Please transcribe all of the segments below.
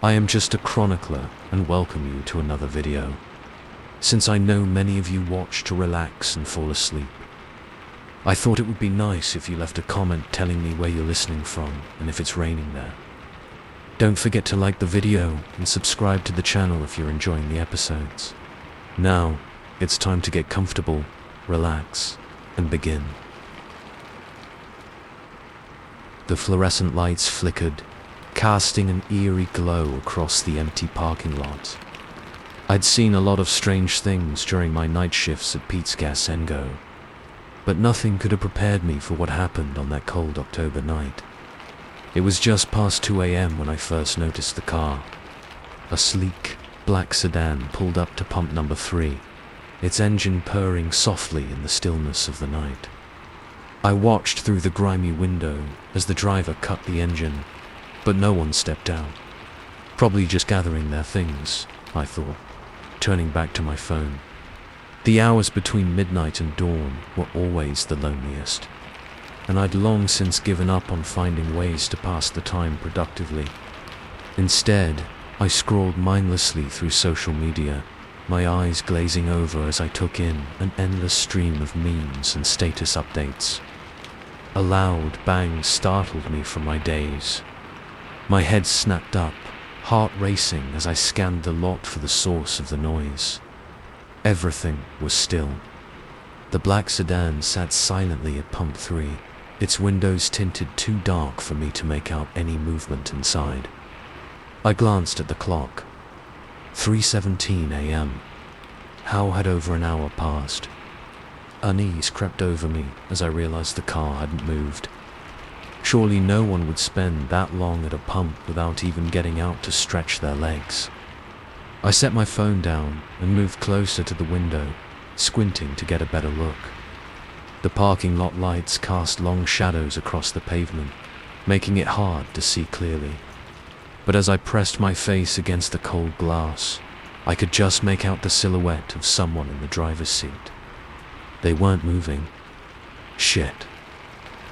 I am just a chronicler and welcome you to another video. Since I know many of you watch to relax and fall asleep, I thought it would be nice if you left a comment telling me where you're listening from and if it's raining there. Don't forget to like the video and subscribe to the channel if you're enjoying the episodes. Now, it's time to get comfortable, relax, and begin. The fluorescent lights flickered, casting an eerie glow across the empty parking lot. I'd seen a lot of strange things during my night shifts at Pete's Gas and Go, but nothing could have prepared me for what happened on that cold October night. It was just past 2 a.m. when I first noticed the car. A sleek, black sedan pulled up to pump number 3, its engine purring softly in the stillness of the night. I watched through the grimy window as the driver cut the engine, but no one stepped out. Probably just gathering their things, I thought, turning back to my phone. The hours between midnight and dawn were always the loneliest, and I'd long since given up on finding ways to pass the time productively. Instead, I scrolled mindlessly through social media, my eyes glazing over as I took in an endless stream of memes and status updates. A loud bang startled me from my daze. My head snapped up, heart racing as I scanned the lot for the source of the noise. Everything was still. The black sedan sat silently at pump 3, its windows tinted too dark for me to make out any movement inside. I glanced at the clock. 3:17 a.m. How had over an hour passed? Unease crept over me as I realized the car hadn't moved. Surely no one would spend that long at a pump without even getting out to stretch their legs. I set my phone down and moved closer to the window, squinting to get a better look. The parking lot lights cast long shadows across the pavement, making it hard to see clearly. But as I pressed my face against the cold glass, I could just make out the silhouette of someone in the driver's seat. They weren't moving. Shit.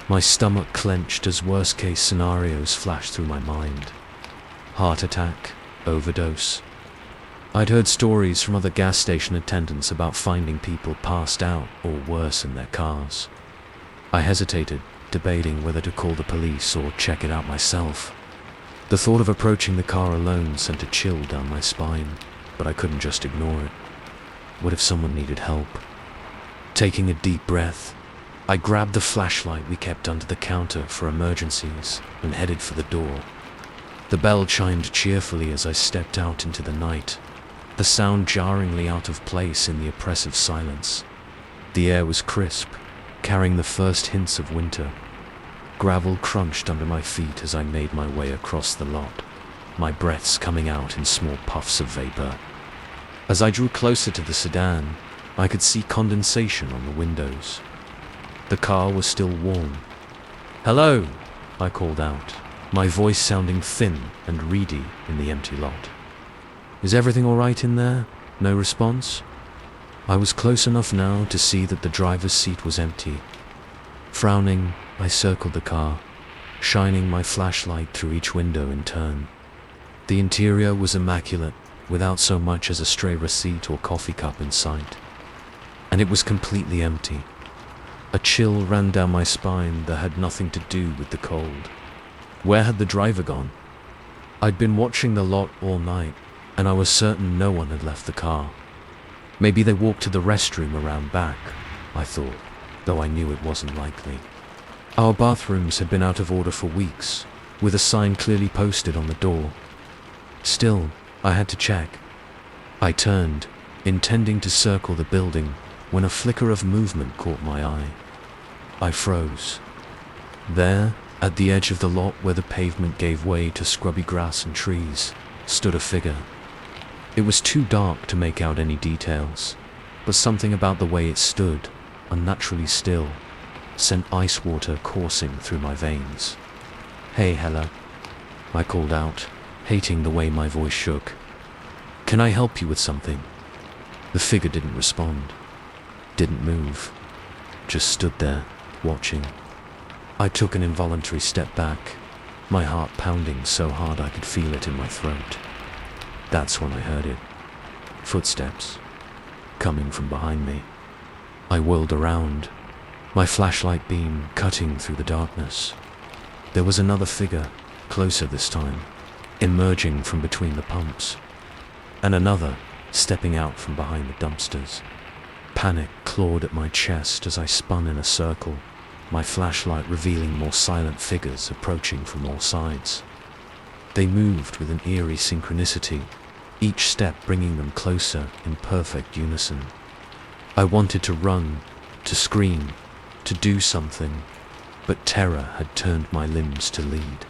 My stomach clenched as worst-case scenarios flashed through my mind. Heart attack, overdose. I'd heard stories from other gas station attendants about finding people passed out or worse in their cars. I hesitated, debating whether to call the police or check it out myself. The thought of approaching the car alone sent a chill down my spine, but I couldn't just ignore it. What if someone needed help? Taking a deep breath, I grabbed the flashlight we kept under the counter for emergencies and headed for the door. The bell chimed cheerfully as I stepped out into the night, the sound jarringly out of place in the oppressive silence. The air was crisp, carrying the first hints of winter. Gravel crunched under my feet as I made my way across the lot, my breaths coming out in small puffs of vapor. As I drew closer to the sedan, I could see condensation on the windows. The car was still warm. "Hello," I called out, my voice sounding thin and reedy in the empty lot. "Is everything all right in there?" No response. I was close enough now to see that the driver's seat was empty. Frowning, I circled the car, shining my flashlight through each window in turn. The interior was immaculate, without so much as a stray receipt or coffee cup in sight. And it was completely empty. A chill ran down my spine that had nothing to do with the cold. Where had the driver gone? I'd been watching the lot all night, and I was certain no one had left the car. Maybe they walked to the restroom around back, I thought, though I knew it wasn't likely. Our bathrooms had been out of order for weeks, with a sign clearly posted on the door. Still, I had to check. I turned, intending to circle the building, when a flicker of movement caught my eye. I froze. There, at the edge of the lot where the pavement gave way to scrubby grass and trees, stood a figure. It was too dark to make out any details, but something about the way it stood, unnaturally still, sent ice water coursing through my veins. "Hey, Hella," I called out, hating the way my voice shook. "Can I help you with something?" The figure didn't respond. Didn't move, just stood there, watching. I took an involuntary step back, my heart pounding so hard I could feel it in my throat. That's when I heard it. Footsteps, coming from behind me. I whirled around, my flashlight beam cutting through the darkness. There was another figure, closer this time, emerging from between the pumps, and another stepping out from behind the dumpsters. Panic clawed at my chest as I spun in a circle, my flashlight revealing more silent figures approaching from all sides. They moved with an eerie synchronicity, each step bringing them closer in perfect unison. I wanted to run, to scream, to do something, but terror had turned my limbs to lead.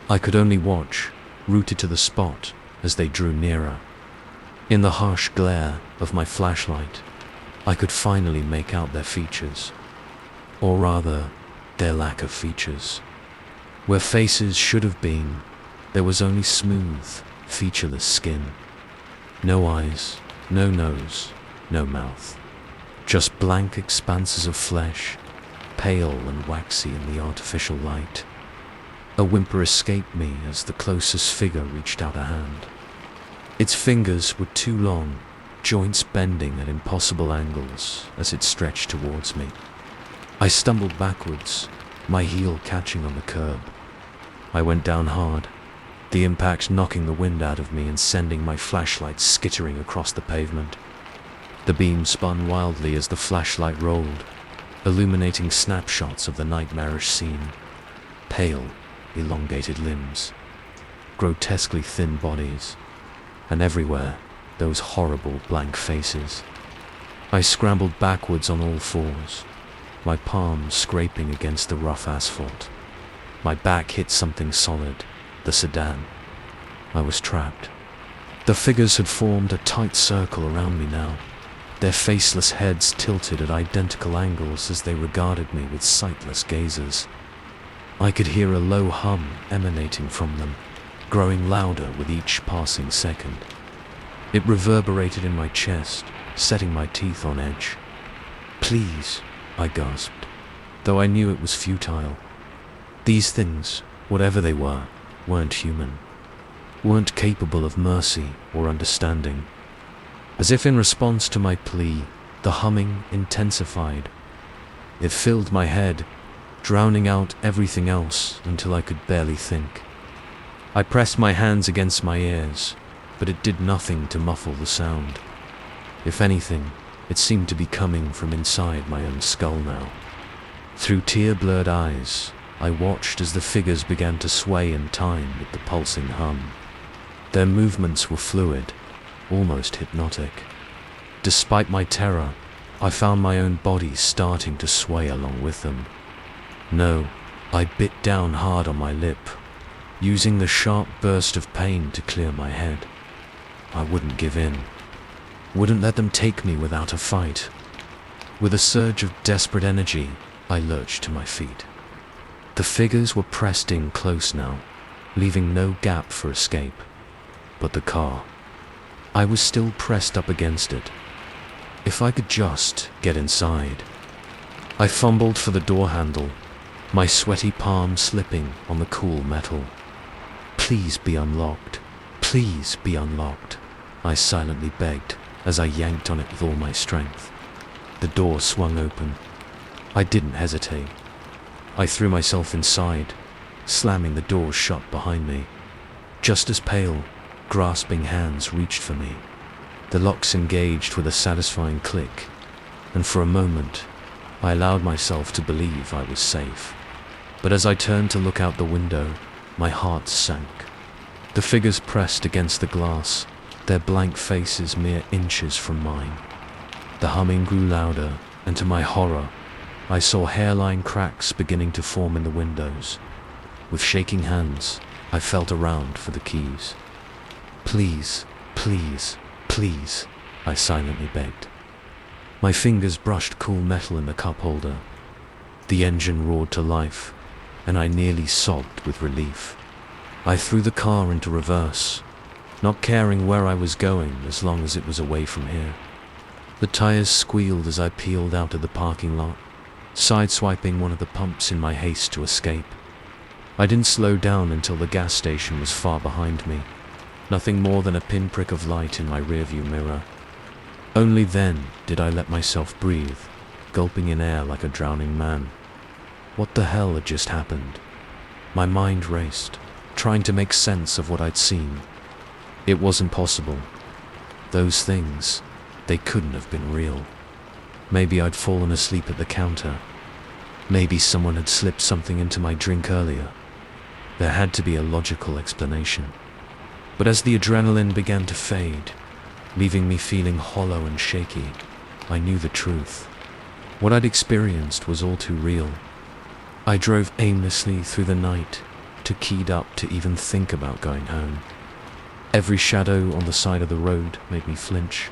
I could only watch, rooted to the spot, as they drew nearer. In the harsh glare of my flashlight, I could finally make out their features, or rather, their lack of features. Where faces should have been, there was only smooth, featureless skin. No eyes, no nose, no mouth. Just blank expanses of flesh, pale and waxy in the artificial light. A whimper escaped me as the closest figure reached out a hand. Its fingers were too long, joints bending at impossible angles as it stretched towards me. I stumbled backwards, my heel catching on the curb. I went down hard, the impact knocking the wind out of me and sending my flashlight skittering across the pavement. The beam spun wildly as the flashlight rolled, illuminating snapshots of the nightmarish scene. Pale, elongated limbs, grotesquely thin bodies, and everywhere those horrible blank faces. I scrambled backwards on all fours, my palms scraping against the rough asphalt. My back hit something solid, the sedan. I was trapped. The figures had formed a tight circle around me now, their faceless heads tilted at identical angles as they regarded me with sightless gazes. I could hear a low hum emanating from them, growing louder with each passing second. It reverberated in my chest, setting my teeth on edge. "Please," I gasped, though I knew it was futile. These things, whatever they were, weren't human, weren't capable of mercy or understanding. As if in response to my plea, the humming intensified. It filled my head, drowning out everything else until I could barely think. I pressed my hands against my ears, but it did nothing to muffle the sound. If anything, it seemed to be coming from inside my own skull now. Through tear-blurred eyes, I watched as the figures began to sway in time with the pulsing hum. Their movements were fluid, almost hypnotic. Despite my terror, I found my own body starting to sway along with them. No, I bit down hard on my lip, using the sharp burst of pain to clear my head. I wouldn't give in. Wouldn't let them take me without a fight. With a surge of desperate energy, I lurched to my feet. The figures were pressed in close now, leaving no gap for escape. But the car, I was still pressed up against it. If I could just get inside. I fumbled for the door handle, my sweaty palm slipping on the cool metal. "Please be unlocked. Please be unlocked," I silently begged as I yanked on it with all my strength. The door swung open. I didn't hesitate. I threw myself inside, slamming the door shut behind me. Just as pale, grasping hands reached for me. The locks engaged with a satisfying click, and for a moment, I allowed myself to believe I was safe. But as I turned to look out the window, my heart sank. The figures pressed against the glass, their blank faces mere inches from mine. The humming grew louder, and to my horror, I saw hairline cracks beginning to form in the windows. With shaking hands, I felt around for the keys. "Please, please, please," I silently begged. My fingers brushed cool metal in the cup holder. The engine roared to life, and I nearly sobbed with relief. I threw the car into reverse, not caring where I was going as long as it was away from here. The tires squealed as I peeled out of the parking lot, sideswiping one of the pumps in my haste to escape. I didn't slow down until the gas station was far behind me, nothing more than a pinprick of light in my rearview mirror. Only then did I let myself breathe, gulping in air like a drowning man. What the hell had just happened? My mind raced, trying to make sense of what I'd seen. It wasn't possible. Those things, they couldn't have been real. Maybe I'd fallen asleep at the counter. Maybe someone had slipped something into my drink earlier. There had to be a logical explanation. But as the adrenaline began to fade, leaving me feeling hollow and shaky, I knew the truth. What I'd experienced was all too real. I drove aimlessly through the night, too keyed up to even think about going home. Every shadow on the side of the road made me flinch.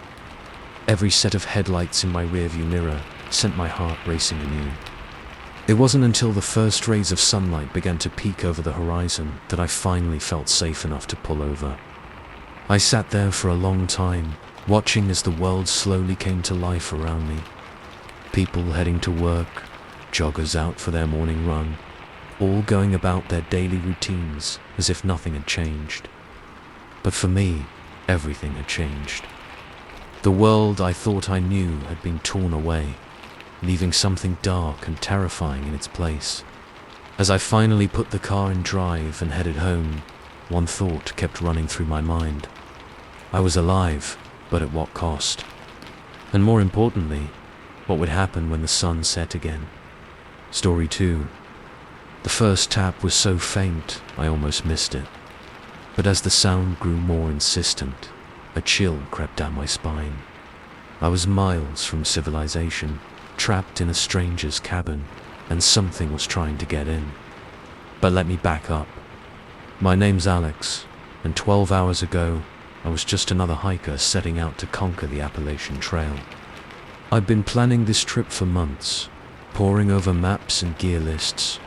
Every set of headlights in my rearview mirror sent my heart racing anew. It wasn't until the first rays of sunlight began to peek over the horizon that I finally felt safe enough to pull over. I sat there for a long time, watching as the world slowly came to life around me. People heading to work, joggers out for their morning run, all going about their daily routines as if nothing had changed. But for me, everything had changed. The world I thought I knew had been torn away, leaving something dark and terrifying in its place. As I finally put the car in drive and headed home, one thought kept running through my mind. I was alive, but at what cost? And more importantly, what would happen when the sun set again? Story 2. The first tap was so faint, I almost missed it. But as the sound grew more insistent, a chill crept down my spine. I was miles from civilization, trapped in a stranger's cabin, and something was trying to get in. But let me back up. My name's Alex, and 12 hours ago, I was just another hiker setting out to conquer the Appalachian Trail. I'd been planning this trip for months, poring over maps and gear lists,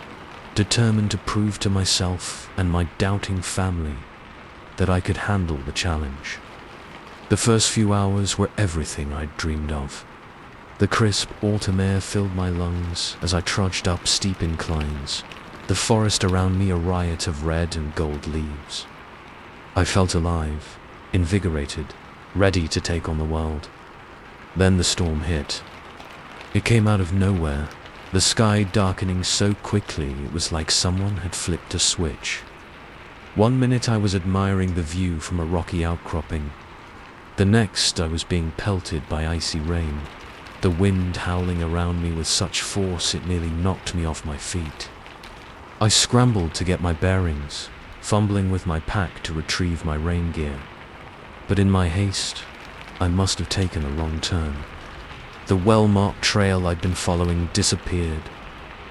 determined to prove to myself and my doubting family that I could handle the challenge. The first few hours were everything I'd dreamed of. The crisp autumn air filled my lungs as I trudged up steep inclines, the forest around me a riot of red and gold leaves. I felt alive, invigorated, ready to take on the world. Then the storm hit. It came out of nowhere, the sky darkening so quickly it was like someone had flipped a switch. One minute I was admiring the view from a rocky outcropping. The next I was being pelted by icy rain, the wind howling around me with such force it nearly knocked me off my feet. I scrambled to get my bearings, fumbling with my pack to retrieve my rain gear. But in my haste, I must have taken a wrong turn. The well-marked trail I'd been following disappeared,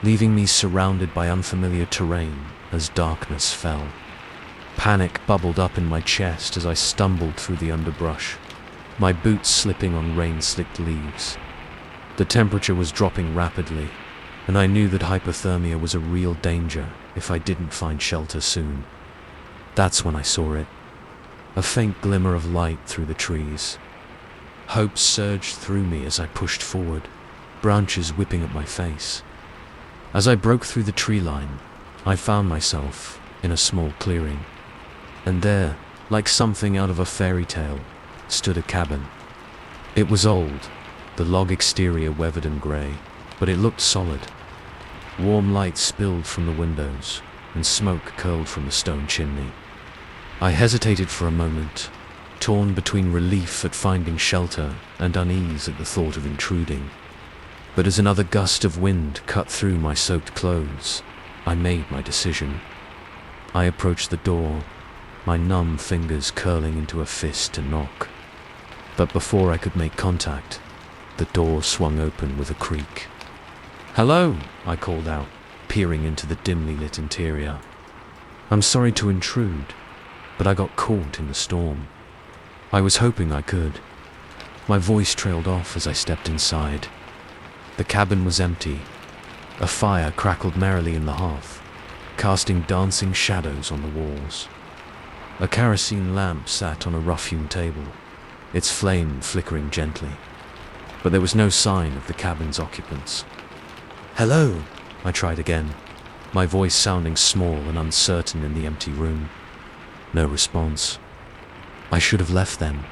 leaving me surrounded by unfamiliar terrain as darkness fell. Panic bubbled up in my chest as I stumbled through the underbrush, my boots slipping on rain-slicked leaves. The temperature was dropping rapidly, and I knew that hypothermia was a real danger if I didn't find shelter soon. That's when I saw it, a faint glimmer of light through the trees. Hope surged through me as I pushed forward, branches whipping at my face. As I broke through the tree line, I found myself in a small clearing. And there, like something out of a fairy tale, stood a cabin. It was old, the log exterior weathered and grey, but it looked solid. Warm light spilled from the windows, and smoke curled from the stone chimney. I hesitated for a moment, torn between relief at finding shelter and unease at the thought of intruding. But as another gust of wind cut through my soaked clothes, I made my decision. I approached the door, my numb fingers curling into a fist to knock. But before I could make contact, the door swung open with a creak. "Hello," I called out, peering into the dimly lit interior. "I'm sorry to intrude, but I got caught in the storm." I was hoping I could. My voice trailed off as I stepped inside. The cabin was empty. A fire crackled merrily in the hearth, casting dancing shadows on the walls. A kerosene lamp sat on a rough-hewn table, its flame flickering gently. But there was no sign of the cabin's occupants. "Hello," I tried again, my voice sounding small and uncertain in the empty room. No response. I should have left then.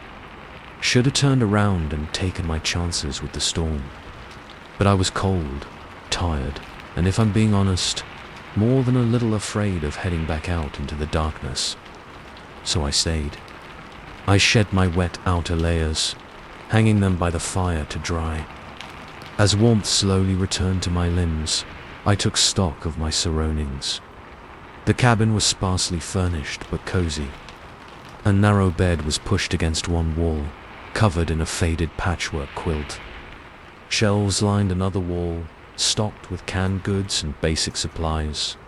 Should have turned around and taken my chances with the storm. But I was cold, tired, and if I'm being honest, more than a little afraid of heading back out into the darkness. So I stayed. I shed my wet outer layers, hanging them by the fire to dry. As warmth slowly returned to my limbs, I took stock of my surroundings. The cabin was sparsely furnished but cozy. A narrow bed was pushed against one wall, covered in a faded patchwork quilt. Shelves lined another wall, stocked with canned goods and basic supplies.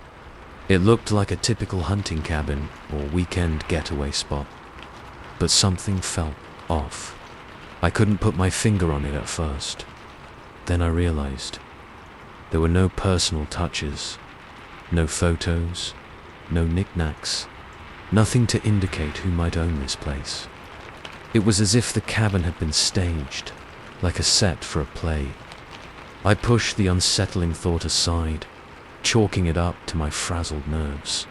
It looked like a typical hunting cabin or weekend getaway spot. But something felt off. I couldn't put my finger on it at first. Then I realized there were no personal touches, no photos, no knickknacks, nothing to indicate who might own this place. It was as if the cabin had been staged, like a set for a play. I pushed the unsettling thought aside, chalking it up to my frazzled nerves.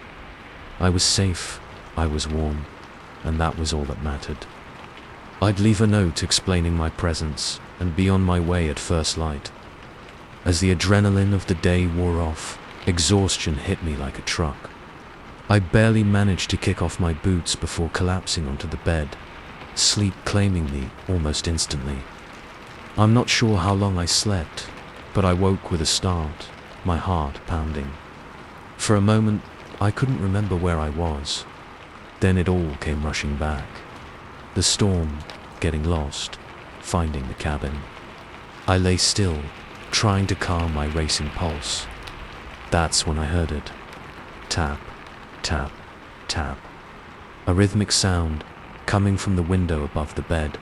I was safe, I was warm, and that was all that mattered. I'd leave a note explaining my presence and be on my way at first light. As the adrenaline of the day wore off, exhaustion hit me like a truck. I barely managed to kick off my boots before collapsing onto the bed, sleep claiming me almost instantly. I'm not sure how long I slept, but I woke with a start, my heart pounding. For a moment, I couldn't remember where I was. Then it all came rushing back. The storm, getting lost, finding the cabin. I lay still, trying to calm my racing pulse. That's when I heard it. Tap, tap, tap. A rhythmic sound coming from the window above the bed.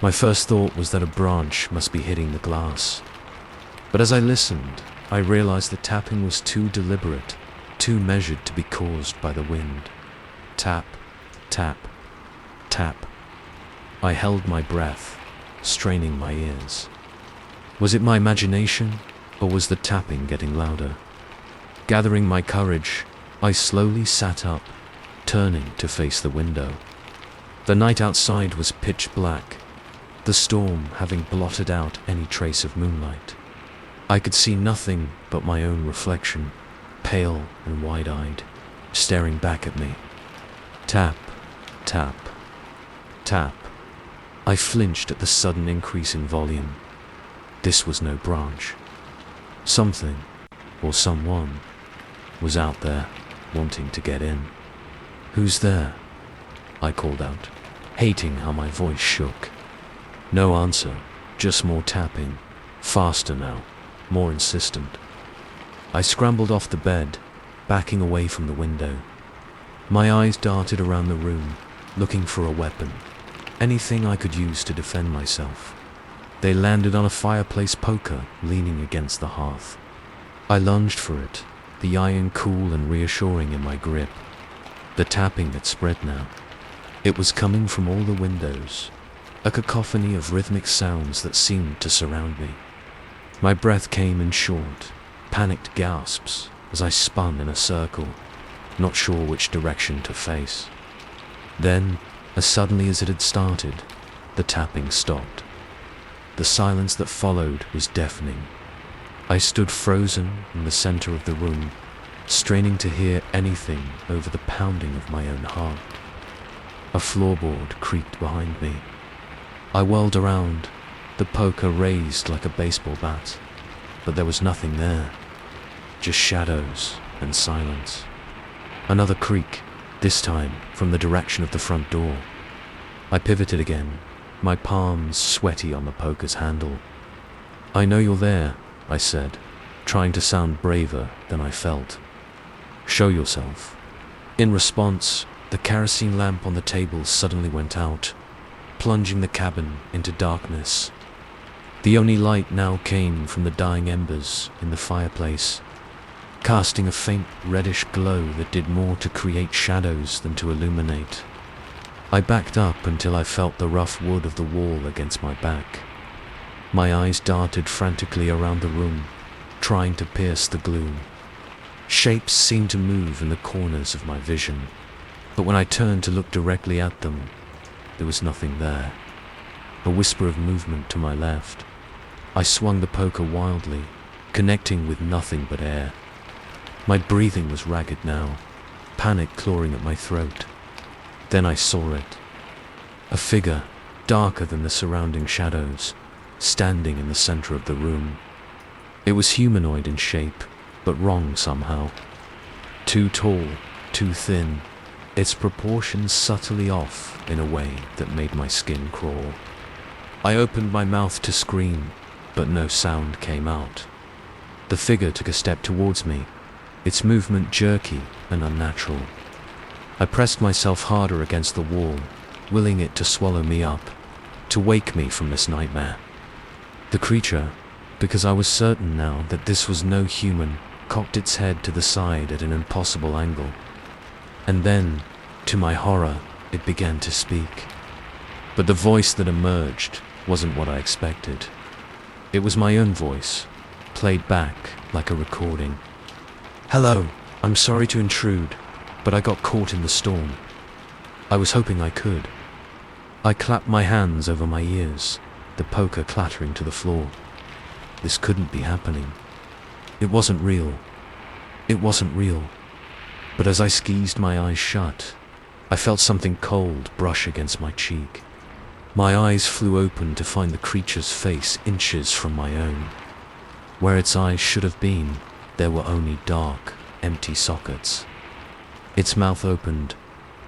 My first thought was that a branch must be hitting the glass. But as I listened, I realized the tapping was too deliberate, too measured to be caused by the wind. Tap, tap, tap. I held my breath, straining my ears. Was it my imagination, or was the tapping getting louder? Gathering my courage, I slowly sat up, turning to face the window. The night outside was pitch black, the storm having blotted out any trace of moonlight. I could see nothing but my own reflection, pale and wide-eyed, staring back at me. Tap, tap, tap. I flinched at the sudden increase in volume. This was no branch. Something, or someone, was out there, wanting to get in. "Who's there?" I called out, hating how my voice shook. No answer, just more tapping, faster now, more insistent. I scrambled off the bed, backing away from the window. My eyes darted around the room, looking for a weapon, anything I could use to defend myself. They landed on a fireplace poker leaning against the hearth. I lunged for it, the iron cool and reassuring in my grip. The tapping had spread now. It was coming from all the windows, a cacophony of rhythmic sounds that seemed to surround me. My breath came in short, panicked gasps as I spun in a circle, not sure which direction to face. Then, as suddenly as it had started, the tapping stopped. The silence that followed was deafening. I stood frozen in the center of the room, straining to hear anything over the pounding of my own heart. A floorboard creaked behind me. I whirled around, the poker raised like a baseball bat, but there was nothing there, just shadows and silence. Another creak, this time from the direction of the front door. I pivoted again, my palms sweaty on the poker's handle. "I know you're there," I said, trying to sound braver than I felt. "Show yourself." In response, the kerosene lamp on the table suddenly went out, plunging the cabin into darkness. The only light now came from the dying embers in the fireplace, casting a faint reddish glow that did more to create shadows than to illuminate. I backed up until I felt the rough wood of the wall against my back. My eyes darted frantically around the room, trying to pierce the gloom. Shapes seemed to move in the corners of my vision, but when I turned to look directly at them, there was nothing there. A whisper of movement to my left. I swung the poker wildly, connecting with nothing but air. My breathing was ragged now, panic clawing at my throat. Then I saw it. A figure, darker than the surrounding shadows, standing in the center of the room. It was humanoid in shape, but wrong somehow. Too tall, too thin, its proportions subtly off in a way that made my skin crawl. I opened my mouth to scream, but no sound came out. The figure took a step towards me, its movement jerky and unnatural. I pressed myself harder against the wall, willing it to swallow me up, to wake me from this nightmare. The creature, because I was certain now that this was no human, cocked its head to the side at an impossible angle. And then, to my horror, it began to speak. But the voice that emerged wasn't what I expected. It was my own voice, played back like a recording. "Hello, I'm sorry to intrude, but I got caught in the storm. I was hoping I could." I clapped my hands over my ears, the poker clattering to the floor. This couldn't be happening. It wasn't real. It wasn't real. But as I squeezed my eyes shut, I felt something cold brush against my cheek. My eyes flew open to find the creature's face inches from my own. Where its eyes should have been, there were only dark, empty sockets. Its mouth opened,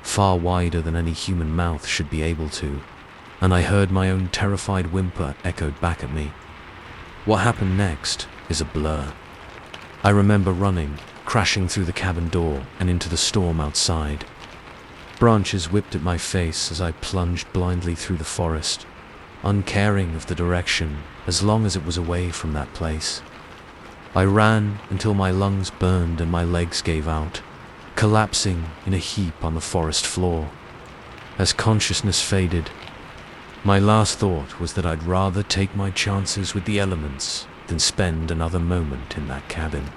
far wider than any human mouth should be able to, and I heard my own terrified whimper echoed back at me. What happened next is a blur. I remember running, crashing through the cabin door and into the storm outside. Branches whipped at my face as I plunged blindly through the forest, uncaring of the direction as long as it was away from that place. I ran until my lungs burned and my legs gave out, collapsing in a heap on the forest floor. As consciousness faded, my last thought was that I'd rather take my chances with the elements than spend another moment in that cabin.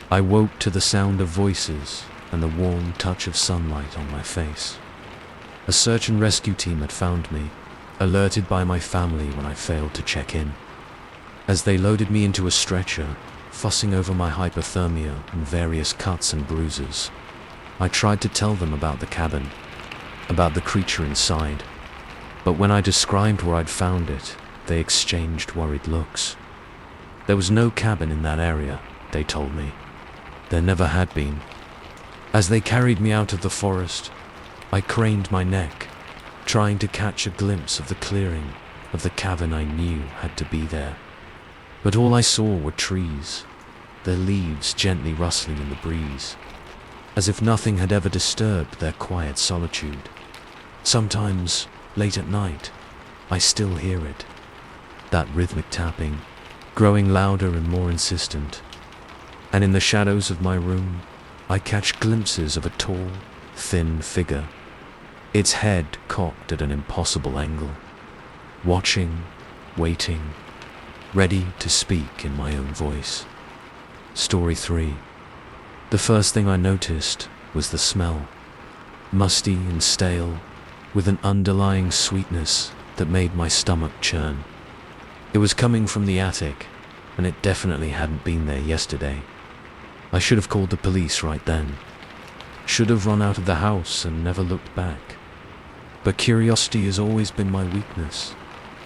I woke to the sound of voices and the warm touch of sunlight on my face. A search and rescue team had found me, alerted by my family when I failed to check in. As they loaded me into a stretcher, fussing over my hypothermia and various cuts and bruises, I tried to tell them about the cabin, about the creature inside. But when I described where I'd found it, they exchanged worried looks. There was no cabin in that area, they told me. There never had been. As they carried me out of the forest, I craned my neck, trying to catch a glimpse of the clearing, of the cabin I knew had to be there. But all I saw were trees, their leaves gently rustling in the breeze, as if nothing had ever disturbed their quiet solitude. Sometimes, late at night, I still hear it, that rhythmic tapping, growing louder and more insistent. And in the shadows of my room, I catch glimpses of a tall, thin figure, its head cocked at an impossible angle, watching, waiting, ready to speak in my own voice. Story 3. The first thing I noticed was the smell, musty and stale, with an underlying sweetness that made my stomach churn. It was coming from the attic, and it definitely hadn't been there yesterday. I should have called the police right then. Should have run out of the house and never looked back. But curiosity has always been my weakness,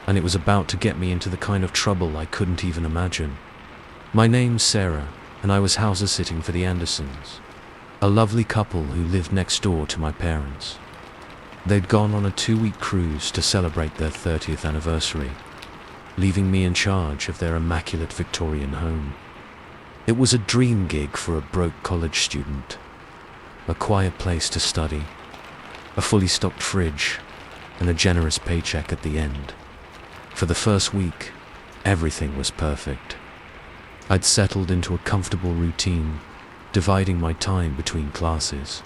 and it was about to get me into the kind of trouble I couldn't even imagine. My name's Sarah, and I was house-sitting for the Andersons, a lovely couple who lived next door to my parents. They'd gone on a 2-week cruise to celebrate their 30th anniversary, leaving me in charge of their immaculate Victorian home. It was a dream gig for a broke college student. A quiet place to study, a fully stocked fridge, and a generous paycheck at the end. For the first week, everything was perfect. I'd settled into a comfortable routine, dividing my time between classes,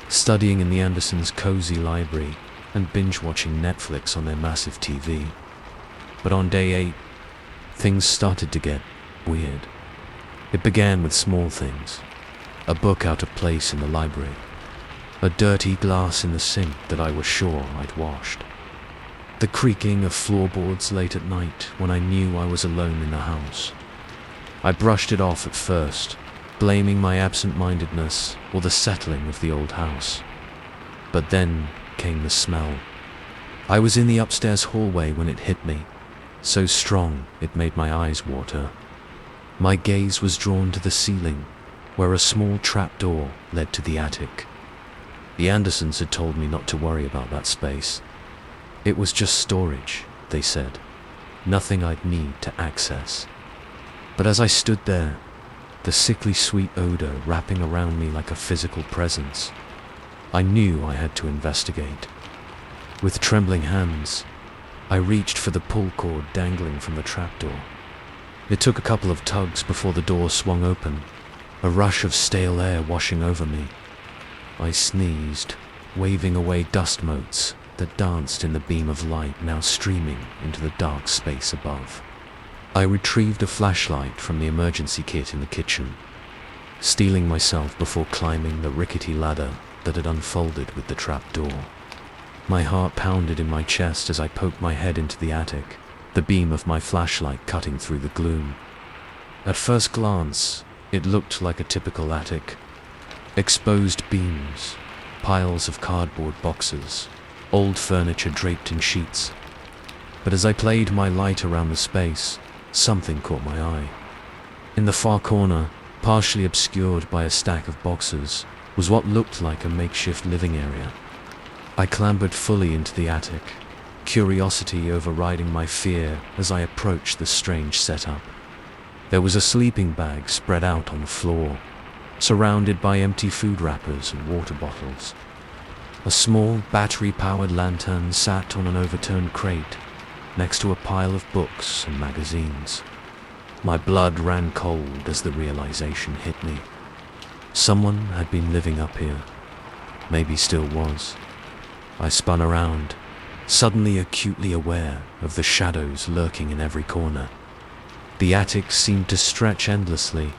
studying in the Andersons' cozy library and binge-watching Netflix on their massive TV. But on day 8, things started to get weird. It began with small things. a book out of place in the library, a dirty glass in the sink that I was sure I'd washed, the creaking of floorboards late at night when I knew I was alone in the house. I brushed it off at first, blaming my absent-mindedness or the settling of the old house. But then came the smell. I was in the upstairs hallway when it hit me, so strong it made my eyes water. My gaze was drawn to the ceiling, where a small trapdoor led to the attic. The Andersons had told me not to worry about that space. It was just storage, they said, nothing I'd need to access. But as I stood there, the sickly sweet odor wrapping around me like a physical presence, I knew I had to investigate. With trembling hands, I reached for the pull cord dangling from the trapdoor. It took a couple of tugs before the door swung open, a rush of stale air washing over me. I sneezed, waving away dust motes that danced in the beam of light now streaming into the dark space above. I retrieved a flashlight from the emergency kit in the kitchen, steeling myself before climbing the rickety ladder that had unfolded with the trapdoor. My heart pounded in my chest as I poked my head into the attic, the beam of my flashlight cutting through the gloom. At first glance, it looked like a typical attic. Exposed beams, piles of cardboard boxes, old furniture draped in sheets. But as I played my light around the space, something caught my eye. In the far corner, partially obscured by a stack of boxes, was what looked like a makeshift living area. I clambered fully into the attic, curiosity overriding my fear as I approached the strange setup. There was a sleeping bag spread out on the floor, surrounded by empty food wrappers and water bottles. A small battery-powered lantern sat on an overturned crate, next to a pile of books and magazines. My blood ran cold as the realization hit me. Someone had been living up here, maybe still was. I spun around, suddenly acutely aware of the shadows lurking in every corner. The attic seemed to stretch endlessly,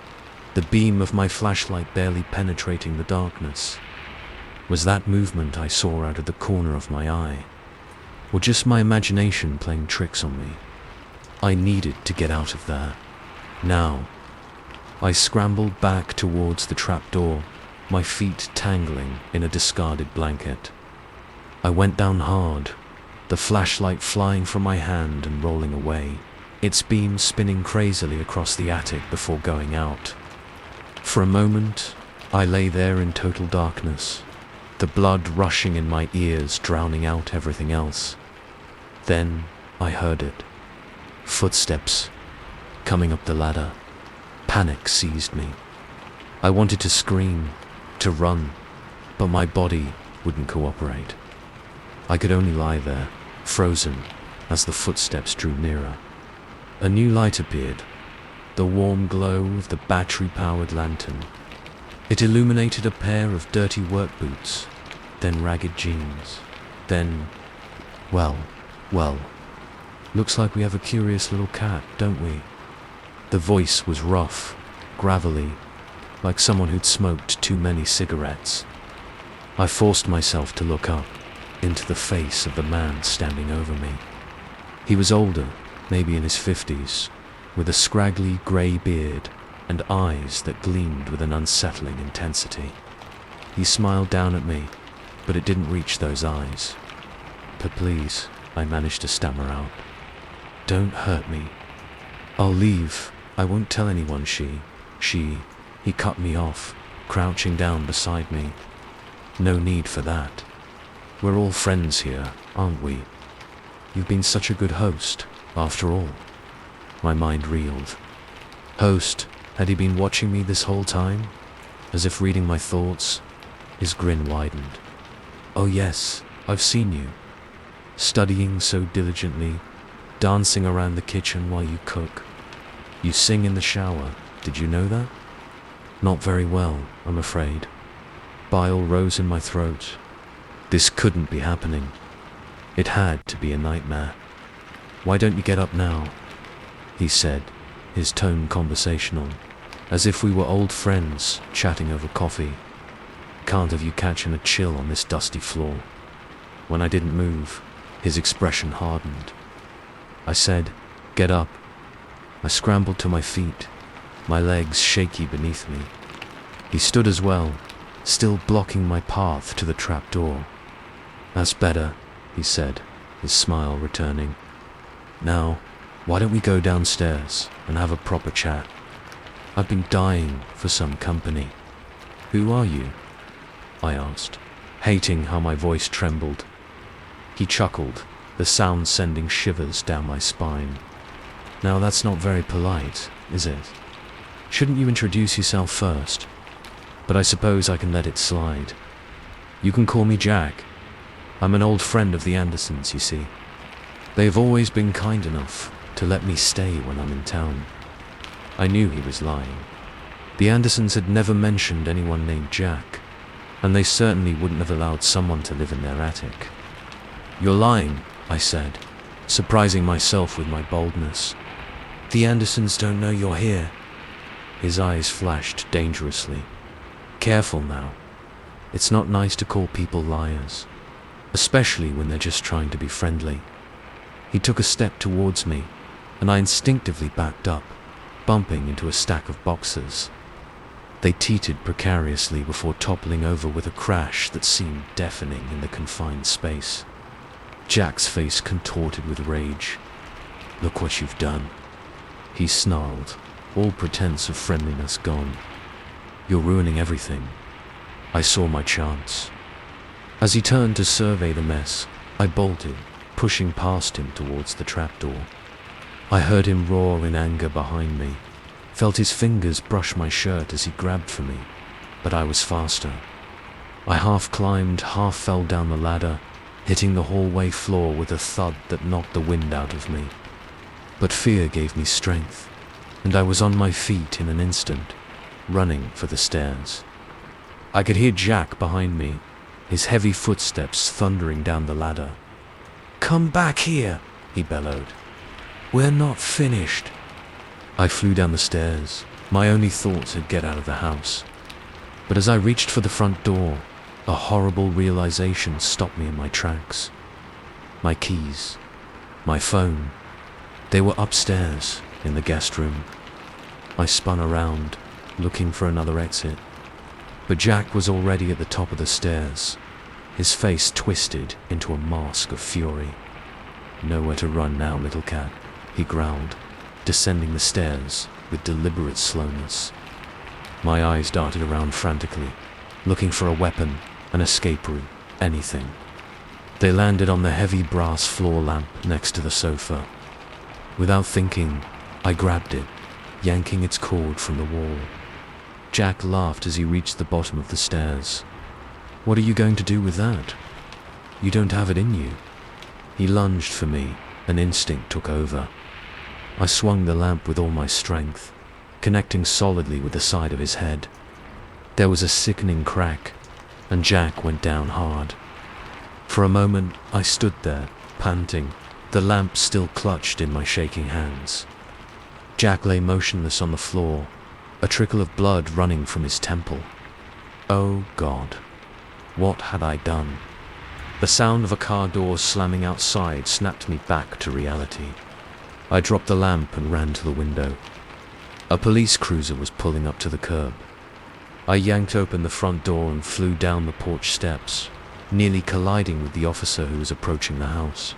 the beam of my flashlight barely penetrating the darkness. Was that movement I saw out of the corner of my eye, or just my imagination playing tricks on me? I needed to get out of there, now. I scrambled back towards the trapdoor, my feet tangling in a discarded blanket. I went down hard, the flashlight flying from my hand and rolling away, its beam spinning crazily across the attic before going out. For a moment, I lay there in total darkness, the blood rushing in my ears, drowning out everything else. Then I heard it. Footsteps, coming up the ladder. Panic seized me. I wanted to scream, to run, but my body wouldn't cooperate. I could only lie there, frozen, as the footsteps drew nearer. A new light appeared, the warm glow of the battery-powered lantern. It illuminated a pair of dirty work boots, then ragged jeans, then, well, looks like we have a curious little cat, don't we? The voice was rough, gravelly, like someone who'd smoked too many cigarettes. I forced myself to look up, into the face of the man standing over me. He was older, maybe in his 50s, with a scraggly grey beard and eyes that gleamed with an unsettling intensity. He smiled down at me, but it didn't reach those eyes. "But please," I managed to stammer out. "Don't hurt me. I'll leave. I won't tell anyone He cut me off, crouching down beside me. "No need for that. We're all friends here, aren't we? You've been such a good host, after all." My mind reeled. Host? Had he been watching me this whole time? As if reading my thoughts? His grin widened. "Oh yes, I've seen you. Studying so diligently, dancing around the kitchen while you cook. You sing in the shower, did you know that?" "Not very well, I'm afraid." Bile rose in my throat. This couldn't be happening. It had to be a nightmare. "Why don't you get up now?" he said, his tone conversational. as if we were old friends chatting over coffee. Can't have you catching a chill on this dusty floor. When I didn't move, his expression hardened. I said, "Get up." I scrambled to my feet, my legs shaky beneath me. He stood as well, still blocking my path to the trapdoor. "That's better," he said, his smile returning. "Now, why don't we go downstairs and have a proper chat? I've been dying for some company." "Who are you?" I asked, hating how my voice trembled. He chuckled, the sound sending shivers down my spine. "Now that's not very polite, is it? Shouldn't you introduce yourself first? But I suppose I can let it slide. You can call me Jack. I'm an old friend of the Andersons, you see. They've always been kind enough to let me stay when I'm in town." I knew he was lying. The Andersons had never mentioned anyone named Jack, and they certainly wouldn't have allowed someone to live in their attic. "You're lying," I said, surprising myself with my boldness. "The Andersons don't know you're here." His eyes flashed dangerously. "Careful now. It's not nice to call people liars, especially when they're just trying to be friendly." He took a step towards me, and I instinctively backed up, bumping into a stack of boxes. They teetered precariously before toppling over with a crash that seemed deafening in the confined space. Jack's face contorted with rage. "Look what you've done," he snarled, all pretense of friendliness gone. "You're ruining everything." I saw my chance. As he turned to survey the mess, I bolted, pushing past him towards the trapdoor. I heard him roar in anger behind me, felt his fingers brush my shirt as he grabbed for me, but I was faster. I half climbed, half fell down the ladder, hitting the hallway floor with a thud that knocked the wind out of me. But fear gave me strength, and I was on my feet in an instant, running for the stairs. I could hear Jack behind me, his heavy footsteps thundering down the ladder. "Come back here," he bellowed. "We're not finished." I flew down the stairs. My only thoughts had get out of the house. But as I reached for the front door, a horrible realization stopped me in my tracks. My keys, my phone, they were upstairs in the guest room. I spun around, looking for another exit. But Jack was already at the top of the stairs, his face twisted into a mask of fury. "Nowhere to run now, little cat," he growled, descending the stairs with deliberate slowness. My eyes darted around frantically, looking for a weapon, an escape route, anything. They landed on the heavy brass floor lamp next to the sofa. Without thinking, I grabbed it, yanking its cord from the wall. Jack laughed as he reached the bottom of the stairs. "What are you going to do with that? You don't have it in you." He lunged for me, and instinct took over. I swung the lamp with all my strength, connecting solidly with the side of his head. There was a sickening crack, and Jack went down hard. For a moment, I stood there, panting, the lamp still clutched in my shaking hands. Jack lay motionless on the floor, a trickle of blood running from his temple. Oh God, what had I done? The sound of a car door slamming outside snapped me back to reality. I dropped the lamp and ran to the window. A police cruiser was pulling up to the curb. I yanked open the front door and flew down the porch steps, nearly colliding with the officer who was approaching the house.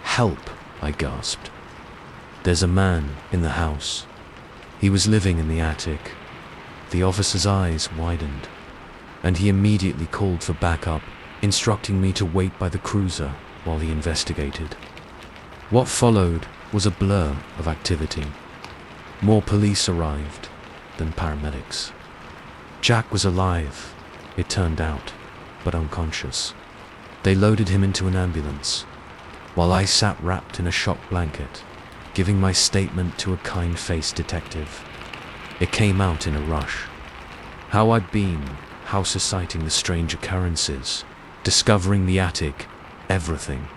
"Help!" I gasped. "There's a man in the house." He was living in the attic. The officer's eyes widened, and he immediately called for backup, instructing me to wait by the cruiser while he investigated. What followed was a blur of activity. More police arrived than paramedics. Jack was alive, it turned out, but unconscious. They loaded him into an ambulance, while I sat wrapped in a shock blanket, giving my statement to a kind-faced detective. It came out in a rush. How I'd been, house-sighting the strange occurrences, discovering the attic, everything.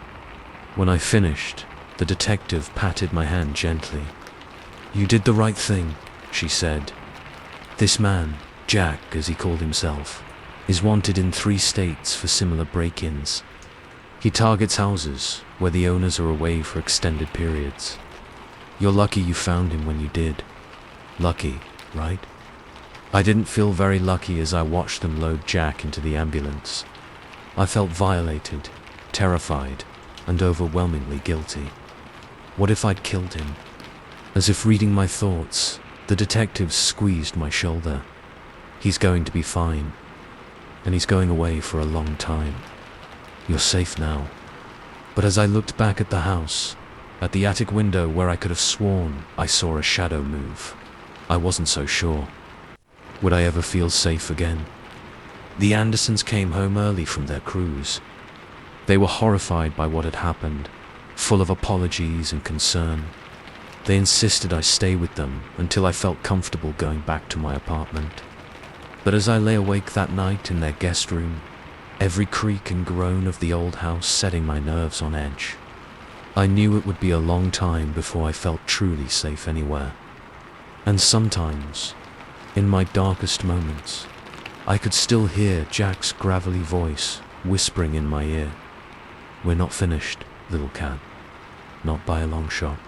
When I finished, the detective patted my hand gently. "You did the right thing," she said, This man, Jack as he called himself, is wanted in 3 states for similar break-ins. He targets houses where the owners are away for extended periods. You're lucky you found him when you did. Lucky, right? I didn't feel very lucky as I watched them load Jack into the ambulance. I felt violated, terrified, and overwhelmingly guilty. What if I'd killed him? As if reading my thoughts, the detective squeezed my shoulder. He's going to be fine. And he's going away for a long time. You're safe now. But as I looked back at the house, at the attic window where I could have sworn I saw a shadow move, I wasn't so sure. Would I ever feel safe again? The Andersons came home early from their cruise. They were horrified by what had happened, full of apologies and concern. They insisted I stay with them until I felt comfortable going back to my apartment. But as I lay awake that night in their guest room, every creak and groan of the old house setting my nerves on edge, I knew it would be a long time before I felt truly safe anywhere. And sometimes, in my darkest moments, I could still hear Jack's gravelly voice whispering in my ear, "We're not finished, little cat. Not by a long shot."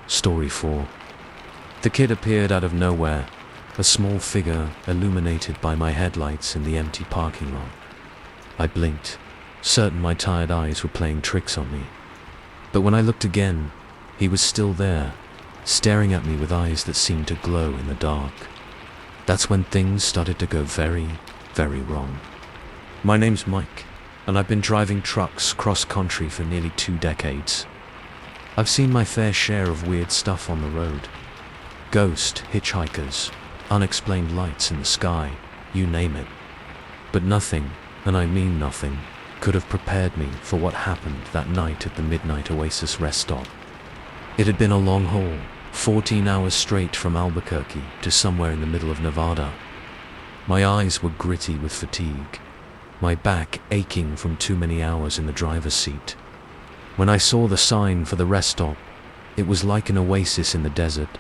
Story 4. The kid appeared out of nowhere, a small figure illuminated by my headlights in the empty parking lot. I blinked, certain my tired eyes were playing tricks on me. But when I looked again, he was still there, staring at me with eyes that seemed to glow in the dark. That's when things started to go very, very wrong. My name's Mike, and I've been driving trucks cross-country for nearly 2 decades. I've seen my fair share of weird stuff on the road. Ghost hitchhikers, unexplained lights in the sky, you name it. But nothing, and I mean nothing, could have prepared me for what happened that night at the Midnight Oasis rest stop. It had been a long haul, 14 hours straight from Albuquerque to somewhere in the middle of Nevada. My eyes were gritty with fatigue, my back aching from too many hours in the driver's seat. When I saw the sign for the rest stop, it was like an oasis in the desert.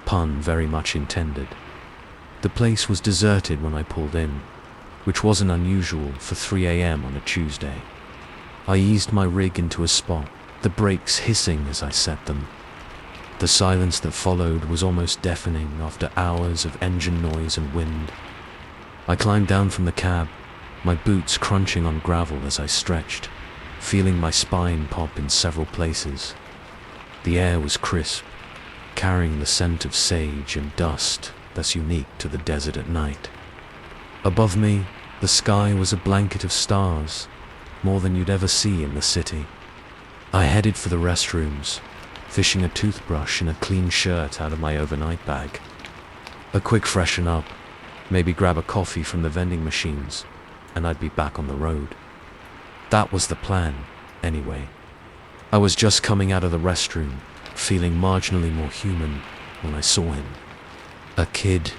Pun very much intended. The place was deserted when I pulled in, which wasn't unusual for 3 a.m. on a Tuesday. I eased my rig into a spot, the brakes hissing as I set them. The silence that followed was almost deafening after hours of engine noise and wind. I climbed down from the cab, my boots crunching on gravel as I stretched, feeling my spine pop in several places. The air was crisp, carrying the scent of sage and dust that's unique to the desert at night. Above me, the sky was a blanket of stars, more than you'd ever see in the city. I headed for the restrooms, fishing a toothbrush and a clean shirt out of my overnight bag. A quick freshen up, maybe grab a coffee from the vending machines, and I'd be back on the road. That was the plan, anyway. I was just coming out of the restroom, feeling marginally more human when I saw him. A kid,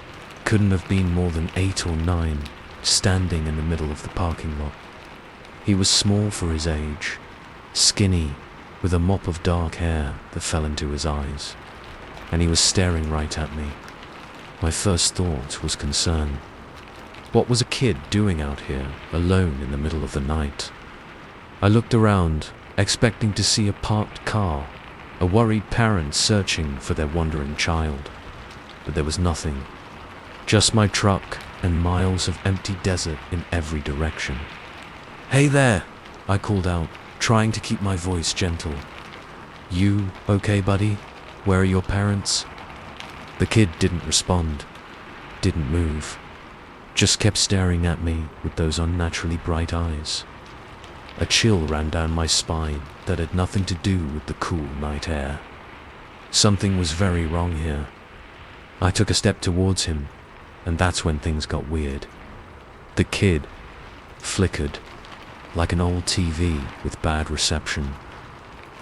couldn't have been more than 8 or 9, standing in the middle of the parking lot. He was small for his age, skinny, with a mop of dark hair that fell into his eyes, and he was staring right at me. My first thought was concern. What was a kid doing out here, alone in the middle of the night? I looked around, expecting to see a parked car, a worried parent searching for their wandering child. But there was nothing. Just my truck and miles of empty desert in every direction. "Hey there," I called out, trying to keep my voice gentle. "You okay, buddy? Where are your parents?" The kid didn't respond, didn't move, just kept staring at me with those unnaturally bright eyes. A chill ran down my spine that had nothing to do with the cool night air. Something was very wrong here. I took a step towards him, and that's when things got weird. The kid flickered, like an old TV with bad reception.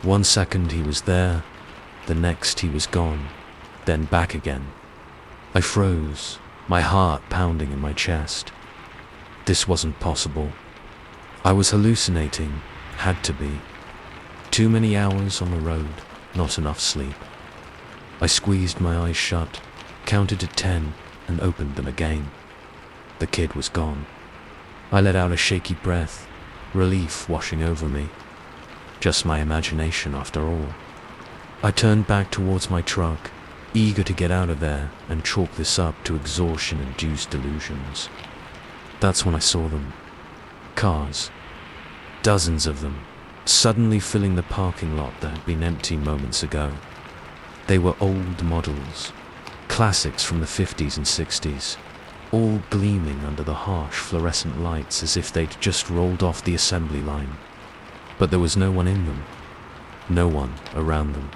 1 second he was there, the next he was gone, then back again. I froze, my heart pounding in my chest. This wasn't possible. I was hallucinating, had to be. Too many hours on the road, not enough sleep. I squeezed my eyes shut, counted to 10, and opened them again. The kid was gone. I let out a shaky breath, relief washing over me. Just my imagination after all. I turned back towards my truck, eager to get out of there and chalk this up to exhaustion-induced delusions. That's when I saw them. Cars. Dozens of them, suddenly filling the parking lot that had been empty moments ago. They were old models, classics from the 50s and 60s, all gleaming under the harsh fluorescent lights as if they'd just rolled off the assembly line. But there was no one in them, no one around them.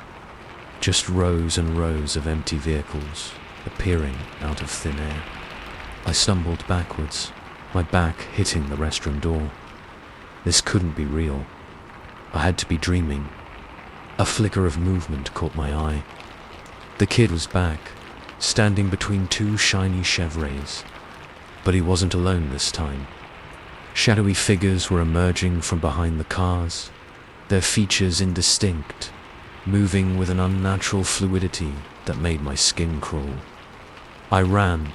Just rows and rows of empty vehicles appearing out of thin air. I stumbled backwards, my back hitting the restroom door. This couldn't be real. I had to be dreaming. A flicker of movement caught my eye. The kid was back, standing between two shiny Chevrets. But he wasn't alone this time. Shadowy figures were emerging from behind the cars, their features indistinct, moving with an unnatural fluidity that made my skin crawl. I ran,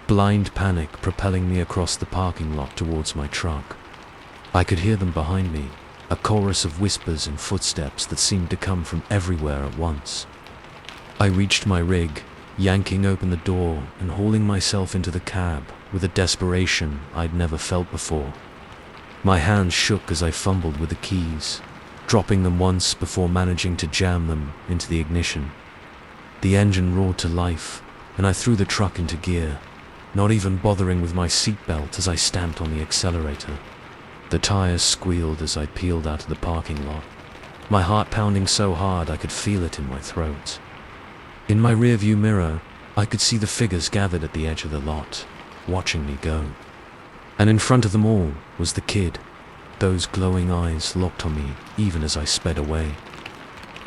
blind panic propelling me across the parking lot towards my truck. I could hear them behind me, a chorus of whispers and footsteps that seemed to come from everywhere at once. I reached my rig, yanking open the door and hauling myself into the cab with a desperation I'd never felt before. My hands shook as I fumbled with the keys, dropping them once before managing to jam them into the ignition. The engine roared to life, and I threw the truck into gear, not even bothering with my seatbelt as I stamped on the accelerator. The tires squealed as I peeled out of the parking lot, my heart pounding so hard I could feel it in my throat. In my rearview mirror, I could see the figures gathered at the edge of the lot, watching me go. And in front of them all was the kid, those glowing eyes locked on me even as I sped away.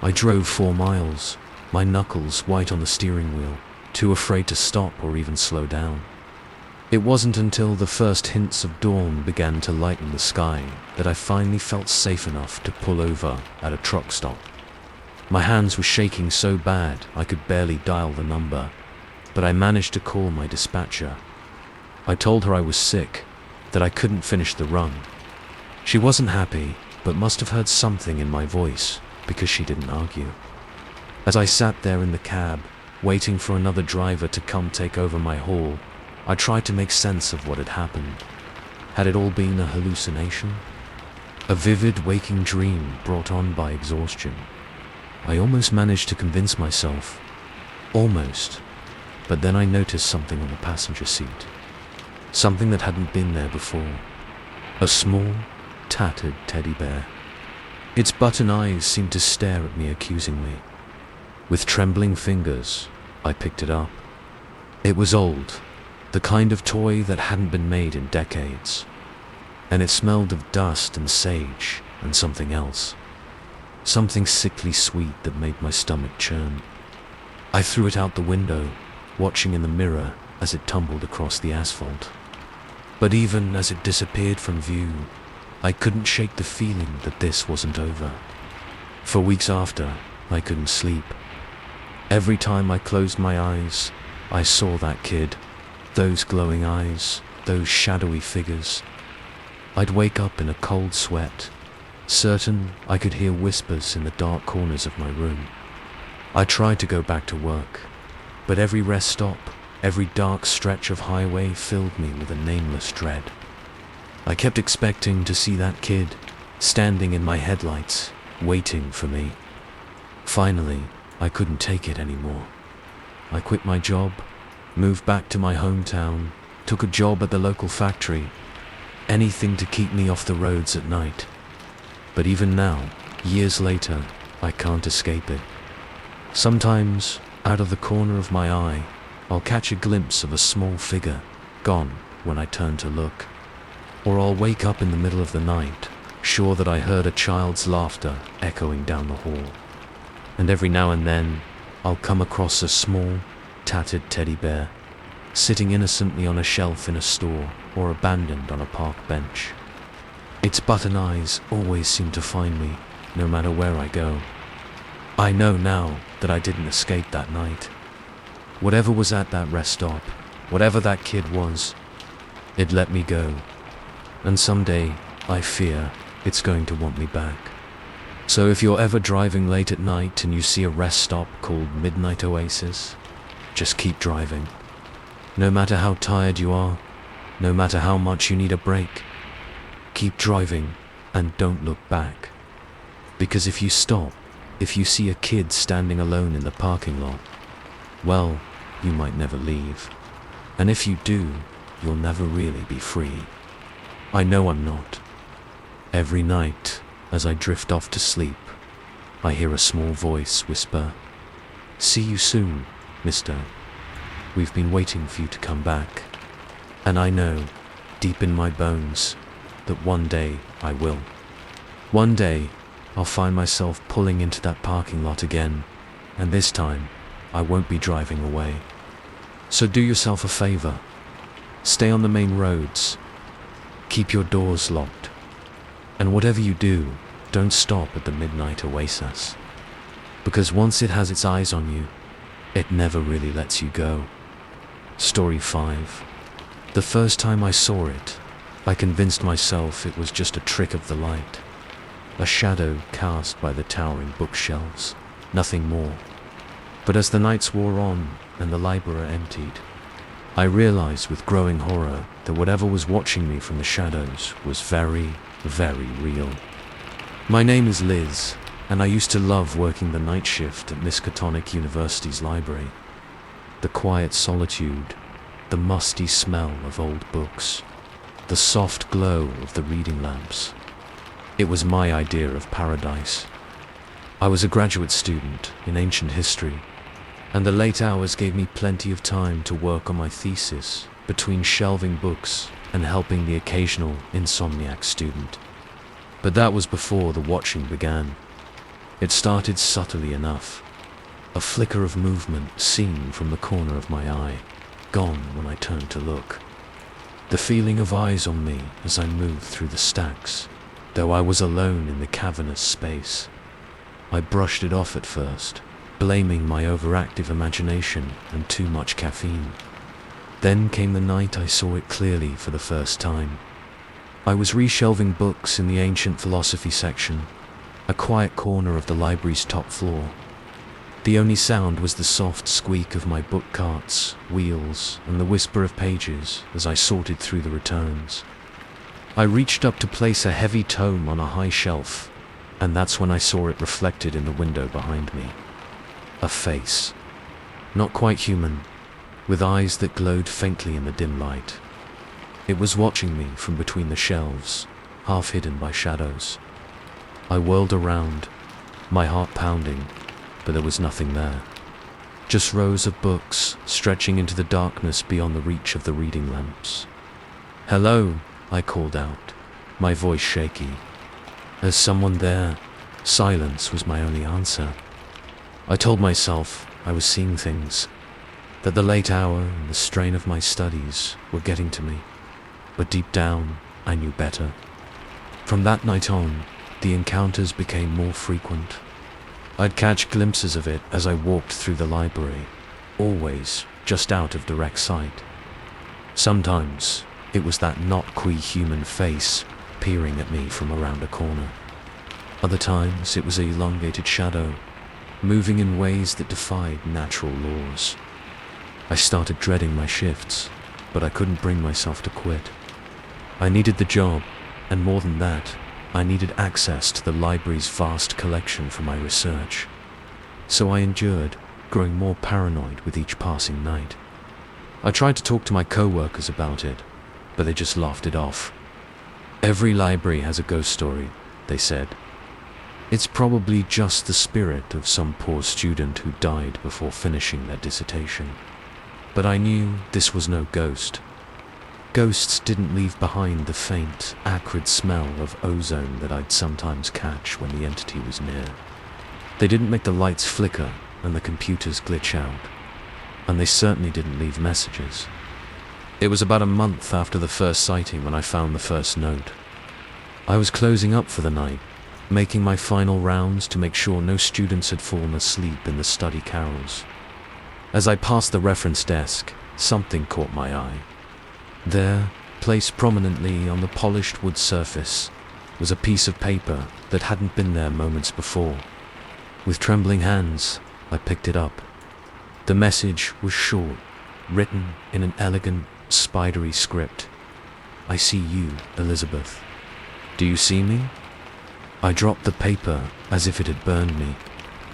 I drove 4 miles, my knuckles white on the steering wheel, too afraid to stop or even slow down. It wasn't until the first hints of dawn began to lighten the sky that I finally felt safe enough to pull over at a truck stop. My hands were shaking so bad I could barely dial the number, but I managed to call my dispatcher. I told her I was sick, that I couldn't finish the run. She wasn't happy, but must have heard something in my voice because she didn't argue. As I sat there in the cab, waiting for another driver to come take over my haul, I tried to make sense of what had happened. Had it all been a hallucination? A vivid waking dream brought on by exhaustion? I almost managed to convince myself. Almost. But then I noticed something on the passenger seat. Something that hadn't been there before. A small, tattered teddy bear. Its button eyes seemed to stare at me accusingly. With trembling fingers, I picked it up. It was old. The kind of toy that hadn't been made in decades. And it smelled of dust and sage and something else. Something sickly sweet that made my stomach churn. I threw it out the window, watching in the mirror as it tumbled across the asphalt. But even as it disappeared from view, I couldn't shake the feeling that this wasn't over. For weeks after, I couldn't sleep. Every time I closed my eyes, I saw that kid. Those glowing eyes, those shadowy figures. I'd wake up in a cold sweat, certain I could hear whispers in the dark corners of my room. I tried to go back to work, but every rest stop, every dark stretch of highway filled me with a nameless dread. I kept expecting to see that kid, standing in my headlights, waiting for me. Finally, I couldn't take it anymore. I quit my job, moved back to my hometown, took a job at the local factory, anything to keep me off the roads at night. But even now, years later, I can't escape it. Sometimes, out of the corner of my eye, I'll catch a glimpse of a small figure, gone when I turn to look. Or I'll wake up in the middle of the night, sure that I heard a child's laughter echoing down the hall. And every now and then, I'll come across a small, tattered teddy bear, sitting innocently on a shelf in a store or abandoned on a park bench. Its button eyes always seem to find me, no matter where I go. I know now that I didn't escape that night. Whatever was at that rest stop, whatever that kid was, it let me go. And someday, I fear, it's going to want me back. So if you're ever driving late at night and you see a rest stop called Midnight Oasis, just keep driving. No matter how tired you are, no matter how much you need a break, keep driving and don't look back. Because if you stop, if you see a kid standing alone in the parking lot, well, you might never leave. And if you do, you'll never really be free. I know I'm not. Every night, as I drift off to sleep, I hear a small voice whisper, "See you soon, mister. We've been waiting for you to come back." And I know, deep in my bones, that one day I will. One day, I'll find myself pulling into that parking lot again, and this time, I won't be driving away. So do yourself a favor. Stay on the main roads. Keep your doors locked. And whatever you do, don't stop at the Midnight Oasis. Because once it has its eyes on you, it never really lets you go. Story 5. The first time I saw it, I convinced myself it was just a trick of the light. A shadow cast by the towering bookshelves, nothing more. But as the nights wore on and the library emptied, I realized with growing horror that whatever was watching me from the shadows was very, very real. My name is Liz, and I used to love working the night shift at Miskatonic University's library. The quiet solitude, the musty smell of old books, the soft glow of the reading lamps. It was my idea of paradise. I was a graduate student in ancient history, and the late hours gave me plenty of time to work on my thesis between shelving books and helping the occasional insomniac student. But that was before the watching began. It started subtly enough. A flicker of movement seen from the corner of my eye, gone when I turned to look. The feeling of eyes on me as I moved through the stacks, though I was alone in the cavernous space. I brushed it off at first, blaming my overactive imagination and too much caffeine. Then came the night I saw it clearly for the first time. I was reshelving books in the ancient philosophy section, a quiet corner of the library's top floor. The only sound was the soft squeak of my book carts, wheels, and the whisper of pages as I sorted through the returns. I reached up to place a heavy tome on a high shelf, and that's when I saw it reflected in the window behind me. A face. Not quite human, with eyes that glowed faintly in the dim light. It was watching me from between the shelves, half hidden by shadows. I whirled around, my heart pounding, but there was nothing there. Just rows of books stretching into the darkness beyond the reach of the reading lamps. "Hello," I called out, my voice shaky. "There's someone there." Silence was my only answer. I told myself I was seeing things, that the late hour and the strain of my studies were getting to me. But deep down, I knew better. From that night on, the encounters became more frequent. I'd catch glimpses of it as I walked through the library, always just out of direct sight. Sometimes, it was that not-qui-human face peering at me from around a corner. Other times, it was an elongated shadow, moving in ways that defied natural laws. I started dreading my shifts, but I couldn't bring myself to quit. I needed the job, and more than that, I needed access to the library's vast collection for my research. So I endured, growing more paranoid with each passing night. I tried to talk to my co-workers about it, but they just laughed it off. "Every library has a ghost story," they said. "It's probably just the spirit of some poor student who died before finishing their dissertation." But I knew this was no ghost. Ghosts didn't leave behind the faint, acrid smell of ozone that I'd sometimes catch when the entity was near. They didn't make the lights flicker and the computers glitch out. And they certainly didn't leave messages. It was about a month after the first sighting when I found the first note. I was closing up for the night, making my final rounds to make sure no students had fallen asleep in the study carrels. As I passed the reference desk, something caught my eye. There, placed prominently on the polished wood surface, was a piece of paper that hadn't been there moments before. With trembling hands, I picked it up. The message was short, written in an elegant, spidery script. "I see you, Elizabeth. Do you see me?" I dropped the paper as if it had burned me,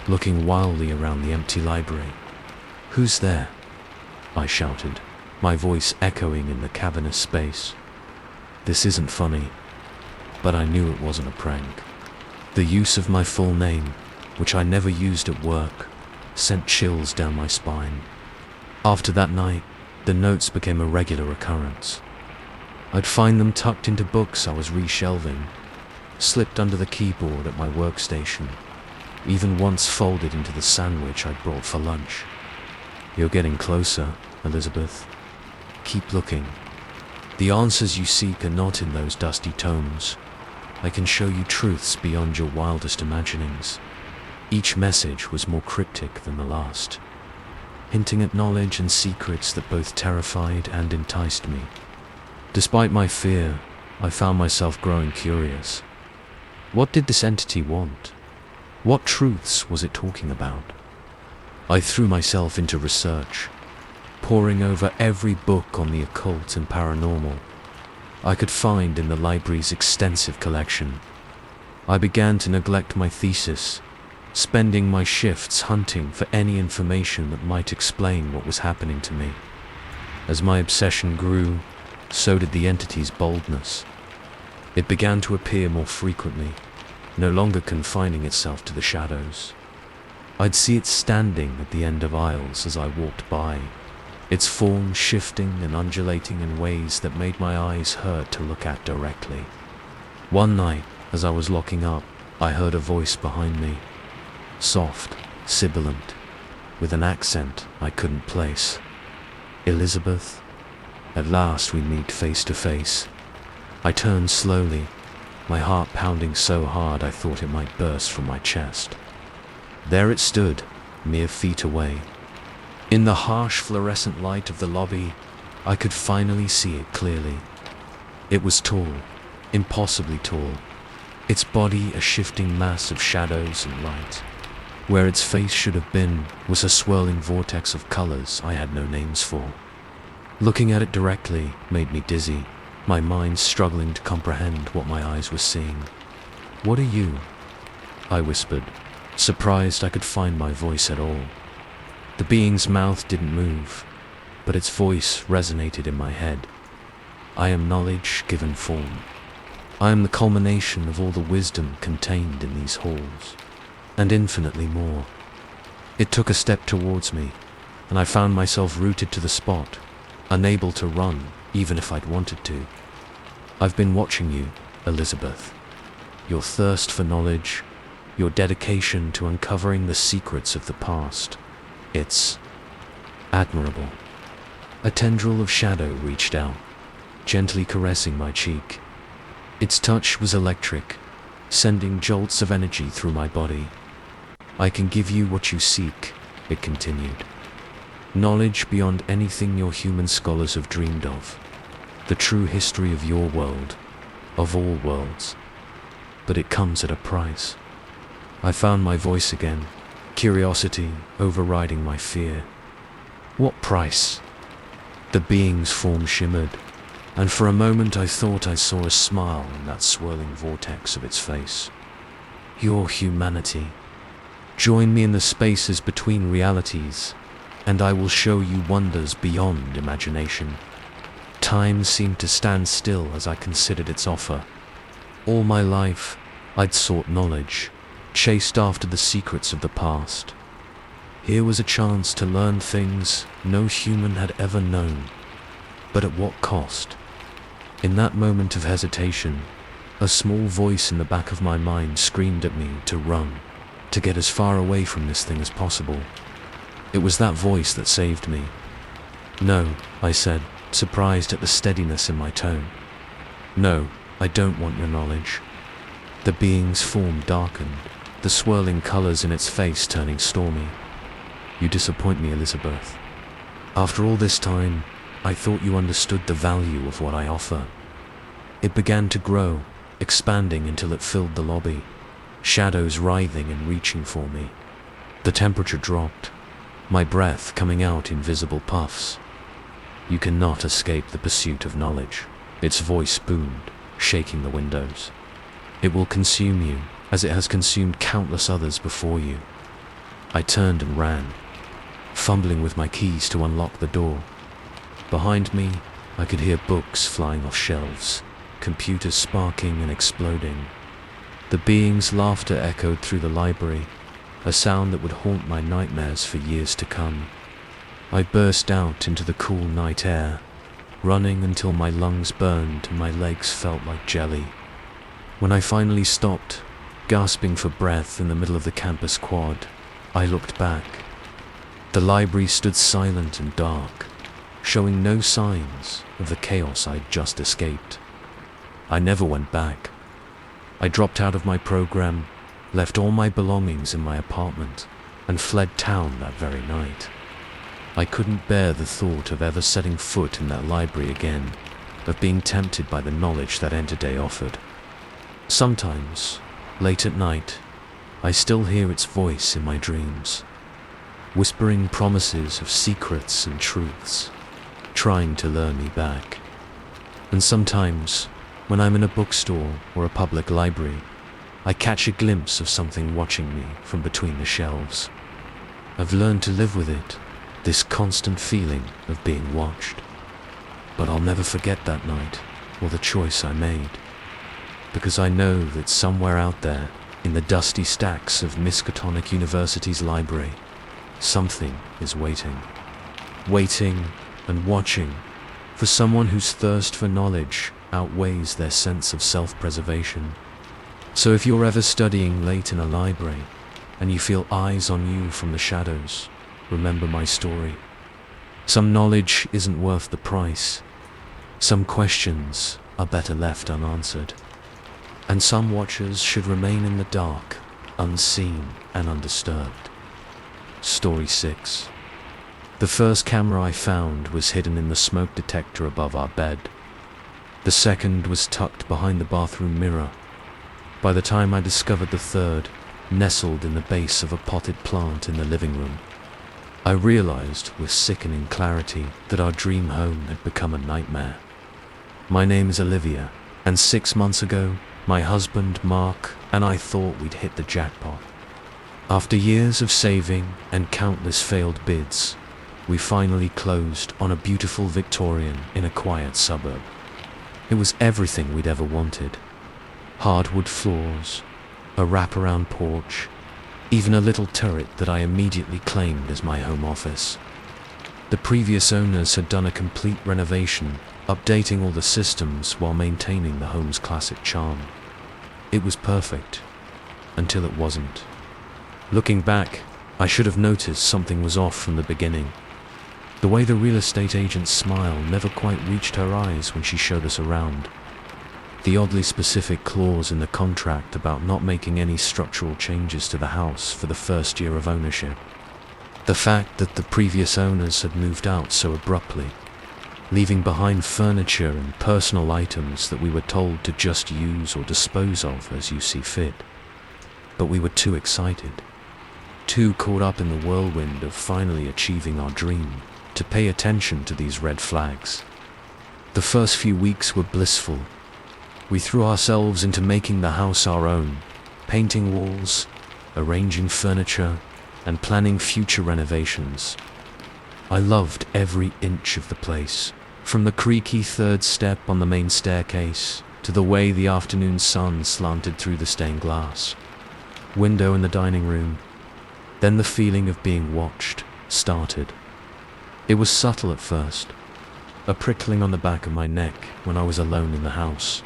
looking wildly around the empty library. "Who's there?" I shouted, my voice echoing in the cavernous space. This isn't funny, but I knew it wasn't a prank. The use of my full name, which I never used at work, sent chills down my spine. After that night, the notes became a regular occurrence. I'd find them tucked into books I was reshelving, slipped under the keyboard at my workstation, even once folded into the sandwich I'd brought for lunch. "You're getting closer, Elizabeth. Keep looking. The answers you seek are not in those dusty tomes. I can show you truths beyond your wildest imaginings." Each message was more cryptic than the last, hinting at knowledge and secrets that both terrified and enticed me. Despite my fear, I found myself growing curious. What did this entity want? What truths was it talking about? I threw myself into research, poring over every book on the occult and paranormal I could find in the library's extensive collection. I began to neglect my thesis, spending my shifts hunting for any information that might explain what was happening to me. As my obsession grew, so did the entity's boldness. It began to appear more frequently, no longer confining itself to the shadows. I'd see it standing at the end of aisles as I walked by, its form shifting and undulating in ways that made my eyes hurt to look at directly. One night, as I was locking up, I heard a voice behind me, soft, sibilant, with an accent I couldn't place. "Elizabeth?" At last we meet face to face. I turned slowly, my heart pounding so hard I thought it might burst from my chest. There it stood, mere feet away. In the harsh fluorescent light of the lobby, I could finally see it clearly. It was tall, impossibly tall, its body a shifting mass of shadows and light. Where its face should have been was a swirling vortex of colors I had no names for. Looking at it directly made me dizzy, my mind struggling to comprehend what my eyes were seeing. "What are you?" I whispered, surprised I could find my voice at all. The being's mouth didn't move, but its voice resonated in my head. "I am knowledge given form. I am the culmination of all the wisdom contained in these halls, and infinitely more." It took a step towards me, and I found myself rooted to the spot, unable to run even if I'd wanted to. "I've been watching you, Elizabeth. Your thirst for knowledge, your dedication to uncovering the secrets of the past. It's admirable." A tendril of shadow reached out, gently caressing my cheek. Its touch was electric, sending jolts of energy through my body. "I can give you what you seek," it continued. "Knowledge beyond anything your human scholars have dreamed of. The true history of your world, of all worlds. But it comes at a price." I found my voice again, curiosity overriding my fear. "What price?" The being's form shimmered, and for a moment I thought I saw a smile in that swirling vortex of its face. "Your humanity. Join me in the spaces between realities, and I will show you wonders beyond imagination." Time seemed to stand still as I considered its offer. All my life, I'd sought knowledge, chased after the secrets of the past. Here was a chance to learn things no human had ever known. But at what cost? In that moment of hesitation, a small voice in the back of my mind screamed at me to run, to get as far away from this thing as possible. It was that voice that saved me. "No," I said, surprised at the steadiness in my tone. "No, I don't want your knowledge." The being's form darkened, the swirling colors in its face turning stormy. You disappoint me, Elizabeth. After all this time, I thought you understood the value of what I offer. It began to grow, expanding until it filled the lobby, shadows writhing and reaching for me. The temperature dropped, my breath coming out in visible puffs. You cannot escape the pursuit of knowledge. Its voice boomed, shaking the windows. It will consume you, as it has consumed countless others before you. I turned and ran, fumbling with my keys to unlock the door. Behind me, I could hear books flying off shelves, computers sparking and exploding. The being's laughter echoed through the library, a sound that would haunt my nightmares for years to come. I burst out into the cool night air, running until my lungs burned and my legs felt like jelly. When I finally stopped, gasping for breath in the middle of the campus quad, I looked back. The library stood silent and dark, showing no signs of the chaos I'd just escaped. I never went back. I dropped out of my program, left all my belongings in my apartment, and fled town that very night. I couldn't bear the thought of ever setting foot in that library again, of being tempted by the knowledge that Enterday offered. Sometimes, late at night, I still hear its voice in my dreams, whispering promises of secrets and truths, trying to lure me back. And sometimes, when I'm in a bookstore or a public library, I catch a glimpse of something watching me from between the shelves. I've learned to live with it, this constant feeling of being watched. But I'll never forget that night, or the choice I made, because I know that somewhere out there, in the dusty stacks of Miskatonic University's library, something is waiting. Waiting and watching for someone whose thirst for knowledge outweighs their sense of self-preservation. So if you're ever studying late in a library, and you feel eyes on you from the shadows, remember my story. Some knowledge isn't worth the price. Some questions are better left unanswered. And some watchers should remain in the dark, unseen and undisturbed. Story 6. The first camera I found was hidden in the smoke detector above our bed. The second was tucked behind the bathroom mirror. By the time I discovered the third, nestled in the base of a potted plant in the living room, I realized with sickening clarity that our dream home had become a nightmare. My name is Olivia, and 6 months ago, my husband, Mark, and I thought we'd hit the jackpot. After years of saving and countless failed bids, we finally closed on a beautiful Victorian in a quiet suburb. It was everything we'd ever wanted. Hardwood floors, a wraparound porch, even a little turret that I immediately claimed as my home office. The previous owners had done a complete renovation, updating all the systems while maintaining the home's classic charm. It was perfect, until it wasn't. Looking back, I should have noticed something was off from the beginning. The way the real estate agent's smile never quite reached her eyes when she showed us around. The oddly specific clause in the contract about not making any structural changes to the house for the first year of ownership. The fact that the previous owners had moved out so abruptly, leaving behind furniture and personal items that we were told to just use or dispose of as you see fit. But we were too excited, too caught up in the whirlwind of finally achieving our dream, to pay attention to these red flags. The first few weeks were blissful. We threw ourselves into making the house our own, painting walls, arranging furniture, and planning future renovations. I loved every inch of the place, from the creaky third step on the main staircase to the way the afternoon sun slanted through the stained glass window in the dining room. Then the feeling of being watched started. It was subtle at first, a prickling on the back of my neck when I was alone in the house.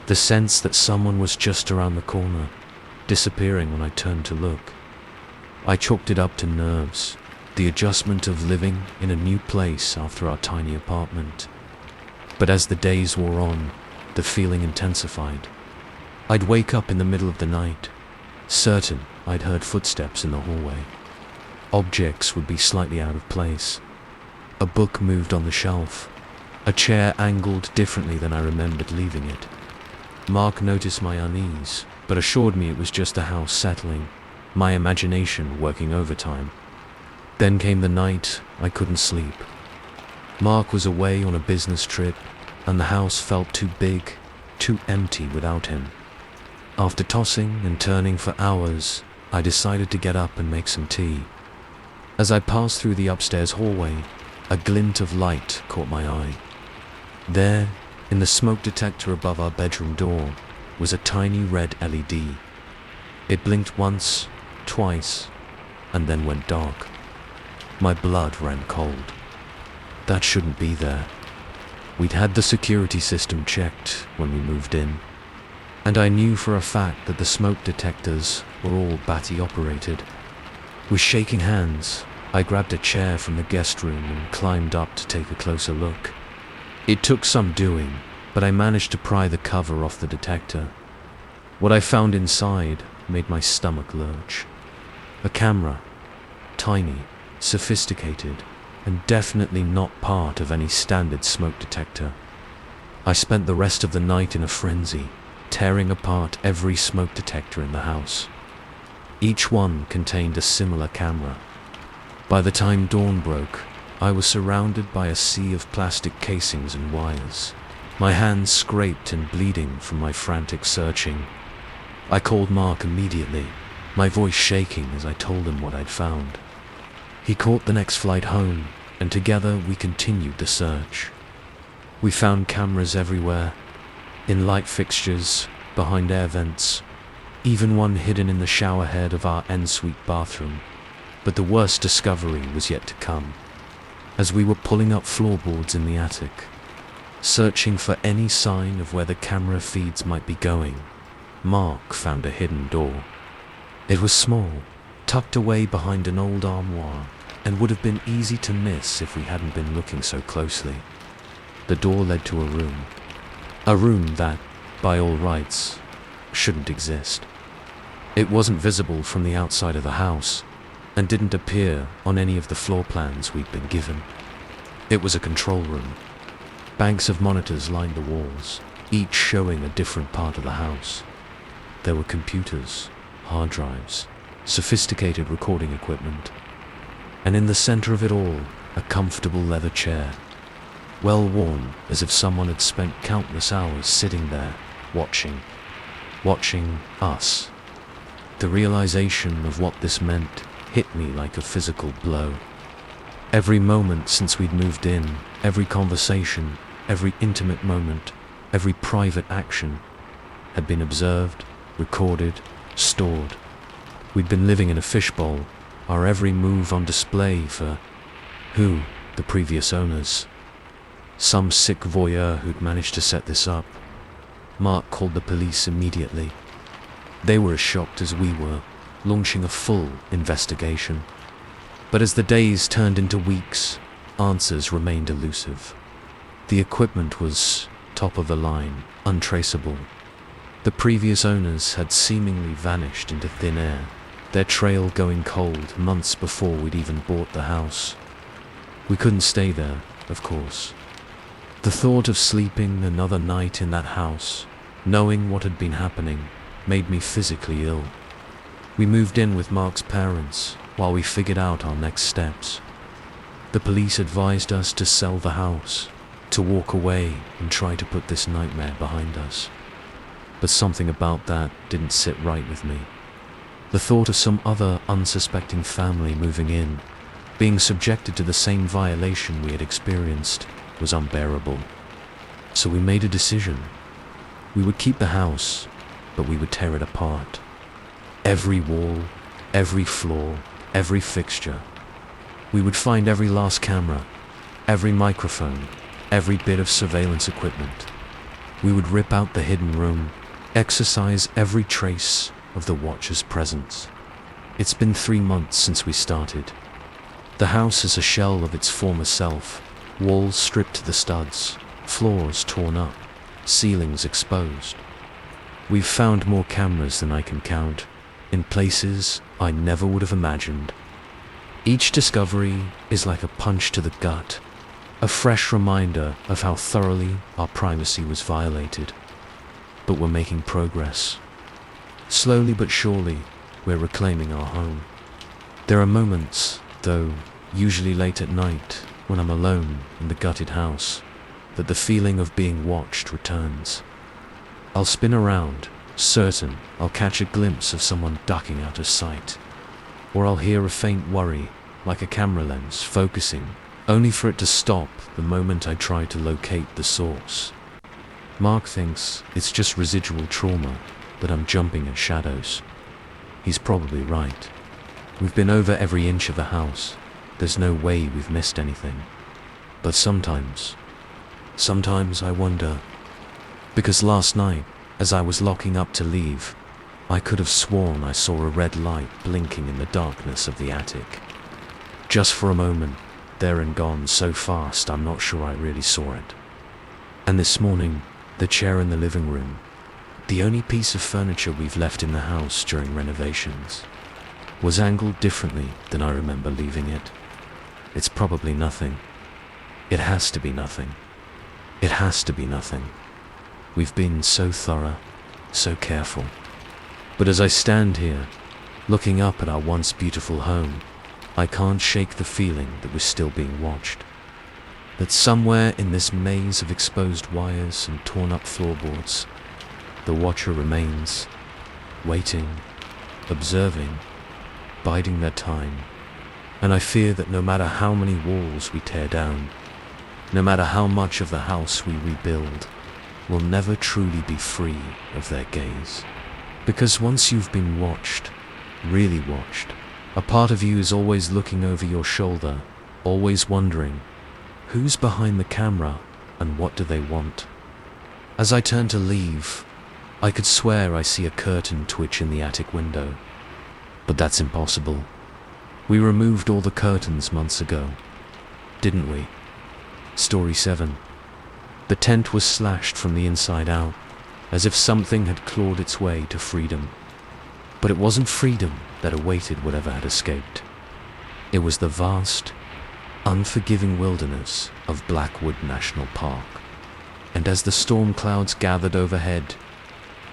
The sense that someone was just around the corner, disappearing when I turned to look. I chalked it up to nerves, the adjustment of living in a new place after our tiny apartment. But as the days wore on, the feeling intensified. I'd wake up in the middle of the night, certain I'd heard footsteps in the hallway. Objects would be slightly out of place. A book moved on the shelf. A chair angled differently than I remembered leaving it. Mark noticed my unease, but assured me it was just the house settling, my imagination working overtime. Then came the night I couldn't sleep. Mark was away on a business trip, and the house felt too big, too empty without him. After tossing and turning for hours, I decided to get up and make some tea. As I passed through the upstairs hallway, a glint of light caught my eye. There, in the smoke detector above our bedroom door, was a tiny red LED. It blinked once, twice, and then went dark. My blood ran cold. That shouldn't be there. We'd had the security system checked when we moved in, and I knew for a fact that the smoke detectors were all battery operated. With shaking hands, I grabbed a chair from the guest room and climbed up to take a closer look. It took some doing, but I managed to pry the cover off the detector. What I found inside made my stomach lurch. A camera, tiny, sophisticated, and definitely not part of any standard smoke detector. I spent the rest of the night in a frenzy, tearing apart every smoke detector in the house. Each one contained a similar camera. By the time dawn broke, I was surrounded by a sea of plastic casings and wires, my hands scraped and bleeding from my frantic searching. I called Mark immediately, my voice shaking as I told him what I'd found. He caught the next flight home, and together we continued the search. We found cameras everywhere, in light fixtures, behind air vents, even one hidden in the shower head of our ensuite bathroom. But the worst discovery was yet to come. As we were pulling up floorboards in the attic, searching for any sign of where the camera feeds might be going, Mark found a hidden door. It was small, tucked away behind an old armoire, and would have been easy to miss if we hadn't been looking so closely. The door led to a room that, by all rights, shouldn't exist. It wasn't visible from the outside of the house, and didn't appear on any of the floor plans we'd been given. It was a control room. Banks of monitors lined the walls, each showing a different part of the house. There were computers, hard drives, sophisticated recording equipment, and in the center of it all, a comfortable leather chair, well worn as if someone had spent countless hours sitting there, watching us. The realization of what this meant hit me like a physical blow. Every moment since we'd moved in, every conversation, every intimate moment, every private action had been observed, recorded, stored. We'd been living in a fishbowl, our every move on display for who? The previous owners. Some sick voyeur who'd managed to set this up. Mark called the police immediately. They were as shocked as we were, launching a full investigation. But as the days turned into weeks, answers remained elusive. The equipment was top of the line, untraceable. The previous owners had seemingly vanished into thin air, their trail going cold months before we'd even bought the house. We couldn't stay there, of course. The thought of sleeping another night in that house, knowing what had been happening, made me physically ill. We moved in with Mark's parents while we figured out our next steps. The police advised us to sell the house, to walk away and try to put this nightmare behind us. But something about that didn't sit right with me. The thought of some other unsuspecting family moving in, being subjected to the same violation we had experienced, was unbearable. So we made a decision. We would keep the house, but we would tear it apart. Every wall, every floor, every fixture. We would find every last camera, every microphone, every bit of surveillance equipment. We would rip out the hidden room, exercise every trace of the Watcher's presence. It's been 3 months since we started. The house is a shell of its former self, walls stripped to the studs, floors torn up, ceilings exposed. We've found more cameras than I can count, in places I never would have imagined. Each discovery is like a punch to the gut, a fresh reminder of how thoroughly our privacy was violated. But we're making progress. Slowly but surely, we're reclaiming our home. There are moments, though, usually late at night, when I'm alone in the gutted house, that the feeling of being watched returns. I'll spin around, certain I'll catch a glimpse of someone ducking out of sight. Or I'll hear a faint worry, like a camera lens focusing, only for it to stop the moment I try to locate the source. Mark thinks it's just residual trauma, that I'm jumping at shadows. He's probably right. We've been over every inch of the house. There's no way we've missed anything. But sometimes I wonder. Because last night, as I was locking up to leave, I could have sworn I saw a red light blinking in the darkness of the attic. Just for a moment, there and gone so fast I'm not sure I really saw it. And this morning, the chair in the living room, the only piece of furniture we've left in the house during renovations, was angled differently than I remember leaving it. It's probably nothing. It has to be nothing. It has to be nothing. We've been so thorough, so careful. But as I stand here, looking up at our once beautiful home, I can't shake the feeling that we're still being watched. That somewhere in this maze of exposed wires and torn up floorboards, the watcher remains, waiting, observing, biding their time. And I fear that no matter how many walls we tear down, no matter how much of the house we rebuild, we'll never truly be free of their gaze. Because once you've been watched, really watched, a part of you is always looking over your shoulder, always wondering, who's behind the camera and what do they want? As I turn to leave, I could swear I see a curtain twitch in the attic window. But that's impossible. We removed all the curtains months ago, didn't we? Story 7. The tent was slashed from the inside out, as if something had clawed its way to freedom. But it wasn't freedom that awaited whatever had escaped. It was the vast, unforgiving wilderness of Blackwood National Park. And as the storm clouds gathered overhead,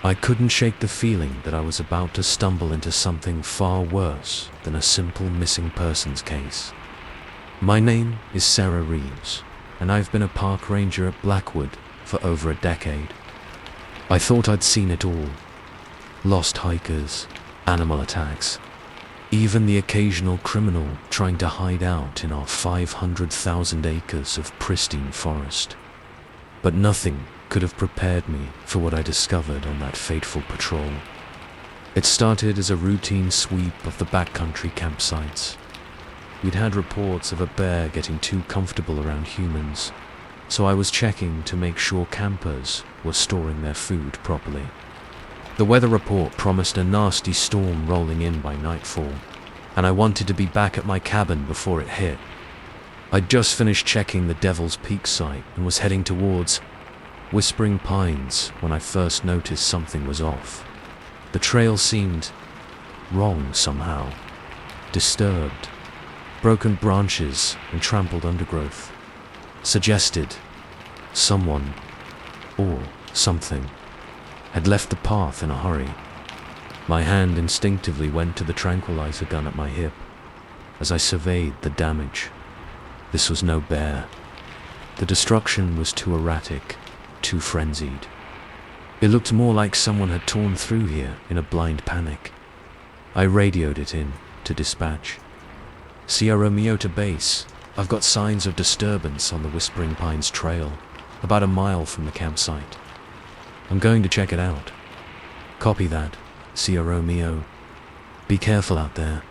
I couldn't shake the feeling that I was about to stumble into something far worse than a simple missing persons case. My name is Sarah Reeves, and I've been a park ranger at Blackwood for over a decade. I thought I'd seen it all. Lost hikers, animal attacks, even the occasional criminal trying to hide out in our 500,000 acres of pristine forest. But nothing could have prepared me for what I discovered on that fateful patrol. It started as a routine sweep of the backcountry campsites. We'd had reports of a bear getting too comfortable around humans, so I was checking to make sure campers were storing their food properly. The weather report promised a nasty storm rolling in by nightfall, and I wanted to be back at my cabin before it hit. I'd just finished checking the Devil's Peak site and was heading towards Whispering Pines when I first noticed something was off. The trail seemed wrong somehow, disturbed. Broken branches and trampled undergrowth suggested someone or something had left the path in a hurry. My hand instinctively went to the tranquilizer gun at my hip as I surveyed the damage. This was no bear. The destruction was too erratic, too frenzied. It looked more like someone had torn through here in a blind panic. I radioed it in to dispatch. Sierra Romeo to base. I've got signs of disturbance on the Whispering Pines trail, about a mile from the campsite. I'm going to check it out. Copy that, Sierra Romeo. Be careful out there.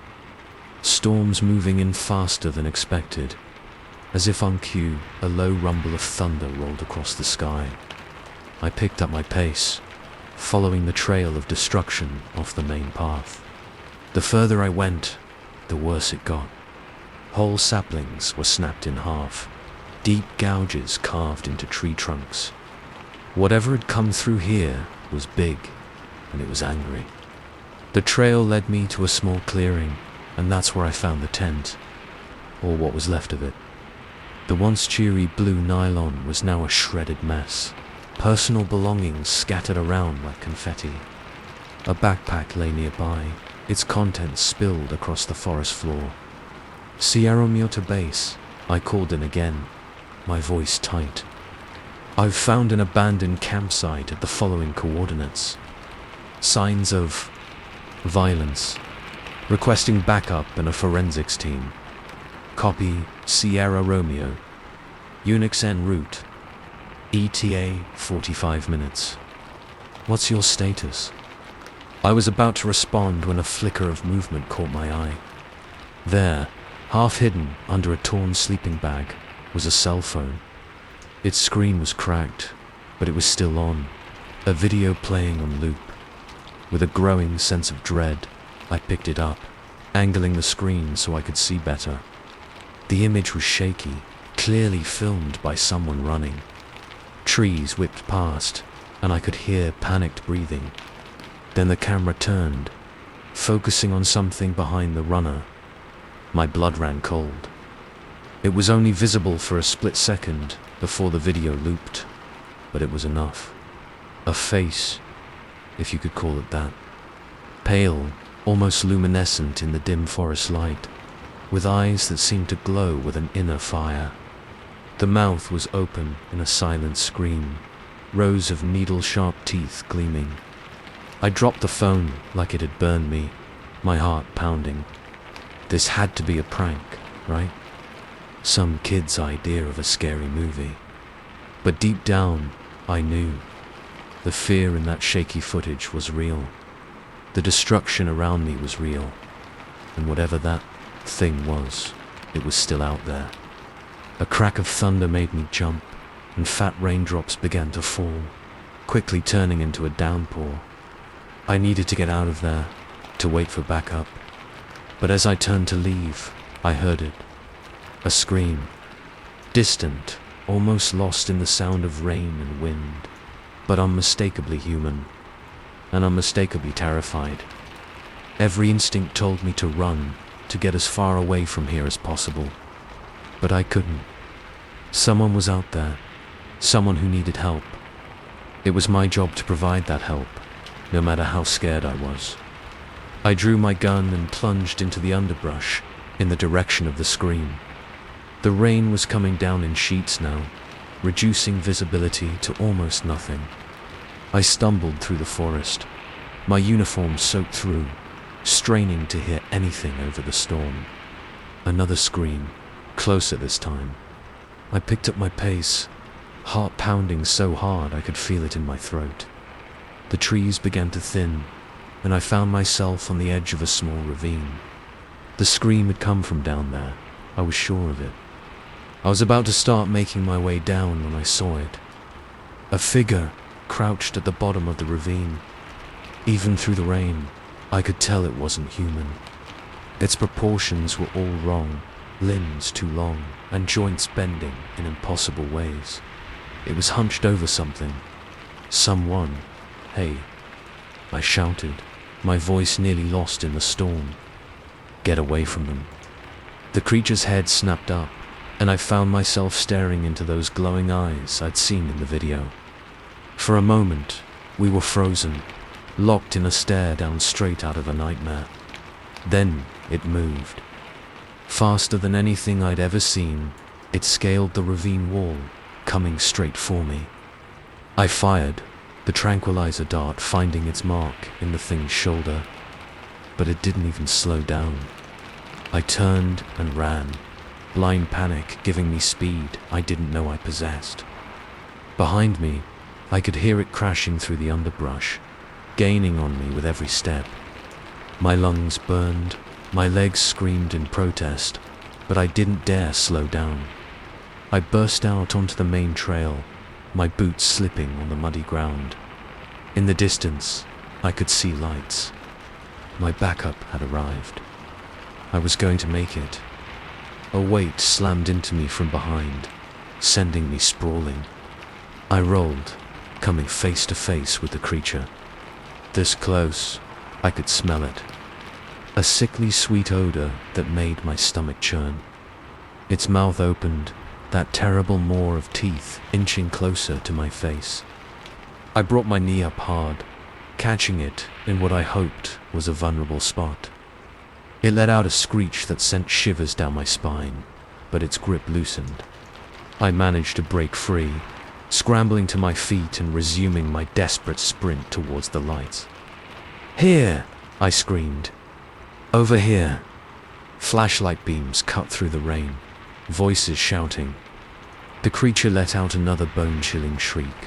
Storms moving in faster than expected. As if on cue, a low rumble of thunder rolled across the sky. I picked up my pace, following the trail of destruction off the main path. The further I went, the worse it got. Whole saplings were snapped in half, deep gouges carved into tree trunks. Whatever had come through here was big, and it was angry. The trail led me to a small clearing, and that's where I found the tent, or what was left of it. The once cheery blue nylon was now a shredded mess, personal belongings scattered around like confetti. A backpack lay nearby, its contents spilled across the forest floor. Sierra Mota Base, I called in again, my voice tight. I've found an abandoned campsite at the following coordinates. Signs of violence. Requesting backup and a forensics team. Copy Sierra Romeo. Unix en route. ETA 45 minutes. What's your status? I was about to respond when a flicker of movement caught my eye. There, half hidden under a torn sleeping bag, was a cell phone. Its screen was cracked, but it was still on, a video playing on loop. With a growing sense of dread, I picked it up, angling the screen so I could see better. The image was shaky, clearly filmed by someone running. Trees whipped past, and I could hear panicked breathing. Then the camera turned, focusing on something behind the runner. My blood ran cold. It was only visible for a split second before the video looped, but it was enough. A face, if you could call it that. Pale, almost luminescent in the dim forest light, with eyes that seemed to glow with an inner fire. The mouth was open in a silent scream, rows of needle-sharp teeth gleaming. I dropped the phone like it had burned me, my heart pounding. This had to be a prank, right? Some kid's idea of a scary movie. But deep down, I knew. The fear in that shaky footage was real. The destruction around me was real. And whatever that thing was, it was still out there. A crack of thunder made me jump, and fat raindrops began to fall, quickly turning into a downpour. I needed to get out of there, to wait for backup. But as I turned to leave, I heard it. A scream. Distant, almost lost in the sound of rain and wind, but unmistakably human, and unmistakably terrified. Every instinct told me to run, to get as far away from here as possible. But I couldn't. Someone was out there, someone who needed help. It was my job to provide that help, no matter how scared I was. I drew my gun and plunged into the underbrush, in the direction of the scream. The rain was coming down in sheets now, reducing visibility to almost nothing. I stumbled through the forest, my uniform soaked through, straining to hear anything over the storm. Another scream, closer this time. I picked up my pace, heart pounding so hard I could feel it in my throat. The trees began to thin, and I found myself on the edge of a small ravine. The scream had come from down there, I was sure of it. I was about to start making my way down when I saw it. A figure crouched at the bottom of the ravine. Even through the rain, I could tell it wasn't human. Its proportions were all wrong, limbs too long, and joints bending in impossible ways. It was hunched over something. Someone. Hey, I shouted, my voice nearly lost in the storm. Get away from them. The creature's head snapped up, and I found myself staring into those glowing eyes I'd seen in the video. For a moment, we were frozen, locked in a stare down straight out of a nightmare. Then it moved. Faster than anything I'd ever seen, it scaled the ravine wall, coming straight for me. I fired, the tranquilizer dart finding its mark in the thing's shoulder, but it didn't even slow down. I turned and ran, blind panic giving me speed I didn't know I possessed. Behind me, I could hear it crashing through the underbrush, gaining on me with every step. My lungs burned, my legs screamed in protest, but I didn't dare slow down. I burst out onto the main trail, my boots slipping on the muddy ground. In the distance, I could see lights. My backup had arrived. I was going to make it. A weight slammed into me from behind, sending me sprawling. I rolled, coming face to face with the creature. This close, I could smell it. A sickly sweet odor that made my stomach churn. Its mouth opened, that terrible maw of teeth inching closer to my face. I brought my knee up hard, catching it in what I hoped was a vulnerable spot. It let out a screech that sent shivers down my spine, but its grip loosened. I managed to break free, scrambling to my feet and resuming my desperate sprint towards the lights. "Here!" I screamed. "Over here!" Flashlight beams cut through the rain, voices shouting. The creature let out another bone-chilling shriek,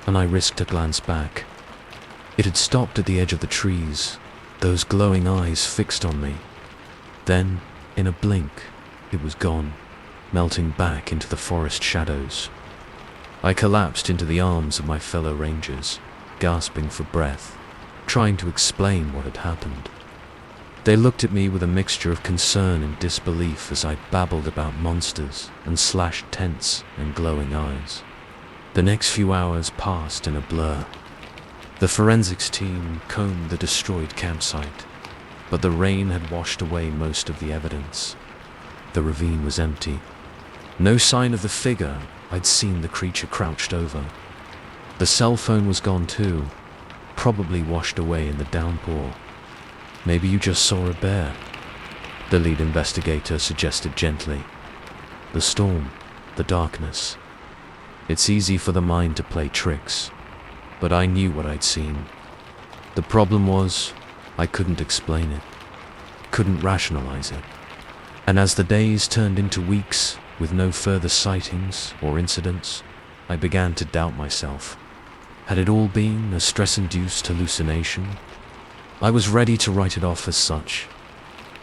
and I risked a glance back. It had stopped at the edge of the trees, those glowing eyes fixed on me. Then, in a blink, it was gone, melting back into the forest shadows. I collapsed into the arms of my fellow rangers, gasping for breath, trying to explain what had happened. They looked at me with a mixture of concern and disbelief as I babbled about monsters and slashed tents and glowing eyes. The next few hours passed in a blur. The forensics team combed the destroyed campsite, but the rain had washed away most of the evidence. The ravine was empty. No sign of the figure I'd seen the creature crouched over. The cell phone was gone too, probably washed away in the downpour. "Maybe you just saw a bear," the lead investigator suggested gently. "The storm, the darkness. It's easy for the mind to play tricks, but I knew what I'd seen. The problem was, I couldn't explain it, couldn't rationalize it. And as the days turned into weeks with no further sightings or incidents, I began to doubt myself. Had it all been a stress-induced hallucination? I was ready to write it off as such,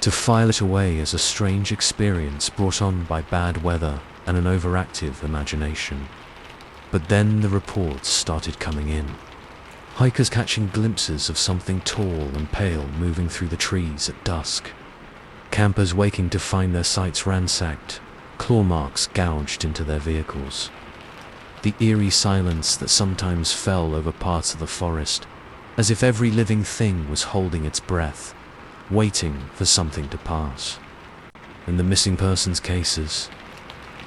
to file it away as a strange experience brought on by bad weather and an overactive imagination. But then the reports started coming in. Hikers catching glimpses of something tall and pale moving through the trees at dusk. Campers waking to find their sights ransacked, claw marks gouged into their vehicles. The eerie silence that sometimes fell over parts of the forest, as if every living thing was holding its breath, waiting for something to pass. And the missing persons cases,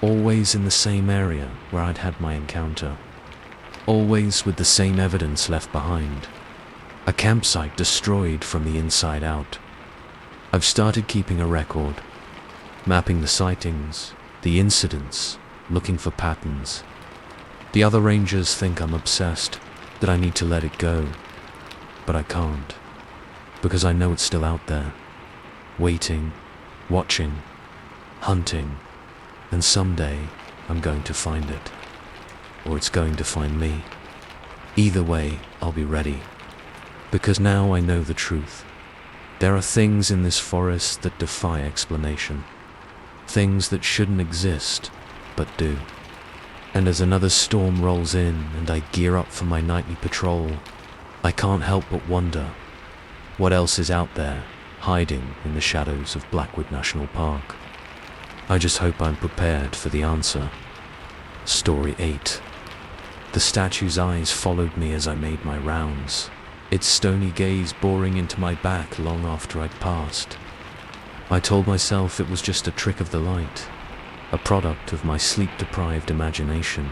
always in the same area where I'd had my encounter, always with the same evidence left behind. A campsite destroyed from the inside out. I've started keeping a record, mapping the sightings, the incidents, looking for patterns. The other rangers think I'm obsessed, that I need to let it go. But I can't, because I know it's still out there, waiting, watching, hunting, and someday I'm going to find it, or it's going to find me. Either way, I'll be ready, because now I know the truth. There are things in this forest that defy explanation, things that shouldn't exist, but do. And as another storm rolls in and I gear up for my nightly patrol, I can't help but wonder what else is out there, hiding in the shadows of Blackwood National Park. I just hope I'm prepared for the answer. Story 8. The statue's eyes followed me as I made my rounds, its stony gaze boring into my back long after I'd passed. I told myself it was just a trick of the light, a product of my sleep-deprived imagination.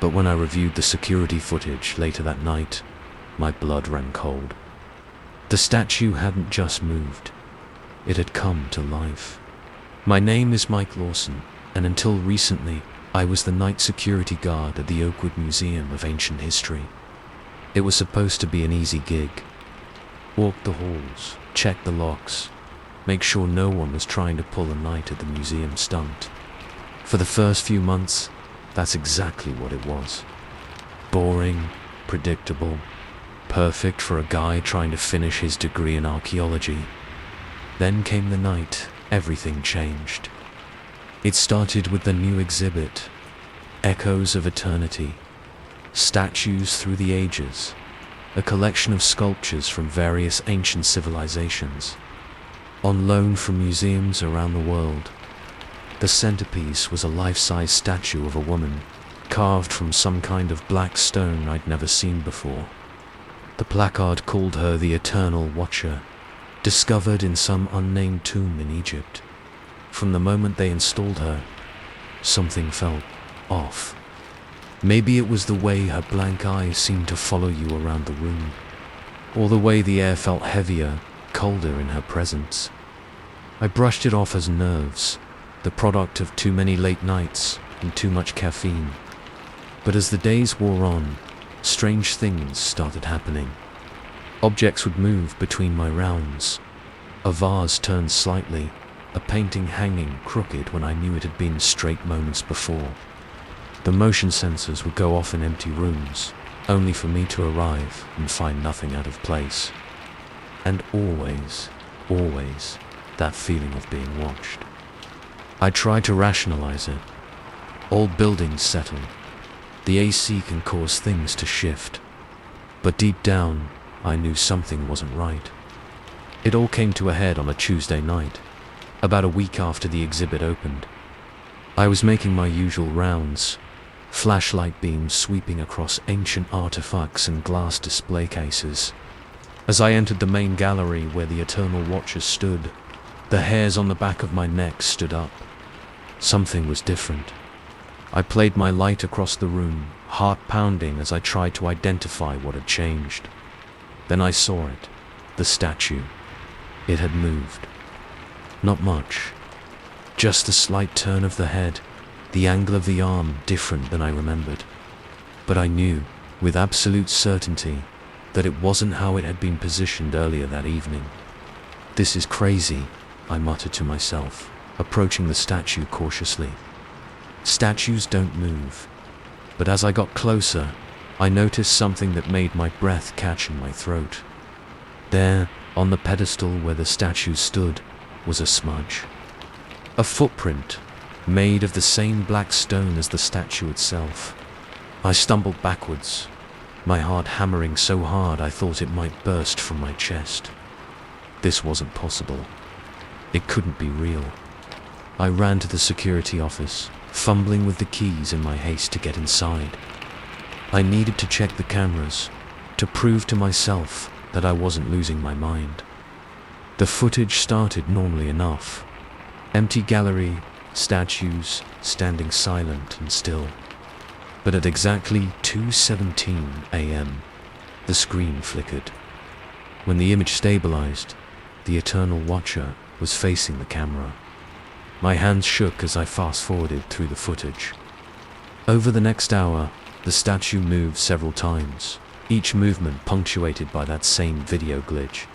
But when I reviewed the security footage later that night, my blood ran cold. The statue hadn't just moved, it had come to life. My name is Mike Lawson, and until recently, I was the night security guard at the Oakwood Museum of Ancient History. It was supposed to be an easy gig. Walk the halls, check the locks, make sure no one was trying to pull a night at the museum stunt. For the first few months, that's exactly what it was. Boring, predictable, perfect for a guy trying to finish his degree in archaeology. Then came the night everything changed. It started with the new exhibit, Echoes of Eternity, statues through the ages, a collection of sculptures from various ancient civilizations, on loan from museums around the world. The centerpiece was a life-size statue of a woman, carved from some kind of black stone I'd never seen before. The placard called her the Eternal Watcher, discovered in some unnamed tomb in Egypt. from the moment they installed her, something felt off. Maybe it was the way her blank eyes seemed to follow you around the room, or the way the air felt heavier, colder in her presence. I brushed it off as nerves, the product of too many late nights and too much caffeine. But as the days wore on, strange things started happening. Objects would move between my rounds. A vase turned slightly, a painting hanging crooked when I knew it had been straight moments before. The motion sensors would go off in empty rooms, only for me to arrive and find nothing out of place. And always, that feeling of being watched. I tried to rationalize it. Old buildings settle. The AC can cause things to shift. But deep down, I knew something wasn't right. It all came to a head on a Tuesday night, about a week after the exhibit opened. I was making my usual rounds, flashlight beams sweeping across ancient artifacts and glass display cases. As I entered the main gallery where the Eternal Watchers stood, the hairs on the back of my neck stood up. Something was different. I played my light across the room, heart pounding as I tried to identify what had changed. Then I saw it, the statue. It had moved. Not much. Just a slight turn of the head, the angle of the arm different than I remembered. But I knew, with absolute certainty, that it wasn't how it had been positioned earlier that evening. "This is crazy," I muttered to myself, approaching the statue cautiously. Statues don't move. But as I got closer, I noticed something that made my breath catch in my throat. There, on the pedestal where the statue stood, was a smudge. A footprint, made of the same black stone as the statue itself. I stumbled backwards, my heart hammering so hard I thought it might burst from my chest. This wasn't possible. It couldn't be real. I ran to the security office, fumbling with the keys in my haste to get inside. I needed to check the cameras, to prove to myself that I wasn't losing my mind. The footage started normally enough. Empty gallery, statues standing silent and still. But at exactly 2:17 a.m., the screen flickered. When the image stabilized, the Eternal Watcher was facing the camera. My hands shook as I fast-forwarded through the footage. Over the next hour, the statue moved several times, each movement punctuated by that same video glitch.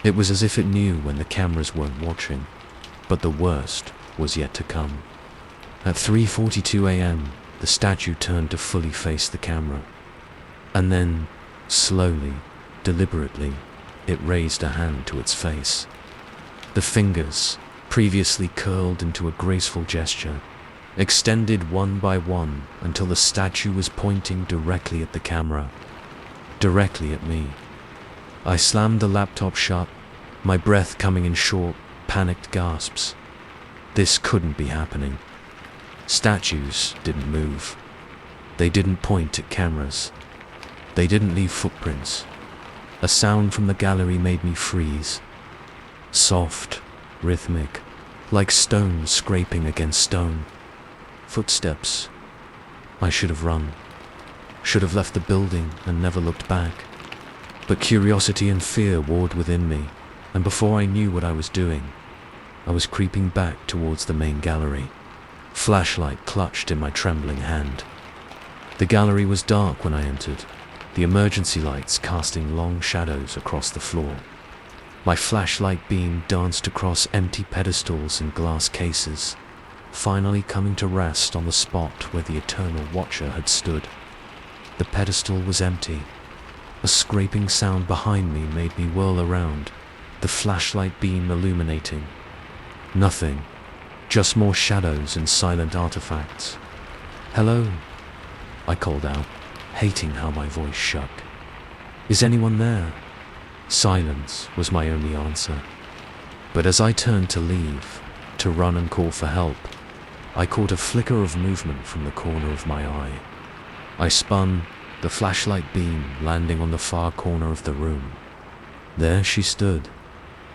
It was as if it knew when the cameras weren't watching, but the worst was yet to come. At 3:42 a.m., the statue turned to fully face the camera. And then, slowly, deliberately, it raised a hand to its face. The fingers, previously curled into a graceful gesture, extended one by one until the statue was pointing directly at the camera, directly at me. I slammed the laptop shut, my breath coming in short, panicked gasps. This couldn't be happening. Statues didn't move. They didn't point at cameras. They didn't leave footprints. A sound from the gallery made me freeze. Soft, rhythmic, like stone scraping against stone. Footsteps. I should have run. Should have left the building and never looked back. But curiosity and fear warred within me, and before I knew what I was doing, I was creeping back towards the main gallery, flashlight clutched in my trembling hand. The gallery was dark when I entered, the emergency lights casting long shadows across the floor. My flashlight beam danced across empty pedestals and glass cases, finally coming to rest on the spot where the Eternal Watcher had stood. The pedestal was empty. A scraping sound behind me made me whirl around, the flashlight beam illuminating. Nothing, just more shadows and silent artifacts. "Hello," I called out, hating how my voice shook. "Is anyone there?" Silence was my only answer. But as I turned to leave, to run and call for help, I caught a flicker of movement from the corner of my eye. I spun, the flashlight beam landing on the far corner of the room. There she stood,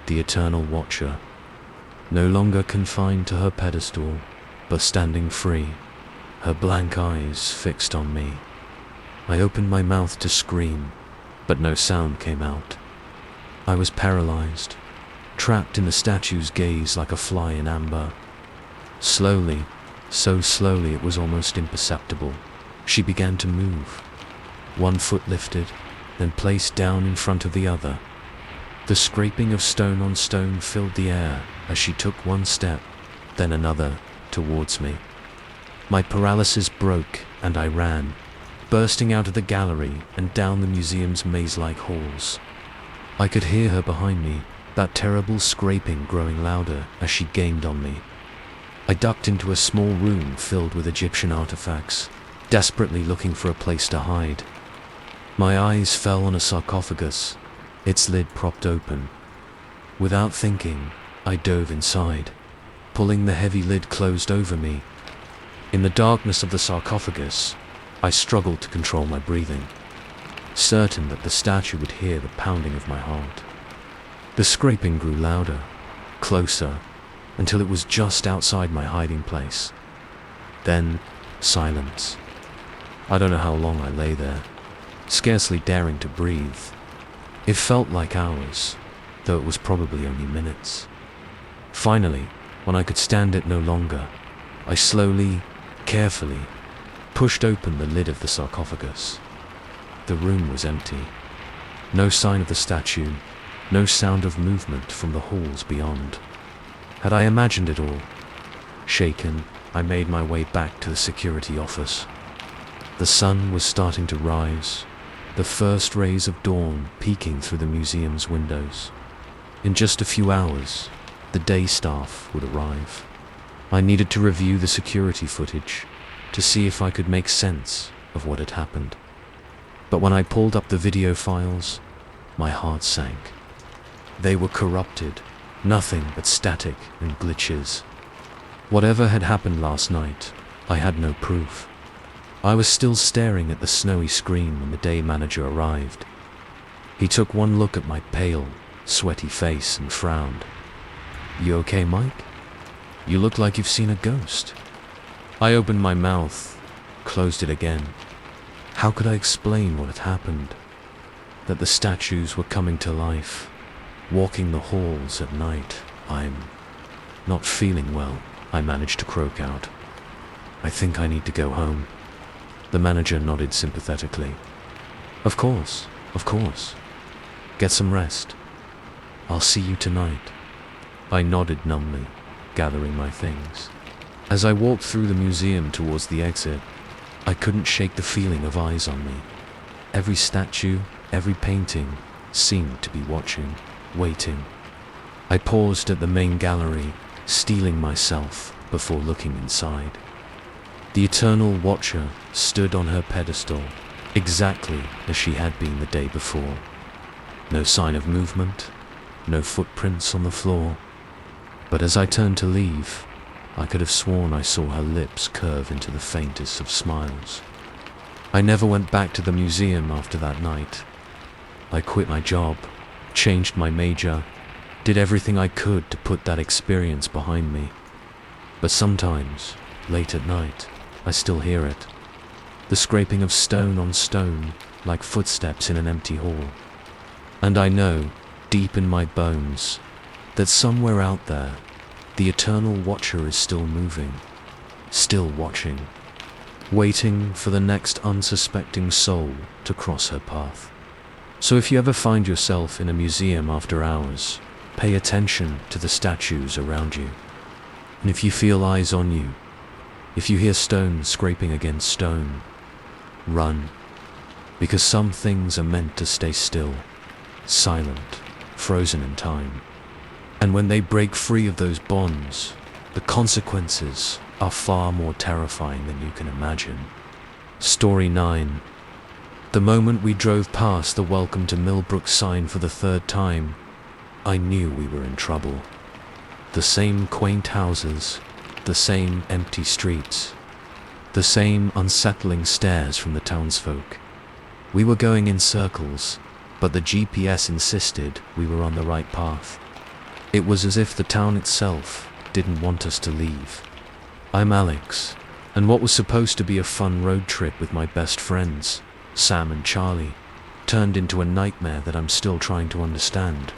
the Eternal Watcher. no longer confined to her pedestal, but standing free, her blank eyes fixed on me. I opened my mouth to scream, but no sound came out. I was paralyzed, trapped in the statue's gaze like a fly in amber. Slowly, so slowly it was almost imperceptible, she began to move. One foot lifted, then placed down in front of the other. The scraping of stone on stone filled the air as she took one step, then another, towards me. My paralysis broke and I ran, bursting out of the gallery and down the museum's maze-like halls. I could hear her behind me, that terrible scraping growing louder as she gained on me. I ducked into a small room filled with Egyptian artifacts, desperately looking for a place to hide. My eyes fell on a sarcophagus, its lid propped open. Without thinking, I dove inside, pulling the heavy lid closed over me. In the darkness of the sarcophagus, I struggled to control my breathing, certain that the statue would hear the pounding of my heart. The scraping grew louder, closer, until it was just outside my hiding place. Then, silence. I don't know how long I lay there, scarcely daring to breathe. It felt like hours, though it was probably only minutes. Finally, when I could stand it no longer, I slowly, carefully, pushed open the lid of the sarcophagus. The room was empty. No sign of the statue, no sound of movement from the halls beyond. Had I imagined it all? Shaken, I made my way back to the security office. The sun was starting to rise, the first rays of dawn peeking through the museum's windows. In just a few hours, the day staff would arrive. I needed to review the security footage to see if I could make sense of what had happened. But when I pulled up the video files, my heart sank. They were corrupted, nothing but static and glitches. Whatever had happened last night, I had no proof. I was still staring at the snowy screen when the day manager arrived. He took one look at my pale, sweaty face and frowned. "You okay, Mike? You look like you've seen a ghost." I opened my mouth, closed it again. How could I explain what had happened? That the statues were coming to life, walking the halls at night. "I'm not feeling well," I managed to croak out. "I think I need to go home." The manager nodded sympathetically. Of course. Get some rest. I'll see you tonight." I nodded numbly, gathering my things. As I walked through the museum towards the exit, I couldn't shake the feeling of eyes on me. Every statue, every painting seemed to be watching, waiting. I paused at the main gallery, steeling myself before looking inside. The Eternal Watcher stood on her pedestal, exactly as she had been the day before. No sign of movement, no footprints on the floor. But as I turned to leave, I could have sworn I saw her lips curve into the faintest of smiles. I never went back to the museum after that night. I quit my job, changed my major, did everything I could to put that experience behind me. But sometimes, late at night, I still hear it. The scraping of stone on stone, like footsteps in an empty hall. And I know, deep in my bones, that somewhere out there, the Eternal Watcher is still moving, still watching, waiting for the next unsuspecting soul to cross her path. So if you ever find yourself in a museum after hours, pay attention to the statues around you. And if you feel eyes on you, if you hear stone scraping against stone, run, because some things are meant to stay still, silent, frozen in time. And when they break free of those bonds, the consequences are far more terrifying than you can imagine. Story 9. The moment we drove past the Welcome to Millbrook sign for the third time, I knew we were in trouble. The same quaint houses, the same empty streets, the same unsettling stares from the townsfolk. We were going in circles, but the GPS insisted we were on the right path. It was as if the town itself didn't want us to leave. I'm Alex, and what was supposed to be a fun road trip with my best friends, Sam and Charlie, turned into a nightmare that I'm still trying to understand.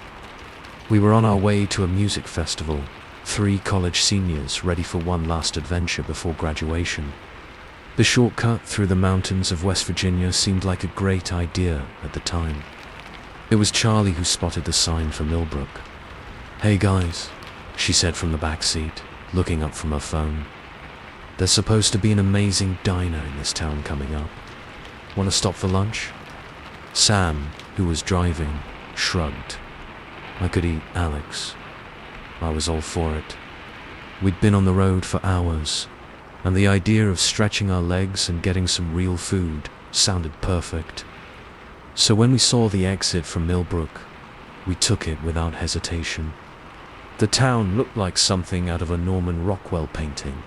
We were on our way to a music festival, 3 college seniors ready for one last adventure before graduation. The shortcut through the mountains of West Virginia seemed like a great idea at the time. It was Charlie who spotted the sign for Millbrook. "Hey guys," she said from the back seat, looking up from her phone. "There's supposed to be an amazing diner in this town coming up. Want to stop for lunch?" Sam, who was driving, shrugged. I could eat Alex. I was all for it. We'd been on the road for hours, and the idea of stretching our legs and getting some real food sounded perfect. So when we saw the exit from Millbrook, we took it without hesitation. The town looked like something out of a Norman Rockwell painting.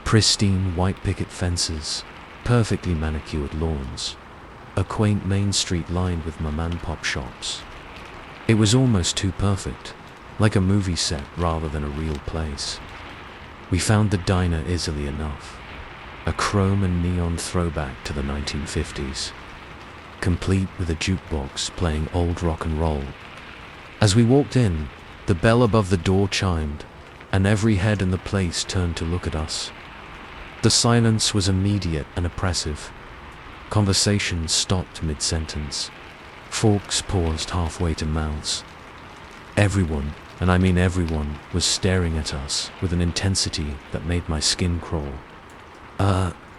Pristine white picket fences, perfectly manicured lawns, a quaint main street lined with mom-and-pop shops. It was almost too perfect, like a movie set rather than a real place. We found the diner easily enough, a chrome and neon throwback to the 1950s, complete with a jukebox playing old rock and roll. As we walked in, the bell above the door chimed, and every head in the place turned to look at us. The silence was immediate and oppressive. Conversations stopped mid-sentence. Forks paused halfway to mouths. Everyone, and I mean everyone, was staring at us with an intensity that made my skin crawl.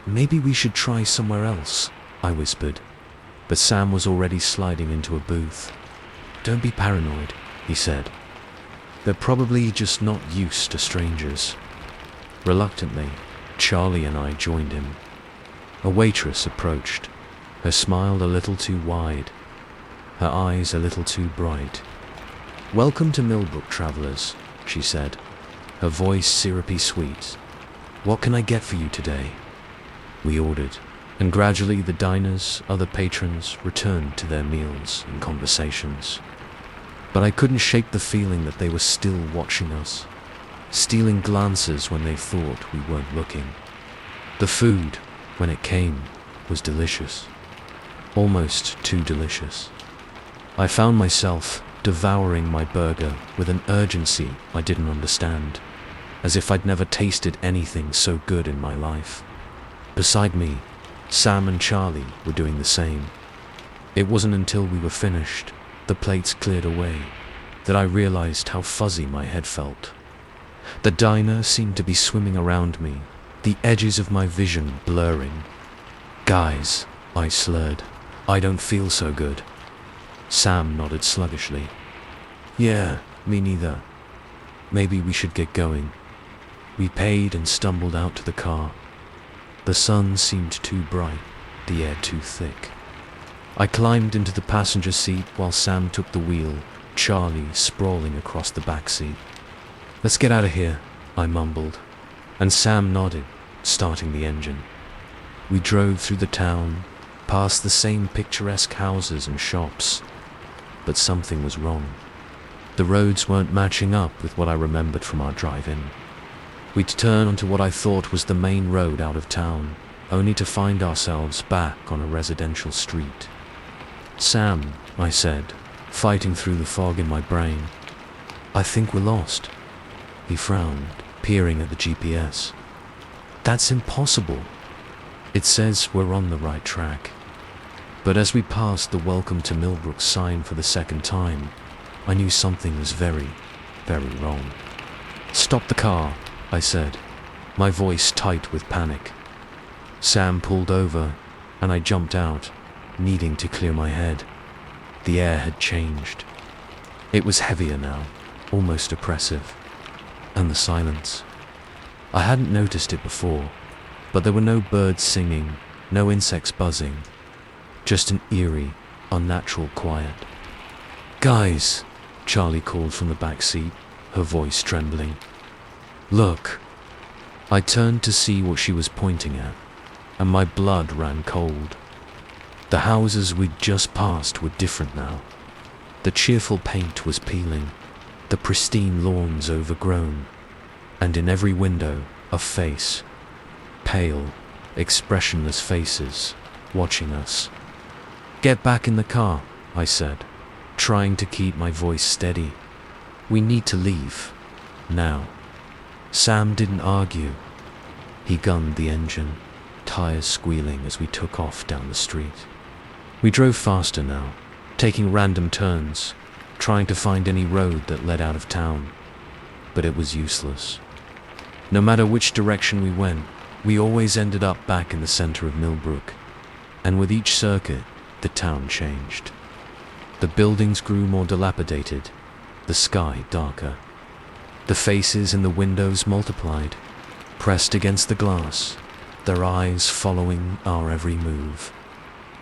Maybe we should try somewhere else," I whispered, but Sam was already sliding into a booth. "Don't be paranoid," he said. "They're probably just not used to strangers." Reluctantly, Charlie and I joined him. A waitress approached, her smile a little too wide, her eyes a little too bright. "Welcome to Millbrook, travelers," she said, her voice syrupy sweet. "What can I get for you today?" We ordered, and gradually the diners, other patrons, returned to their meals and conversations. But I couldn't shake the feeling that they were still watching us, stealing glances when they thought we weren't looking. The food, when it came, was delicious. Almost too delicious. I found myself devouring my burger with an urgency I didn't understand, as if I'd never tasted anything so good in my life. Beside me, Sam and Charlie were doing the same. It wasn't until we were finished, the plates cleared away, that I realized how fuzzy my head felt. The diner seemed to be swimming around me, the edges of my vision blurring. "Guys," I slurred, "I don't feel so good." Sam nodded sluggishly. "Yeah, me neither. Maybe we should get going." We paid and stumbled out to the car. The sun seemed too bright, the air too thick. I climbed into the passenger seat while Sam took the wheel, Charlie sprawling across the back seat. "Let's get out of here," I mumbled, and Sam nodded, starting the engine. We drove through the town, past the same picturesque houses and shops, but something was wrong. The roads weren't matching up with what I remembered from our drive-in. We'd turned onto what I thought was the main road out of town, only to find ourselves back on a residential street. "Sam," I said, fighting through the fog in my brain, "I think we're lost." He frowned, peering at the GPS. "That's impossible. It says we're on the right track." But as we passed the Welcome to Millbrook sign for the second time, I knew something was very, very wrong. "Stop the car," I said, my voice tight with panic. Sam pulled over, and I jumped out, needing to clear my head. The air had changed. It was heavier now, almost oppressive. And the silence. I hadn't noticed it before, but there were no birds singing, no insects buzzing, just an eerie, unnatural quiet. "Guys," Charlie called from the back seat, her voice trembling. "Look." I turned to see what she was pointing at, and my blood ran cold. The houses we'd just passed were different now. The cheerful paint was peeling, the pristine lawns overgrown, and in every window a face, pale, expressionless faces, watching us. "Get back in the car," I said, trying to keep my voice steady. "We need to leave. Now." Sam didn't argue. He gunned the engine, tires squealing as we took off down the street. We drove faster now, taking random turns, trying to find any road that led out of town. But it was useless. No matter which direction we went, we always ended up back in the center of Millbrook, and with each circuit, the town changed. The buildings grew more dilapidated, the sky darker. The faces in the windows multiplied, pressed against the glass, their eyes following our every move.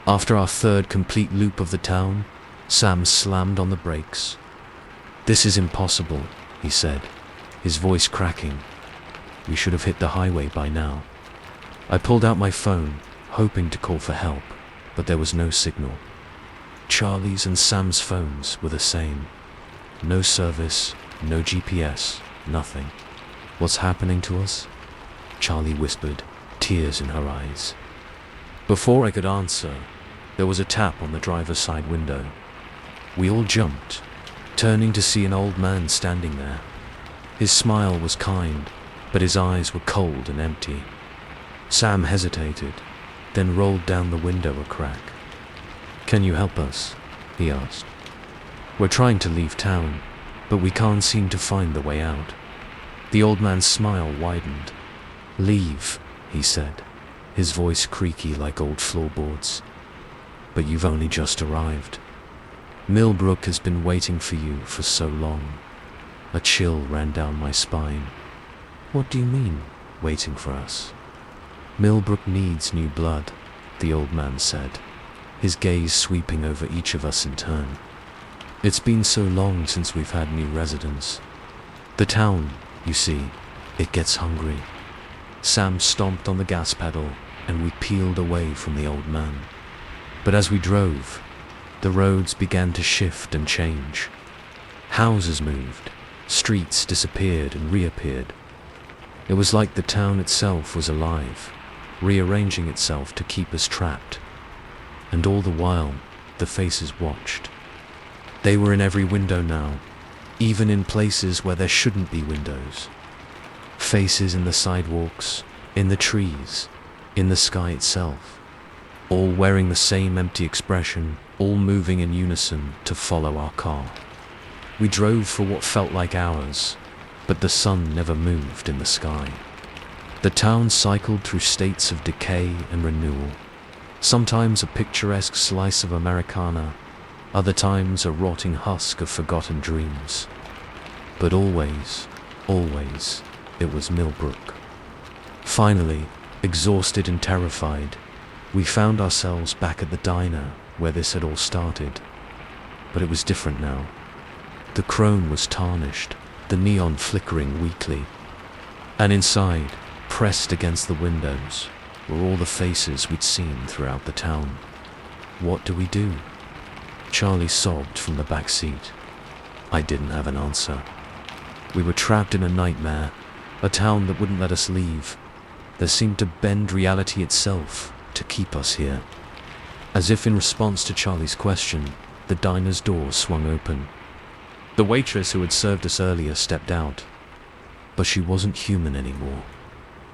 After our third complete loop of the town, Sam slammed on the brakes. "This is impossible," he said, his voice cracking. "We should have hit the highway by now." I pulled out my phone, hoping to call for help, but there was no signal. Charlie's and Sam's phones were the same. No service, no GPS, nothing. "What's happening to us?" Charlie whispered, tears in her eyes. Before I could answer, there was a tap on the driver's side window. We all jumped, turning to see an old man standing there. His smile was kind, but his eyes were cold and empty. Sam hesitated, then rolled down the window a crack. "Can you help us?" he asked. "We're trying to leave town, but we can't seem to find the way out." The old man's smile widened. "Leave," he said, his voice creaky like old floorboards. "But you've only just arrived. Millbrook has been waiting for you for so long." A chill ran down my spine. "What do you mean, waiting for us?" "Millbrook needs new blood," the old man said, his gaze sweeping over each of us in turn. "It's been so long since we've had new residents. The town, you see, it gets hungry." Sam stomped on the gas pedal, and we peeled away from the old man. But as we drove, the roads began to shift and change. Houses moved, streets disappeared and reappeared. It was like the town itself was alive, rearranging itself to keep us trapped. And all the while, the faces watched. They were in every window now, even in places where there shouldn't be windows. Faces in the sidewalks, in the trees, in the sky itself, all wearing the same empty expression, all moving in unison to follow our car. We drove for what felt like hours, but the sun never moved in the sky. The town cycled through states of decay and renewal, sometimes a picturesque slice of Americana, other times a rotting husk of forgotten dreams. But always, always, it was Millbrook. Finally, exhausted and terrified, we found ourselves back at the diner where this had all started. But it was different now. The chrome was tarnished, the neon flickering weakly. And inside, pressed against the windows, were all the faces we'd seen throughout the town. What do we do? Charlie sobbed from the back seat. I didn't have an answer. We were trapped in a nightmare, a town that wouldn't let us leave. There seemed to bend reality itself to keep us here. As if in response to Charlie's question, the diner's door swung open. The waitress who had served us earlier stepped out, but she wasn't human anymore.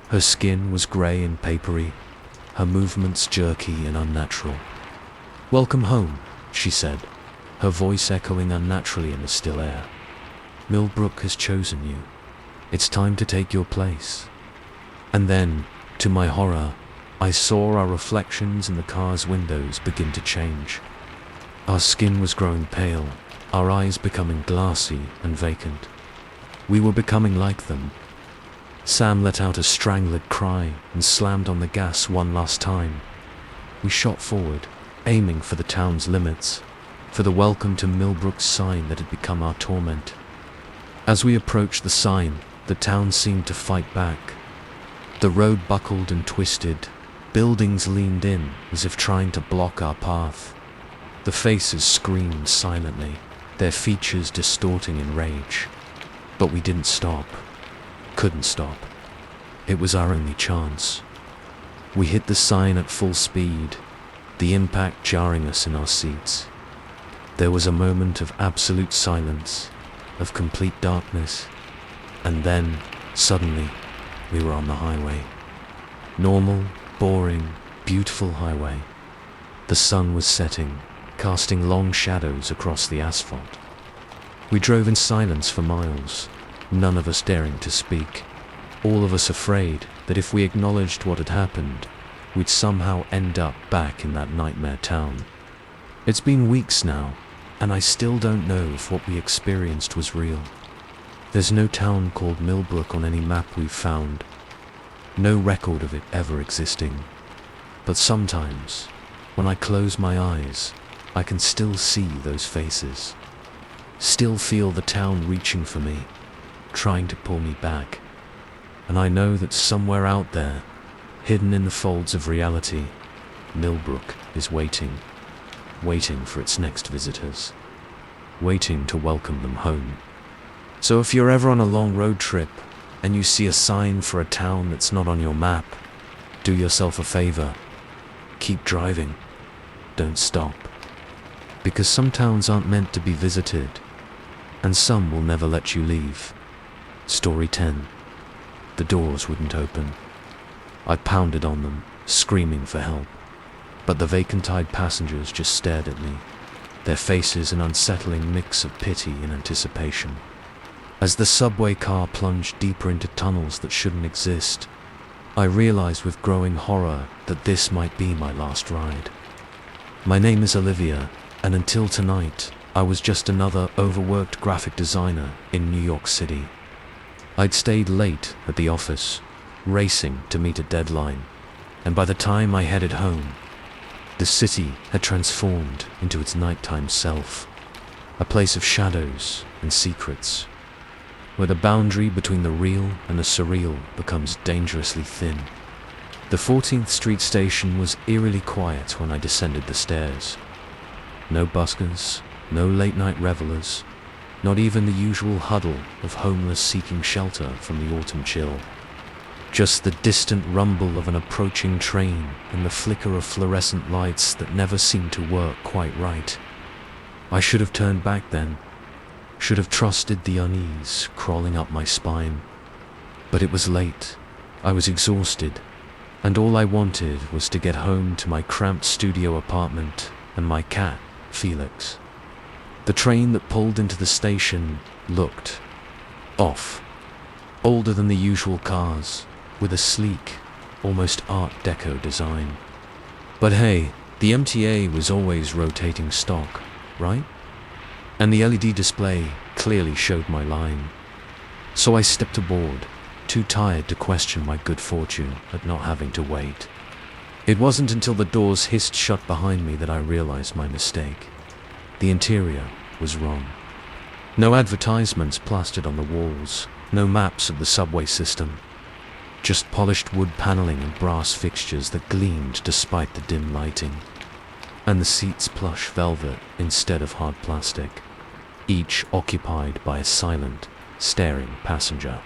Her skin was grey and papery, her movements jerky and unnatural. "Welcome home," she said, her voice echoing unnaturally in the still air. "Millbrook has chosen you. It's time to take your place." And then, to my horror, I saw our reflections in the car's windows begin to change. Our skin was growing pale, our eyes becoming glassy and vacant. We were becoming like them. Sam let out a strangled cry and slammed on the gas one last time. We shot forward, aiming for the town's limits, for the welcome to Millbrook's sign that had become our torment. As we approached the sign, the town seemed to fight back. The road buckled and twisted, buildings leaned in as if trying to block our path. The faces screamed silently, their features distorting in rage. But we didn't stop. Couldn't stop. It was our only chance. We hit the sign at full speed, the impact jarring us in our seats. There was a moment of absolute silence, of complete darkness, and then, suddenly, we were on the highway. Normal, boring, beautiful highway. The sun was setting, casting long shadows across the asphalt. We drove in silence for miles, none of us daring to speak, all of us afraid that if we acknowledged what had happened, we'd somehow end up back in that nightmare town. It's been weeks now, and I still don't know if what we experienced was real. There's no town called Millbrook on any map we've found, no record of it ever existing. But sometimes, when I close my eyes, I can still see those faces, still feel the town reaching for me, trying to pull me back. And I know that somewhere out there, hidden in the folds of reality, Millbrook is waiting for its next visitors, waiting to welcome them home. So if you're ever on a long road trip and you see a sign for a town that's not on your map, do yourself a favor. Keep driving. Don't stop. Because some towns aren't meant to be visited, and some will never let you leave. Story 10. The doors wouldn't open. I pounded on them, screaming for help. But the vacant-eyed passengers just stared at me, their faces an unsettling mix of pity and anticipation. As the subway car plunged deeper into tunnels that shouldn't exist, I realized with growing horror that this might be my last ride. My name is Olivia, and until tonight, I was just another overworked graphic designer in New York City. I'd stayed late at the office, racing to meet a deadline, and by the time I headed home, the city had transformed into its nighttime self, a place of shadows and secrets, where the boundary between the real and the surreal becomes dangerously thin. The 14th Street station was eerily quiet when I descended the stairs. No buskers, no late-night revelers, not even the usual huddle of homeless seeking shelter from the autumn chill. Just the distant rumble of an approaching train and the flicker of fluorescent lights that never seemed to work quite right. I should have turned back then, should have trusted the unease crawling up my spine. But it was late, I was exhausted, and all I wanted was to get home to my cramped studio apartment and my cat, Felix. The train that pulled into the station looked off, older than the usual cars, with a sleek, almost Art Deco design. But hey, the MTA was always rotating stock, right? And the LED display clearly showed my line. So I stepped aboard, too tired to question my good fortune at not having to wait. It wasn't until the doors hissed shut behind me that I realized my mistake. The interior was wrong. No advertisements plastered on the walls, no maps of the subway system. Just polished wood paneling and brass fixtures that gleamed despite the dim lighting. And the seats plush velvet instead of hard plastic, each occupied by a silent, staring passenger.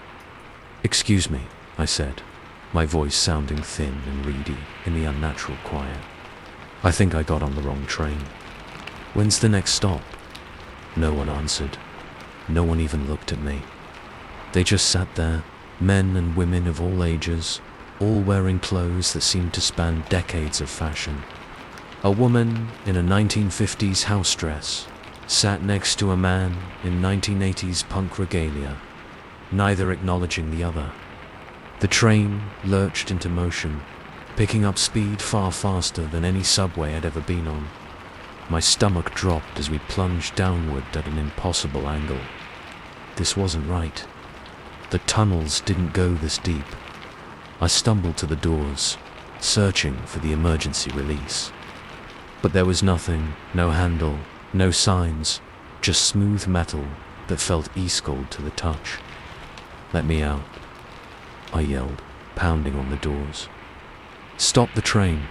"Excuse me," I said, my voice sounding thin and reedy in the unnatural quiet. "I think I got on the wrong train. When's the next stop?" No one answered. No one even looked at me. They just sat there, men and women of all ages, all wearing clothes that seemed to span decades of fashion. A woman in a 1950s house dress sat next to a man in 1980s punk regalia, neither acknowledging the other. The train lurched into motion, picking up speed far faster than any subway I'd ever been on. My stomach dropped as we plunged downward at an impossible angle. This wasn't right. The tunnels didn't go this deep. I stumbled to the doors, searching for the emergency release. But there was nothing, no handle, no signs, just smooth metal that felt ice-cold to the touch. "Let me out," I yelled, pounding on the doors. "Stop the train."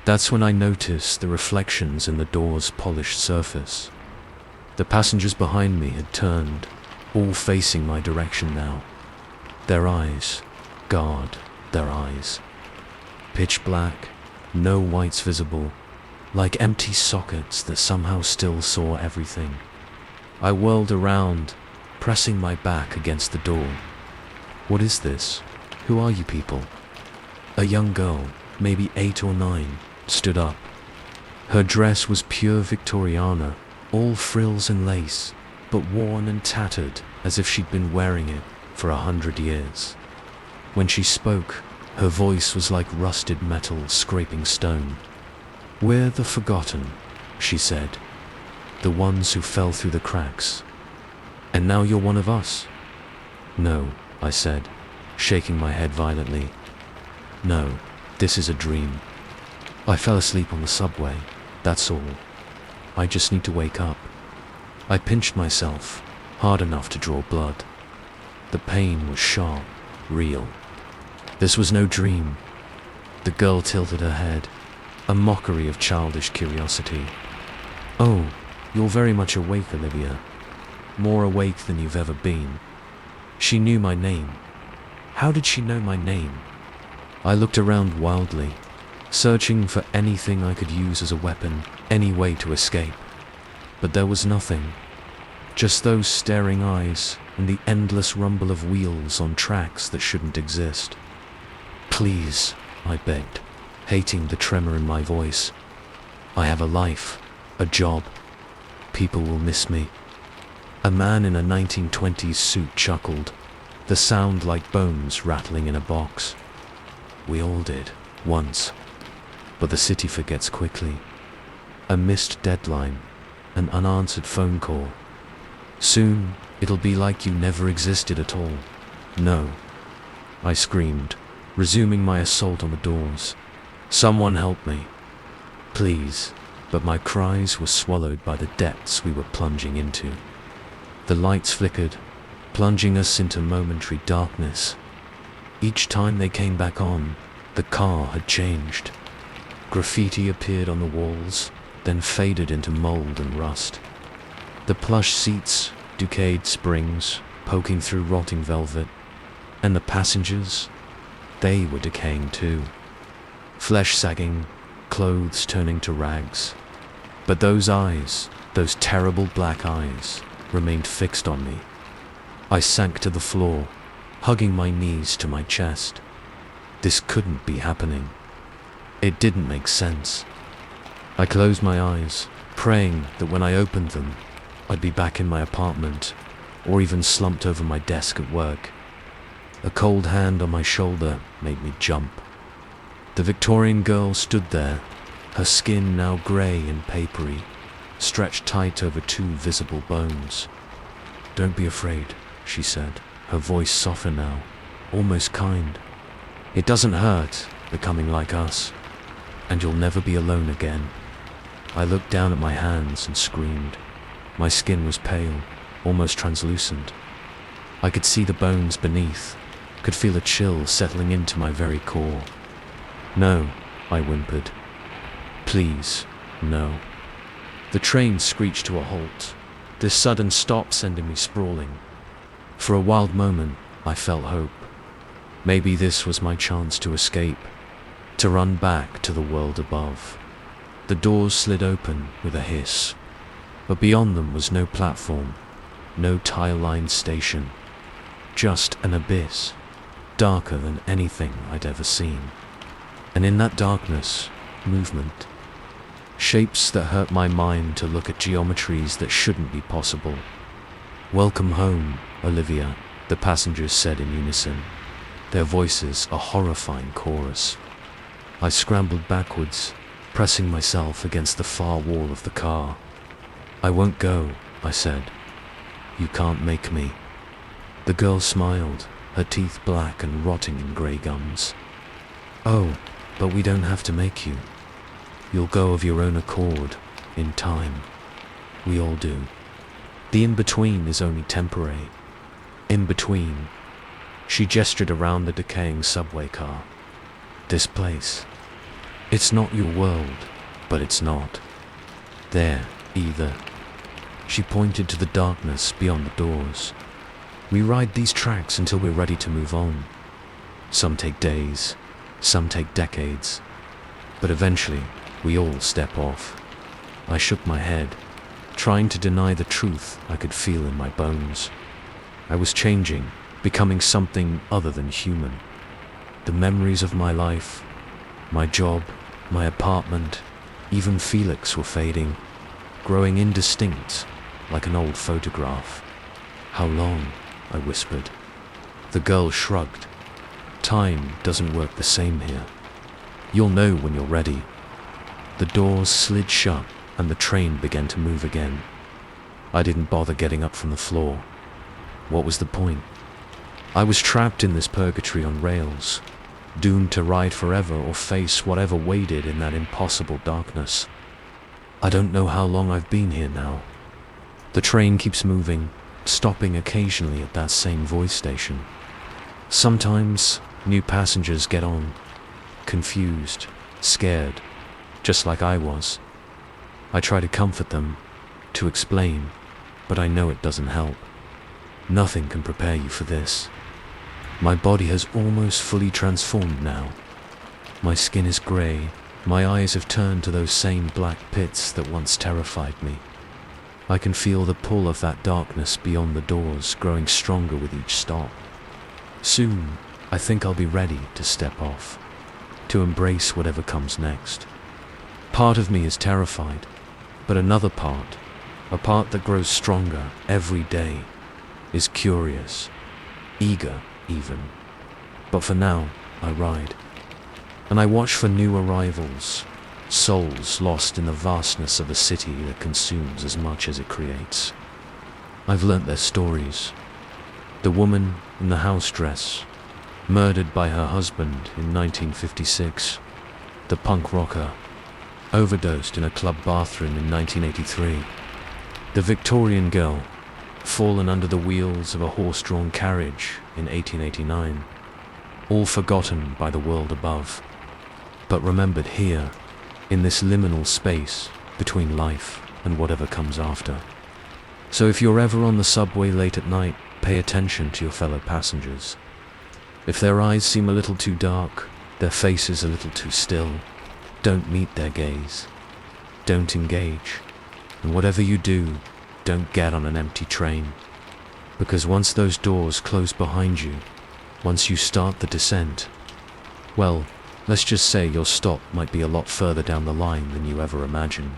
That's when I noticed the reflections in the door's polished surface. The passengers behind me had turned, all facing my direction now. Their eyes, God, their eyes. Pitch black, no whites visible, like empty sockets that somehow still saw everything. I whirled around, pressing my back against the door. What is this? Who are you people? A young girl, maybe 8 or 9, stood up. Her dress was pure Victoriana, all frills and lace, but worn and tattered as if she'd been wearing it for 100 years. When she spoke, her voice was like rusted metal scraping stone. "We're the forgotten," she said. "The ones who fell through the cracks. And now you're one of us." "No," I said, shaking my head violently. "No, this is a dream. I fell asleep on the subway, that's all. I just need to wake up." I pinched myself, hard enough to draw blood. The pain was sharp, real. This was no dream. The girl tilted her head, a mockery of childish curiosity. "Oh, you're very much awake, Olivia. More awake than you've ever been." She knew my name. How did she know my name? I looked around wildly, searching for anything I could use as a weapon, any way to escape. But there was nothing. Just those staring eyes and the endless rumble of wheels on tracks that shouldn't exist. "Please," I begged, hating the tremor in my voice. "I have a life, a job. People will miss me." A man in a 1920s suit chuckled, the sound like bones rattling in a box. "We all did, once. But the city forgets quickly. A missed deadline, an unanswered phone call. Soon, it'll be like you never existed at all." "No," I screamed, resuming my assault on the doors. "Someone help me. Please." But my cries were swallowed by the depths we were plunging into. The lights flickered, plunging us into momentary darkness. Each time they came back on, the car had changed. Graffiti appeared on the walls, then faded into mold and rust. The plush seats, decayed springs, poking through rotting velvet, and the passengers, they were decaying too. Flesh sagging, clothes turning to rags. But those eyes, those terrible black eyes, remained fixed on me. I sank to the floor, hugging my knees to my chest. This couldn't be happening. It didn't make sense. I closed my eyes, praying that when I opened them, I'd be back in my apartment, or even slumped over my desk at work. A cold hand on my shoulder made me jump. The Victorian girl stood there, her skin now grey and papery, stretched tight over 2 visible bones. "Don't be afraid," she said, her voice softer now, almost kind. "It doesn't hurt, becoming like us, and you'll never be alone again." I looked down at my hands and screamed. My skin was pale, almost translucent. I could see the bones beneath, could feel a chill settling into my very core. "No," I whimpered. "Please, no." The train screeched to a halt, this sudden stop sending me sprawling. For a wild moment, I felt hope. Maybe this was my chance to escape, to run back to the world above. The doors slid open with a hiss, but beyond them was no platform, no tile-lined station, just an abyss, darker than anything I'd ever seen. And in that darkness, movement. Shapes that hurt my mind to look at geometries that shouldn't be possible. "Welcome home, Olivia," the passengers said in unison, their voices a horrifying chorus. I scrambled backwards, pressing myself against the far wall of the car. "I won't go," I said. "You can't make me." The girl smiled, her teeth black and rotting in grey gums. "Oh, but we don't have to make you. You'll go of your own accord, in time. We all do. The in-between is only temporary. In-between." She gestured around the decaying subway car. "This place. It's not your world, but it's not there either." She pointed to the darkness beyond the doors. "We ride these tracks until we're ready to move on. Some take days, some take decades, but eventually we all step off." I shook my head, trying to deny the truth I could feel in my bones. I was changing, becoming something other than human. The memories of my life, my job, my apartment, even Felix were fading, growing indistinct like an old photograph. "How long?" I whispered. The girl shrugged. "Time doesn't work the same here. You'll know when you're ready." The doors slid shut and the train began to move again. I didn't bother getting up from the floor. What was the point? I was trapped in this purgatory on rails, doomed to ride forever or face whatever waited in that impossible darkness. I don't know how long I've been here now. The train keeps moving, stopping occasionally at that same voice station. Sometimes new passengers get on, confused, scared, just like I was. I try to comfort them, to explain, but I know it doesn't help. Nothing can prepare you for this. My body has almost fully transformed now. My skin is grey, my eyes have turned to those same black pits that once terrified me. I can feel the pull of that darkness beyond the doors growing stronger with each stop. Soon, I think I'll be ready to step off, to embrace whatever comes next. Part of me is terrified, but another part, a part that grows stronger every day, is curious, eager even. But for now, I ride. And I watch for new arrivals, souls lost in the vastness of a city that consumes as much as it creates. I've learnt their stories. The woman in the house dress, murdered by her husband in 1956. The punk rocker, overdosed in a club bathroom in 1983. The Victorian girl, fallen under the wheels of a horse-drawn carriage in 1889. All forgotten by the world above, but remembered here, in this liminal space between life and whatever comes after. So if you're ever on the subway late at night, pay attention to your fellow passengers. If their eyes seem a little too dark, their faces a little too still, don't meet their gaze. Don't engage. And whatever you do, don't get on an empty train. Because once those doors close behind you, once you start the descent, well, let's just say your stop might be a lot further down the line than you ever imagined.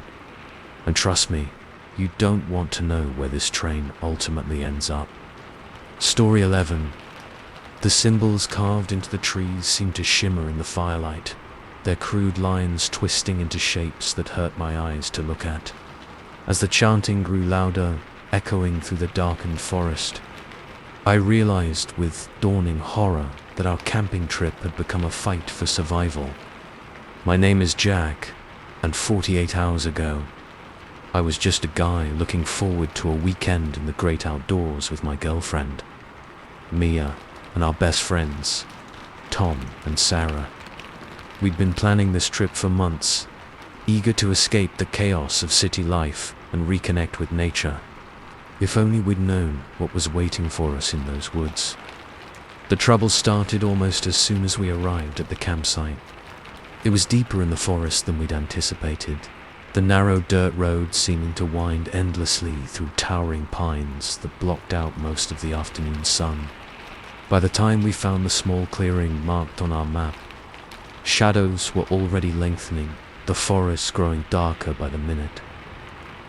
And trust me, you don't want to know where this train ultimately ends up. Story 11. The symbols carved into the trees seem to shimmer in the firelight, their crude lines twisting into shapes that hurt my eyes to look at. As the chanting grew louder, echoing through the darkened forest, I realized with dawning horror that our camping trip had become a fight for survival. My name is Jack, and 48 hours ago, I was just a guy looking forward to a weekend in the great outdoors with my girlfriend, Mia, and our best friends, Tom and Sarah. We'd been planning this trip for months, eager to escape the chaos of city life and reconnect with nature. If only we'd known what was waiting for us in those woods. The trouble started almost as soon as we arrived at the campsite. It was deeper in the forest than we'd anticipated, the narrow dirt road seeming to wind endlessly through towering pines that blocked out most of the afternoon sun. By the time we found the small clearing marked on our map, shadows were already lengthening, the forest growing darker by the minute.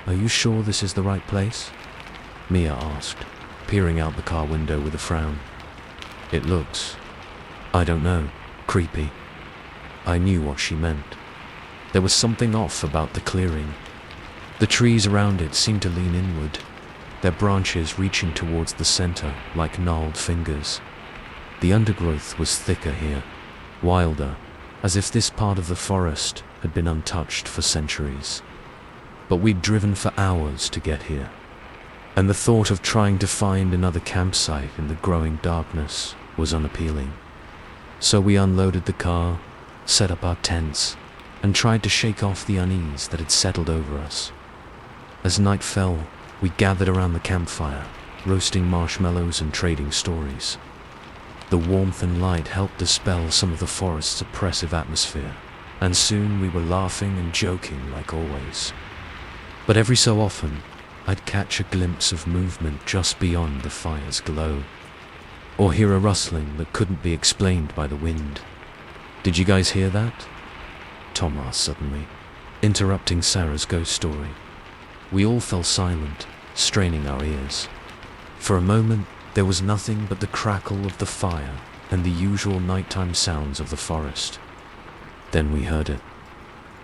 "Are you sure this is the right place?" Mia asked, peering out the car window with a frown. "It looks, I don't know, creepy." I knew what she meant. There was something off about the clearing. The trees around it seemed to lean inward, their branches reaching towards the center like gnarled fingers. The undergrowth was thicker here, wilder, as if this part of the forest had been untouched for centuries. But we'd driven for hours to get here, and the thought of trying to find another campsite in the growing darkness was unappealing. So we unloaded the car, set up our tents, and tried to shake off the unease that had settled over us. As night fell, We gathered around the campfire, roasting marshmallows and trading stories. The warmth and light helped dispel some of the forest's oppressive atmosphere, and soon we were laughing and joking like always. But every so often, I'd catch a glimpse of movement just beyond the fire's glow, or hear a rustling that couldn't be explained by the wind. "Did you guys hear that?" Tom asked suddenly, interrupting Sarah's ghost story. We all fell silent, straining our ears. For a moment, there was nothing but the crackle of the fire and the usual nighttime sounds of the forest. Then we heard it.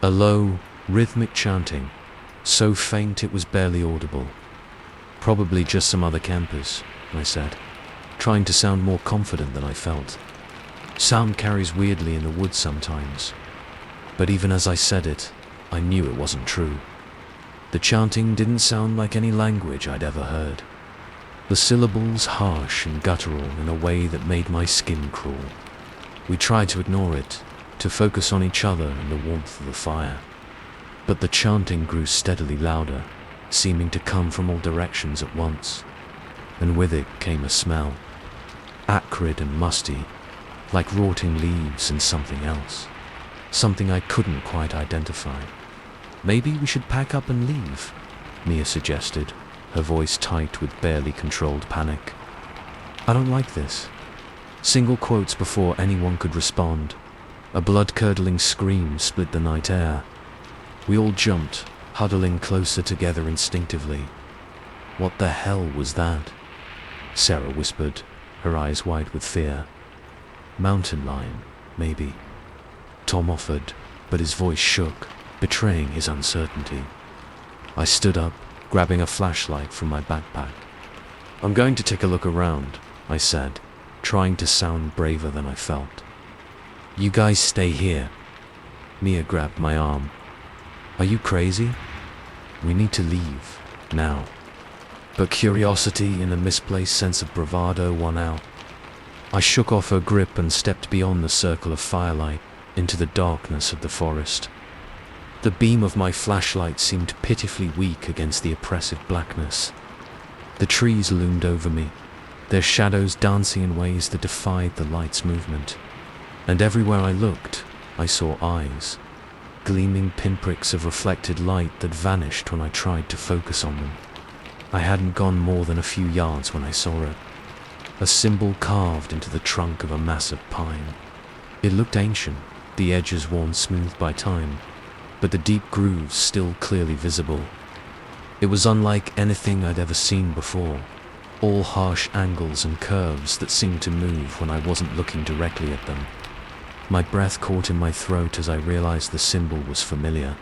A low, rhythmic chanting, so faint it was barely audible. "Probably just some other campers," I said, trying to sound more confident than I felt. Sound carries weirdly in the woods sometimes. But even as I said it, I knew it wasn't true. The chanting didn't sound like any language I'd ever heard. The syllables harsh and guttural in a way that made my skin crawl. We tried to ignore it, to focus on each other and the warmth of the fire. But the chanting grew steadily louder, seeming to come from all directions at once. And with it came a smell, acrid and musty, like rotting leaves and something else. Something I couldn't quite identify. "Maybe we should pack up and leave," Mia suggested, her voice tight with barely controlled panic. "I don't like this." Single quotes before anyone could respond. A blood-curdling scream split the night air. We all jumped, huddling closer together instinctively. "What the hell was that?" Sarah whispered, her eyes wide with fear. "Mountain lion, maybe," Tom offered, but his voice shook, betraying his uncertainty. I stood up, grabbing a flashlight from my backpack. "I'm going to take a look around," I said, trying to sound braver than I felt. "You guys stay here." Mia grabbed my arm. "Are you crazy? We need to leave, now." But curiosity and a misplaced sense of bravado won out. I shook off her grip and stepped beyond the circle of firelight, into the darkness of the forest. The beam of my flashlight seemed pitifully weak against the oppressive blackness. The trees loomed over me, their shadows dancing in ways that defied the light's movement. And everywhere I looked, I saw eyes, gleaming pinpricks of reflected light that vanished when I tried to focus on them. I hadn't gone more than a few yards when I saw it. A symbol carved into the trunk of a massive pine. It looked ancient, the edges worn smooth by time, but the deep grooves still clearly visible. It was unlike anything I'd ever seen before, all harsh angles and curves that seemed to move when I wasn't looking directly at them. My breath caught in my throat as I realized the symbol was familiar.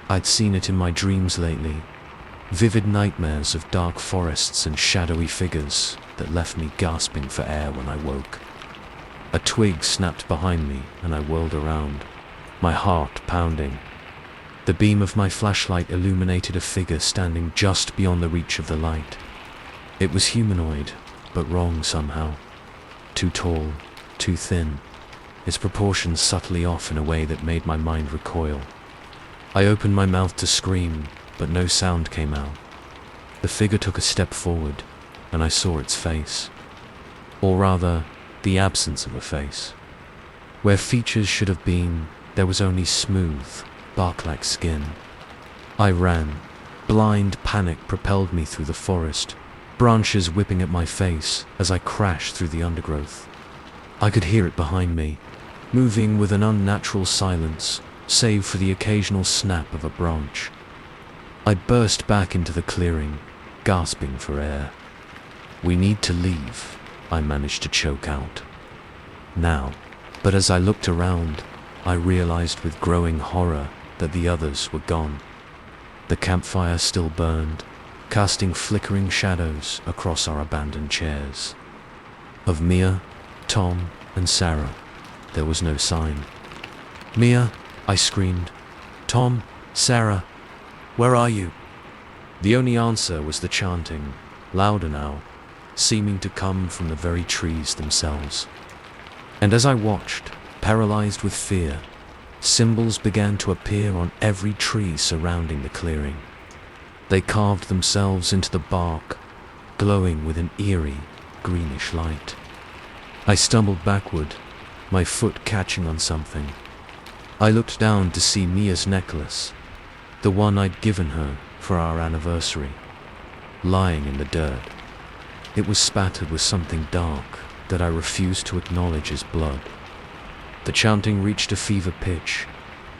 I'd seen it in my dreams lately, vivid nightmares of dark forests and shadowy figures that left me gasping for air when I woke. A twig snapped behind me and I whirled around, my heart pounding. The beam of my flashlight illuminated a figure standing just beyond the reach of the light. It was humanoid, but wrong somehow. Too tall, too thin, its proportions subtly off in a way that made my mind recoil. I opened my mouth to scream, but no sound came out. The figure took a step forward, and I saw its face. Or rather, the absence of a face. Where features should have been, there was only smooth, bark-like skin. I ran. Blind panic propelled me through the forest, branches whipping at my face as I crashed through the undergrowth. I could hear it behind me, moving with an unnatural silence, save for the occasional snap of a branch. I burst back into the clearing, gasping for air. "We need to leave," I managed to choke out. "Now." But as I looked around, I realized with growing horror that the others were gone. The campfire still burned, casting flickering shadows across our abandoned chairs. Of Mia, Tom, and Sarah, there was no sign. "Mia," I screamed. "Tom, Sarah, where are you?" The only answer was the chanting, louder now, seeming to come from the very trees themselves. And as I watched, paralyzed with fear, symbols began to appear on every tree surrounding the clearing. They carved themselves into the bark, glowing with an eerie, greenish light. I stumbled backward, my foot catching on something. I looked down to see Mia's necklace, the one I'd given her for our anniversary, lying in the dirt. It was spattered with something dark that I refused to acknowledge as blood. The chanting reached a fever pitch,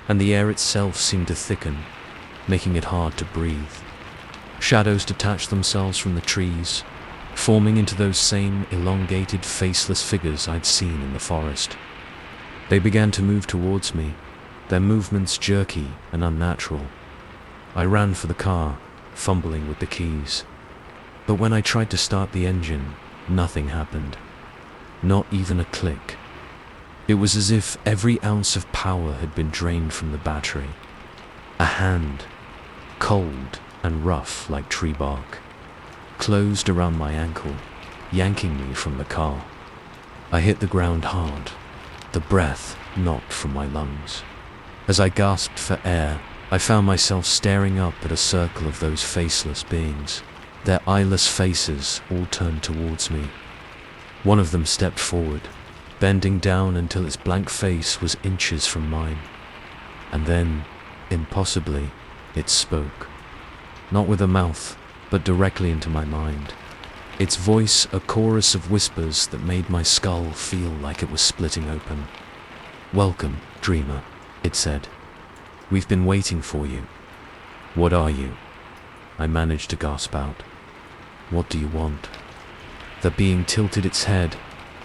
and the air itself seemed to thicken, making it hard to breathe. Shadows detached themselves from the trees, forming into those same elongated, faceless figures I'd seen in the forest. They began to move towards me, their movements jerky and unnatural. I ran for the car, fumbling with the keys. But when I tried to start the engine, nothing happened. Not even a click. It was as if every ounce of power had been drained from the battery. A hand, cold and rough like tree bark, closed around my ankle, yanking me from the car. I hit the ground hard, the breath knocked from my lungs. As I gasped for air, I found myself staring up at a circle of those faceless beings, their eyeless faces all turned towards me. One of them stepped forward, bending down until its blank face was inches from mine. And then, impossibly, it spoke. Not with a mouth, but directly into my mind. Its voice a chorus of whispers that made my skull feel like it was splitting open. "Welcome, dreamer," it said. "We've been waiting for you." "What are you?" I managed to gasp out. "What do you want?" The being tilted its head,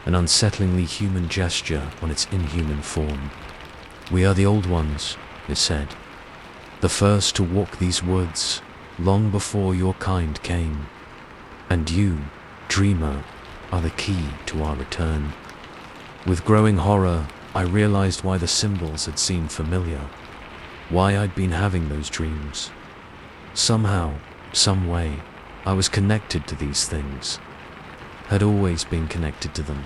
an unsettlingly human gesture on its inhuman form. "We are the Old Ones," it said. "The first to walk these woods, long before your kind came. And you, dreamer, are the key to our return." With growing horror, I realized why the symbols had seemed familiar, why I'd been having those dreams. Somehow, some way, I was connected to these things, had always been connected to them.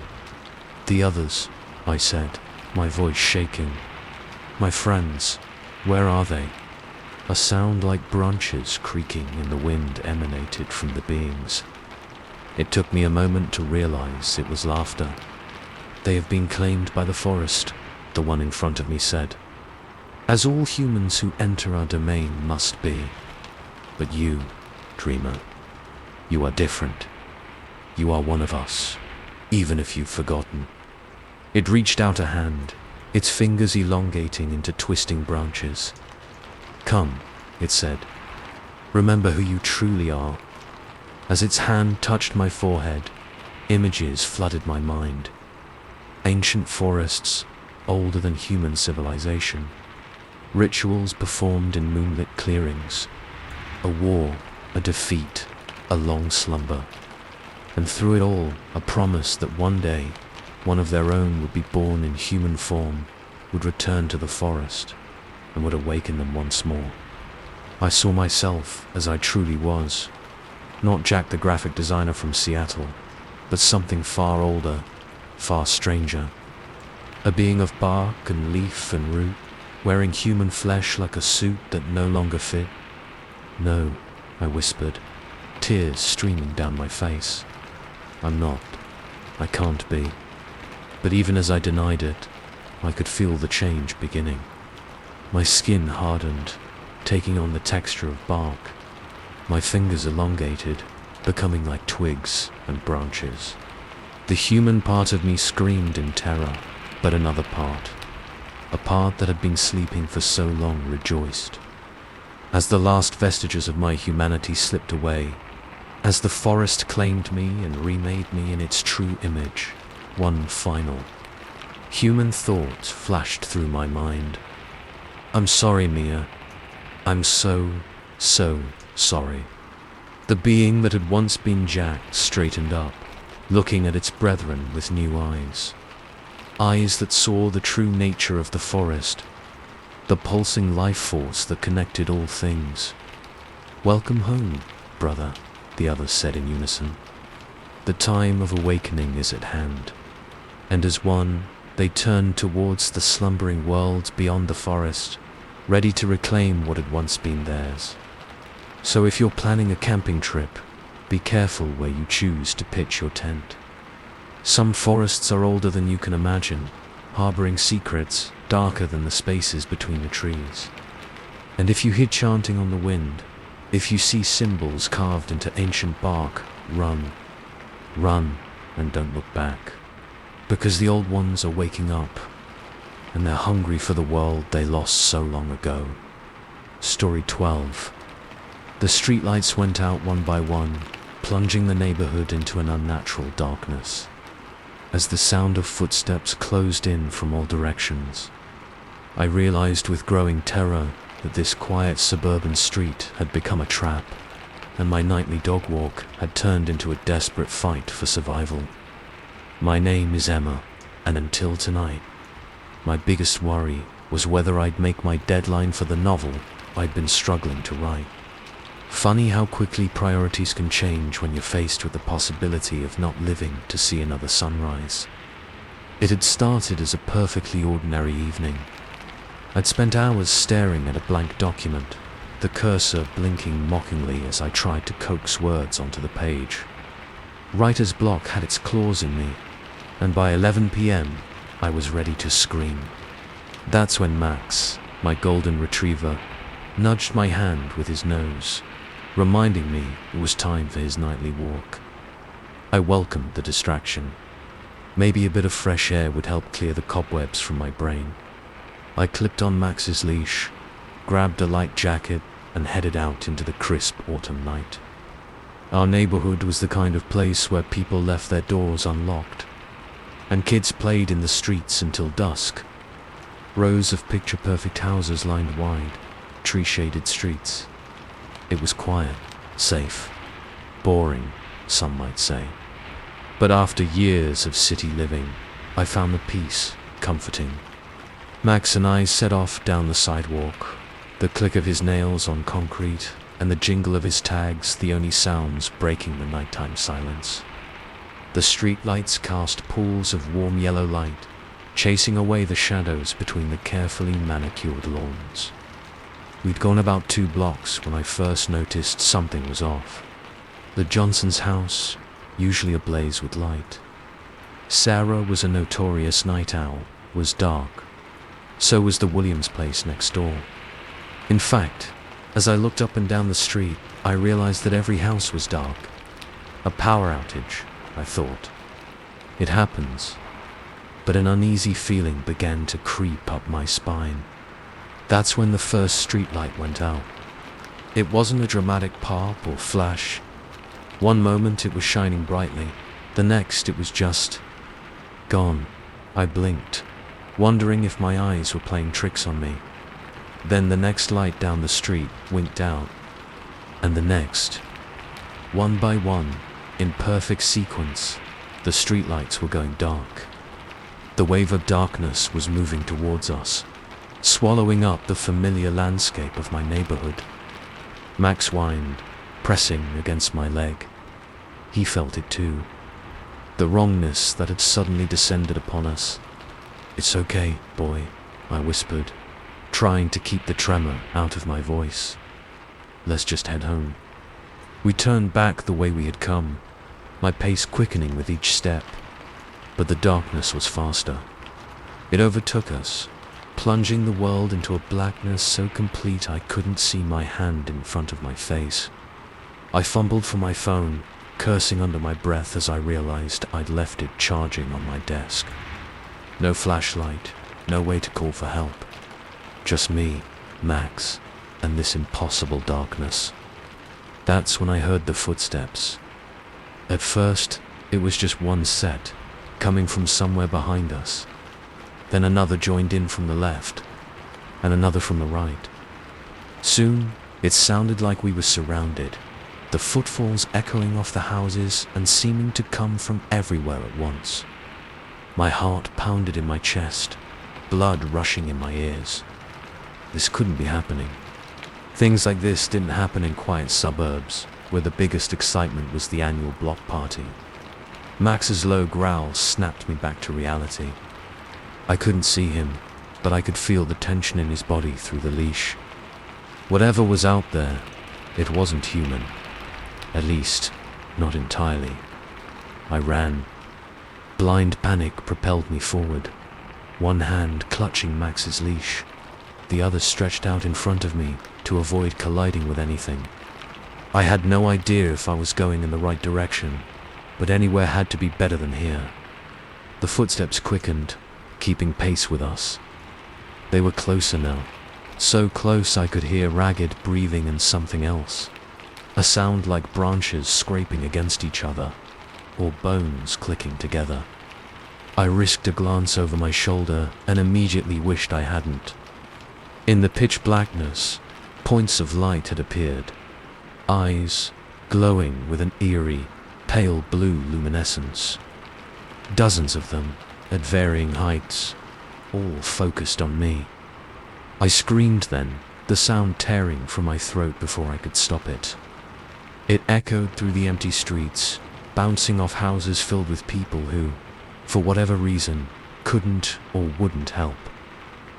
"The others," I said, my voice shaking. "My friends, where are they?" A sound like branches creaking in the wind emanated from the beings. It took me a moment to realize it was laughter. "They have been claimed by the forest," the one in front of me said. "As all humans who enter our domain must be. But you, dreamer, you are different. You are one of us, even if you've forgotten." It reached out a hand, its fingers elongating into twisting branches. "Come," it said. "Remember who you truly are." As its hand touched my forehead, images flooded my mind. Ancient forests, older than human civilization. Rituals performed in moonlit clearings. A war, a defeat, a long slumber. And through it all, a promise that one day, one of their own would be born in human form, would return to the forest, and would awaken them once more. I saw myself as I truly was, not Jack the graphic designer from Seattle, but something far older, far stranger. A being of bark and leaf and root, wearing human flesh like a suit that no longer fit. "No," I whispered, tears streaming down my face. "I'm not. I can't be." But even as I denied it, I could feel the change beginning. My skin hardened, taking on the texture of bark. My fingers elongated, becoming like twigs and branches. The human part of me screamed in terror, but another part, a part that had been sleeping for so long, rejoiced. As the last vestiges of my humanity slipped away, as the forest claimed me and remade me in its true image, one final, human thought flashed through my mind. "I'm sorry, Mia. I'm so sorry." The being that had once been Jack straightened up, looking at its brethren with new eyes. Eyes that saw the true nature of the forest, the pulsing life force that connected all things. "Welcome home, brother," the others said in unison. "The time of awakening is at hand." And as one, they turned towards the slumbering world beyond the forest, ready to reclaim what had once been theirs. So if you're planning a camping trip, be careful where you choose to pitch your tent. Some forests are older than you can imagine, harboring secrets darker than the spaces between the trees. And if you hear chanting on the wind, if you see symbols carved into ancient bark, run, and don't look back. Because the old ones are waking up, and they're hungry for the world they lost so long ago. Story 12. The streetlights went out one by one, plunging the neighborhood into an unnatural darkness. As the sound of footsteps closed in from all directions, I realized with growing terror that this quiet suburban street had become a trap, and my nightly dog walk had turned into a desperate fight for survival. My name is Emma, and until tonight, my biggest worry was whether I'd make my deadline for the novel I'd been struggling to write. Funny how quickly priorities can change when you're faced with the possibility of not living to see another sunrise. It had started as a perfectly ordinary evening. I'd spent hours staring at a blank document, the cursor blinking mockingly as I tried to coax words onto the page. Writer's block had its claws in me, and by 11 p.m. I was ready to scream. That's when Max, my golden retriever, nudged my hand with his nose, reminding me it was time for his nightly walk. I welcomed the distraction. Maybe a bit of fresh air would help clear the cobwebs from my brain. I clipped on Max's leash, grabbed a light jacket, and headed out into the crisp autumn night. Our neighborhood was the kind of place where people left their doors unlocked, and kids played in the streets until dusk. Rows of picture-perfect houses lined wide, tree-shaded streets. It was quiet, safe, boring, some might say. But after years of city living, I found the peace comforting. Max and I set off down the sidewalk, the click of his nails on concrete and the jingle of his tags the only sounds breaking the nighttime silence. The street lights cast pools of warm yellow light, chasing away the shadows between the carefully manicured lawns. We'd gone about 2 blocks when I first noticed something was off. The Johnson's house, usually ablaze with light. Sarah was a notorious night owl, was dark. So was the Williams place next door. In fact, as I looked up and down the street, I realized that every house was dark. A power outage, I thought. It happens. But an uneasy feeling began to creep up my spine. That's when the first streetlight went out. It wasn't a dramatic pop or flash. One moment it was shining brightly, the next it was just gone. I blinked, wondering if my eyes were playing tricks on me. Then the next light down the street winked out, and the next. One by one, in perfect sequence, the streetlights were going dark. The wave of darkness was moving towards us, swallowing up the familiar landscape of my neighborhood. Max whined, pressing against my leg. He felt it too. The wrongness that had suddenly descended upon us. "It's okay, boy," I whispered, trying to keep the tremor out of my voice. "Let's just head home." We turned back the way we had come, my pace quickening with each step. But the darkness was faster. It overtook us, plunging the world into a blackness so complete I couldn't see my hand in front of my face. I fumbled for my phone, cursing under my breath as I realized I'd left it charging on my desk. No flashlight, no way to call for help. Just me, Max, and this impossible darkness. That's when I heard the footsteps. At first, it was just one set, coming from somewhere behind us. Then another joined in from the left, and another from the right. Soon, it sounded like we were surrounded, the footfalls echoing off the houses and seeming to come from everywhere at once. My heart pounded in my chest, blood rushing in my ears. This couldn't be happening. Things like this didn't happen in quiet suburbs, where the biggest excitement was the annual block party. Max's low growl snapped me back to reality. I couldn't see him, but I could feel the tension in his body through the leash. Whatever was out there, It wasn't human. At least, not entirely. I ran. Blind panic propelled me forward, one hand clutching Max's leash, the other stretched out in front of me to avoid colliding with anything. I had no idea if I was going in the right direction, but anywhere had to be better than here. The footsteps quickened, keeping pace with us. They were closer now, so close I could hear ragged breathing and something else. A sound like branches scraping against each other, or bones clicking together. I risked a glance over my shoulder and immediately wished I hadn't. In the pitch blackness, points of light had appeared, eyes glowing with an eerie, pale blue luminescence. Dozens of them, at varying heights, all focused on me. I screamed then, the sound tearing from my throat before I could stop it. It echoed through the empty streets, bouncing off houses filled with people who, for whatever reason, couldn't or wouldn't help.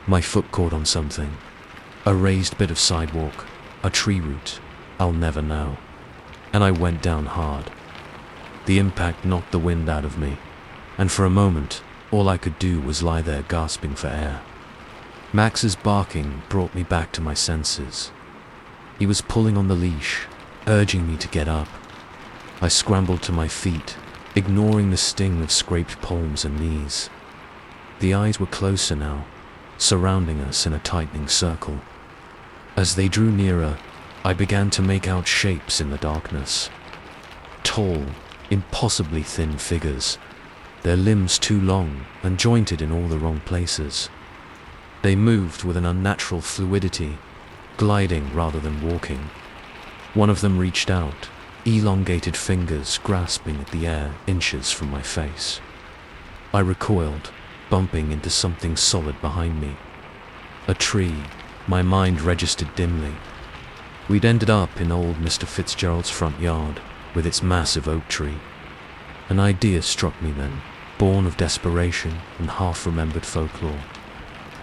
My foot caught on something. A raised bit of sidewalk, a tree root, I'll never know. And I went down hard. The impact knocked the wind out of me, and for a moment, all I could do was lie there gasping for air. Max's barking brought me back to my senses. He was pulling on the leash, urging me to get up. I scrambled to my feet, ignoring the sting of scraped palms and knees. The eyes were closer now, surrounding us in a tightening circle. As they drew nearer, I began to make out shapes in the darkness. Tall, impossibly thin figures, their limbs too long and jointed in all the wrong places. They moved with an unnatural fluidity, gliding rather than walking. One of them reached out, elongated fingers grasping at the air inches from my face. I recoiled, bumping into something solid behind me. A tree, my mind registered dimly. We'd ended up in old Mr. Fitzgerald's front yard, with its massive oak tree. An idea struck me then, born of desperation and half-remembered folklore.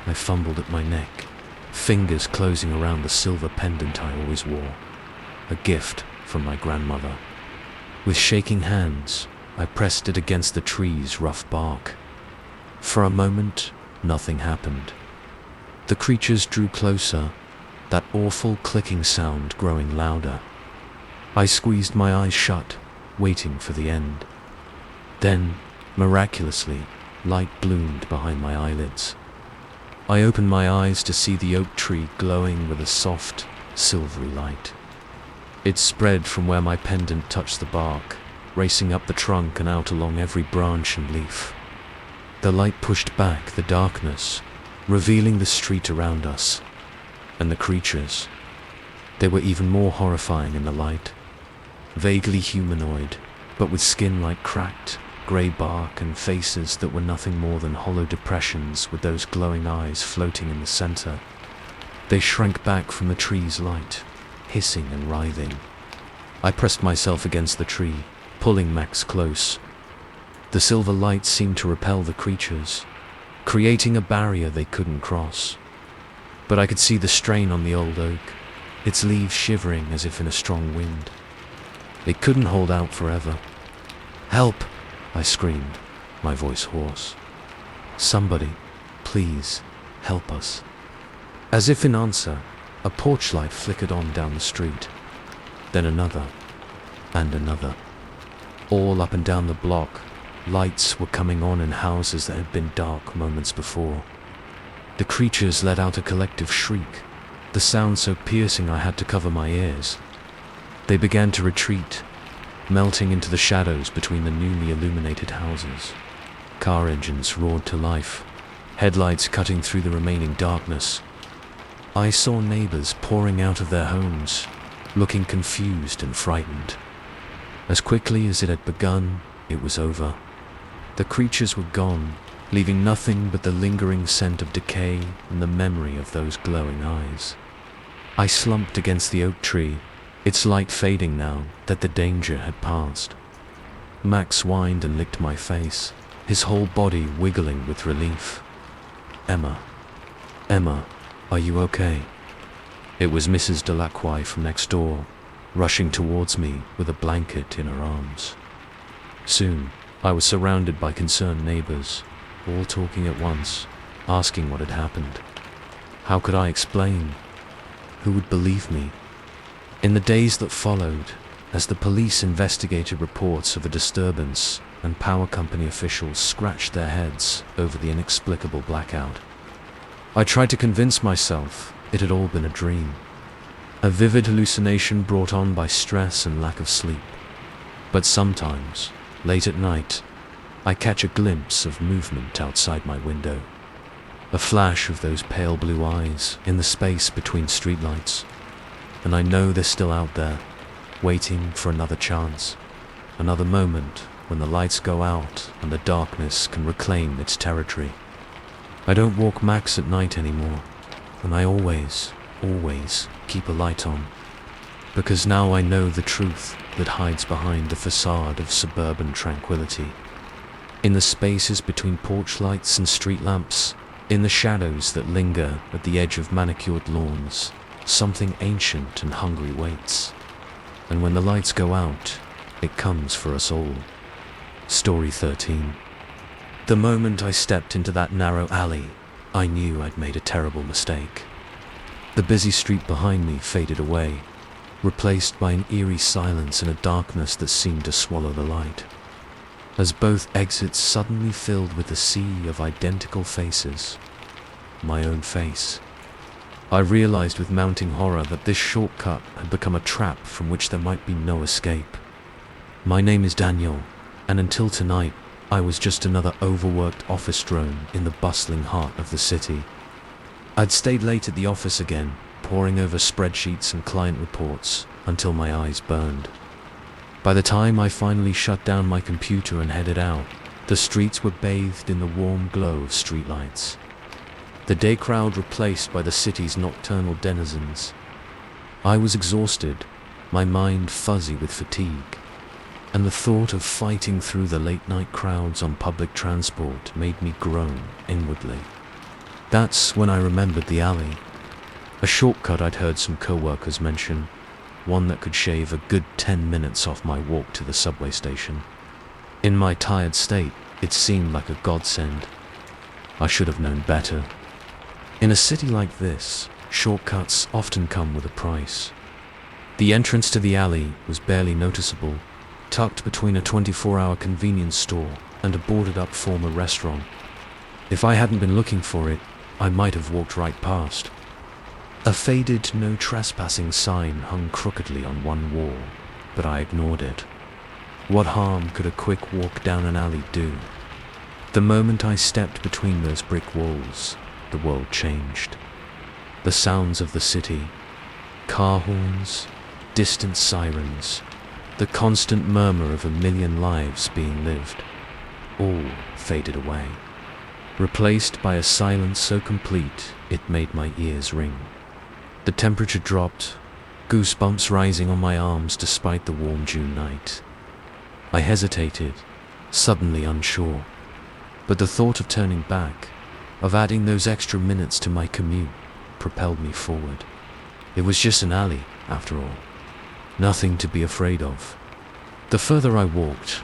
I fumbled at my neck, fingers closing around the silver pendant I always wore, a gift from my grandmother. With shaking hands, I pressed it against the tree's rough bark. For a moment, nothing happened. The creatures drew closer, that awful clicking sound growing louder. I squeezed my eyes shut, waiting for the end. Then, miraculously, light bloomed behind my eyelids. I opened my eyes to see the oak tree glowing with a soft, silvery light. It spread from where my pendant touched the bark, racing up the trunk and out along every branch and leaf. The light pushed back the darkness, revealing the street around us, and the creatures. They were even more horrifying in the light. Vaguely humanoid, but with skin like cracked, grey bark and faces that were nothing more than hollow depressions with those glowing eyes floating in the center. They shrank back from the tree's light, hissing and writhing. I pressed myself against the tree, pulling Max close. The silver light seemed to repel the creatures, creating a barrier they couldn't cross. But I could see the strain on the old oak, its leaves shivering as if in a strong wind. It couldn't hold out forever. "Help!" I screamed, my voice hoarse. "Somebody, please, help us." As if in answer, a porch light flickered on down the street. Then another, and another. All up and down the block, lights were coming on in houses that had been dark moments before. The creatures let out a collective shriek, the sound so piercing I had to cover my ears. They began to retreat, melting into the shadows between the newly illuminated houses. Car engines roared to life, headlights cutting through the remaining darkness. I saw neighbors pouring out of their homes, looking confused and frightened. As quickly as it had begun, it was over. The creatures were gone, leaving nothing but the lingering scent of decay and the memory of those glowing eyes. I slumped against the oak tree, its light fading now that the danger had passed. Max whined and licked my face, his whole body wiggling with relief. Emma, are you okay?" It was Mrs. Delacroix from next door, rushing towards me with a blanket in her arms. Soon, I was surrounded by concerned neighbors, all talking at once, asking what had happened. How could I explain? Who would believe me? In the days that followed, as the police investigated reports of a disturbance and power company officials scratched their heads over the inexplicable blackout, I tried to convince myself it had all been a dream, a vivid hallucination brought on by stress and lack of sleep. But sometimes, late at night, I catch a glimpse of movement outside my window, a flash of those pale blue eyes in the space between streetlights, and I know they're still out there, waiting for another chance, another moment when the lights go out and the darkness can reclaim its territory. I don't walk Max at night anymore, and I always keep a light on, because now I know the truth that hides behind the facade of suburban tranquility. In the spaces between porch lights and street lamps, in the shadows that linger at the edge of manicured lawns, something ancient and hungry waits. And when the lights go out, it comes for us all. Story 13. The moment I stepped into that narrow alley, I knew I'd made a terrible mistake. The busy street behind me faded away, replaced by an eerie silence and a darkness that seemed to swallow the light, as both exits suddenly filled with a sea of identical faces. My own face. I realized with mounting horror that this shortcut had become a trap from which there might be no escape. My name is Daniel, and until tonight, I was just another overworked office drone in the bustling heart of the city. I'd stayed late at the office again, poring over spreadsheets and client reports until my eyes burned. By the time I finally shut down my computer and headed out, the streets were bathed in the warm glow of streetlights. The day crowd replaced by the city's nocturnal denizens. I was exhausted, my mind fuzzy with fatigue, and the thought of fighting through the late-night crowds on public transport made me groan inwardly. That's when I remembered the alley, a shortcut I'd heard some co-workers mention, one that could shave a good 10 minutes off my walk to the subway station. In my tired state, it seemed like a godsend. I should have known better. In a city like this, shortcuts often come with a price. The entrance to the alley was barely noticeable, tucked between a 24-hour convenience store and a boarded-up former restaurant. If I hadn't been looking for it, I might have walked right past. A faded no trespassing sign hung crookedly on one wall, but I ignored it. What harm could a quick walk down an alley do? The moment I stepped between those brick walls, the world changed. The sounds of the city, car horns, distant sirens, the constant murmur of a million lives being lived, all faded away, replaced by a silence so complete it made my ears ring. The temperature dropped, goosebumps rising on my arms despite the warm June night. I hesitated, suddenly unsure, but the thought of turning back, of adding those extra minutes to my commute, propelled me forward. It was just an alley, after all. Nothing to be afraid of. The further I walked,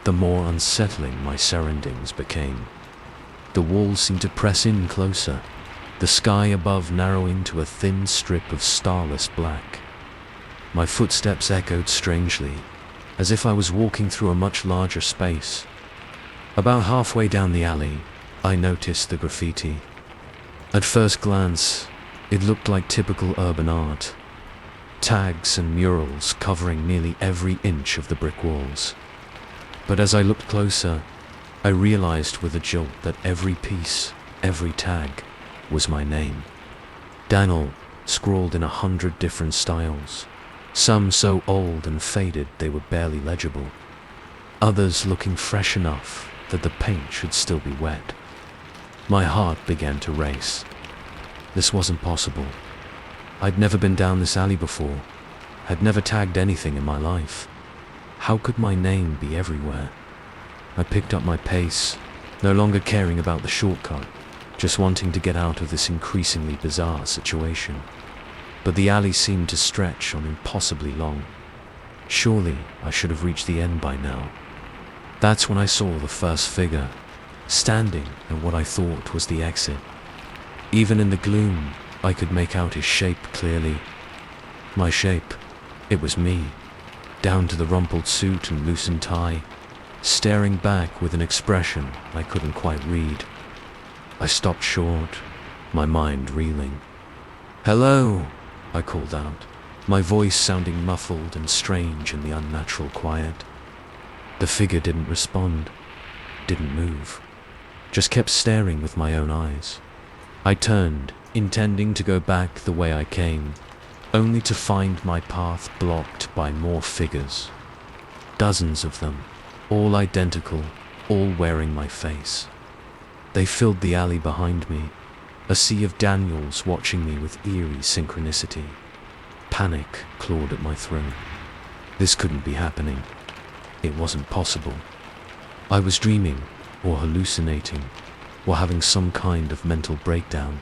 the more unsettling my surroundings became. The walls seemed to press in closer, the sky above narrowing to a thin strip of starless black. My footsteps echoed strangely, as if I was walking through a much larger space. About halfway down the alley, I noticed the graffiti. At first glance, it looked like typical urban art. Tags and murals covering nearly every inch of the brick walls. But as I looked closer, I realized with a jolt that every piece, every tag, was my name. Daniel, scrawled in 100 different styles, some so old and faded they were barely legible, others looking fresh enough that the paint should still be wet. My heart began to race. This wasn't possible. I'd never been down this alley before, had never tagged anything in my life. How could my name be everywhere? I picked up my pace, no longer caring about the shortcut, just wanting to get out of this increasingly bizarre situation. but the alley seemed to stretch on impossibly long. Surely I should have reached the end by now. That's when I saw the first figure, standing at what I thought was the exit. Even in the gloom, I could make out his shape clearly. My shape. It was me, down to the rumpled suit and loosened tie, staring back with an expression I couldn't quite read. I stopped short, my mind reeling. "Hello," I called out, my voice sounding muffled and strange in the unnatural quiet. The figure didn't respond, didn't move, just kept staring with my own eyes. I turned, intending to go back the way I came, only to find my path blocked by more figures. Dozens of them, all identical, all wearing my face. They filled the alley behind me, a sea of Daniels watching me with eerie synchronicity. Panic clawed at my throat. This couldn't be happening. It wasn't possible. I was dreaming, or hallucinating, or having some kind of mental breakdown.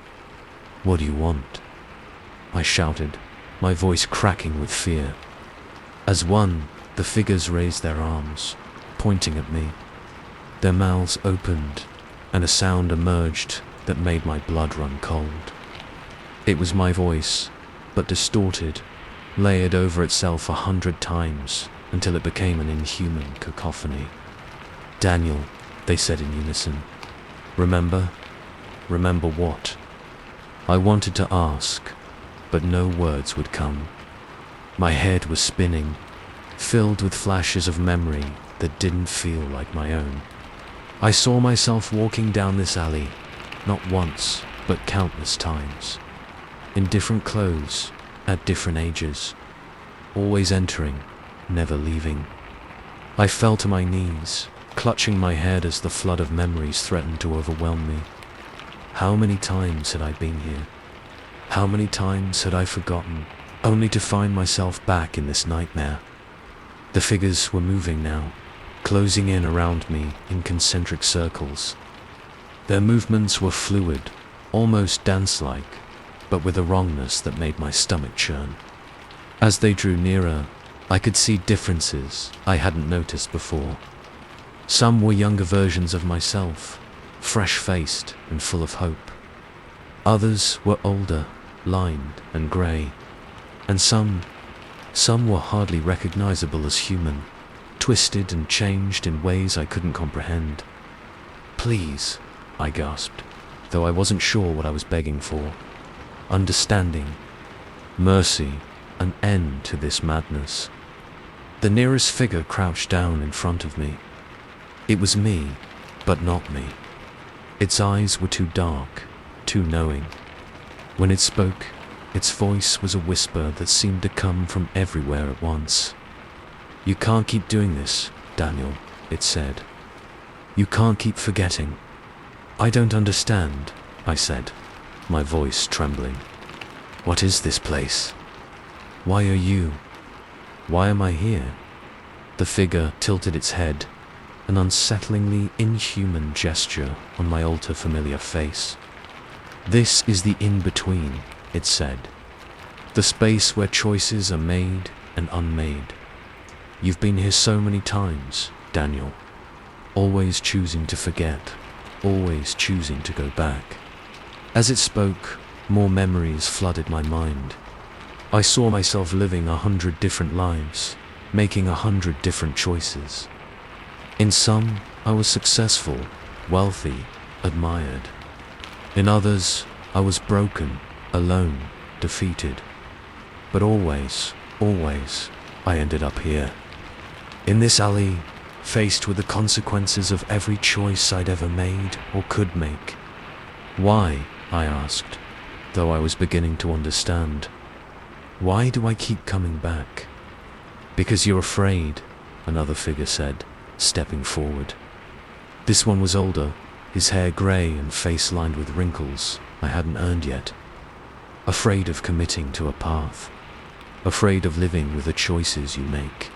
"What do you want?" I shouted, my voice cracking with fear. As one, the figures raised their arms, pointing at me. Their mouths opened, and a sound emerged that made my blood run cold. It was my voice, but distorted, layered over itself 100 times until it became an inhuman cacophony. "Daniel," they said in unison. "Remember?" Remember what? I wanted to ask, but no words would come. My head was spinning, filled with flashes of memory that didn't feel like my own. I saw myself walking down this alley, not once, but countless times, in different clothes, at different ages, always entering, never leaving. I fell to my knees, clutching my head as the flood of memories threatened to overwhelm me. How many times had I been here? How many times had I forgotten, only to find myself back in this nightmare? The figures were moving now, closing in around me in concentric circles. Their movements were fluid, almost dance-like, but with a wrongness that made my stomach churn. As they drew nearer, I could see differences I hadn't noticed before. Some were younger versions of myself, fresh-faced and full of hope. Others were older, lined and grey, and some were hardly recognizable as human, twisted and changed in ways I couldn't comprehend. "Please," I gasped, though I wasn't sure what I was begging for. Understanding, mercy, an end to this madness. The nearest figure crouched down in front of me. It was me, but not me. Its eyes were too dark, too knowing. When it spoke, its voice was a whisper that seemed to come from everywhere at once. "You can't keep doing this, Daniel," it said. "You can't keep forgetting." "I don't understand," I said, my voice trembling. "What is this place? Why are you? Why am I here?" The figure tilted its head, an unsettlingly inhuman gesture on my alter-familiar face. "This is the in-between," it said. "The space where choices are made and unmade. You've been here so many times, Daniel. Always choosing to forget, always choosing to go back." As it spoke, more memories flooded my mind. I saw myself living 100 different lives, making 100 different choices. In some, I was successful, wealthy, admired. In others, I was broken, alone, defeated. But always, I ended up here. In this alley, faced with the consequences of every choice I'd ever made or could make. "Why?" I asked, though I was beginning to understand. "Why do I keep coming back?" "Because you're afraid," another figure said, stepping forward. This one was older, his hair grey and face lined with wrinkles I hadn't earned yet. "Afraid of committing to a path. Afraid of living with the choices you make."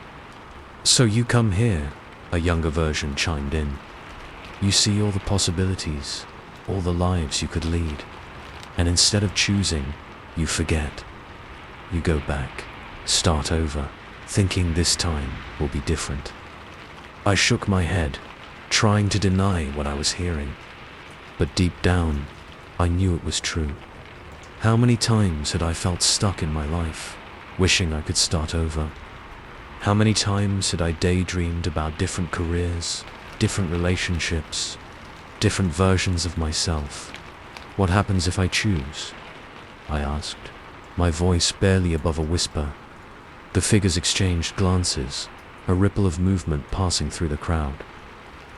"So you come here," a younger version chimed in. "You see all the possibilities, all the lives you could lead, and instead of choosing, you forget. you go back, start over, thinking this time will be different. I shook my head, trying to deny what I was hearing. But deep down, I knew it was true. How many times had I felt stuck in my life, wishing I could start over? How many times had I daydreamed about different careers, different relationships, different versions of myself? What happens if I choose? I asked, my voice barely above a whisper. The figures exchanged glances, a ripple of movement passing through the crowd.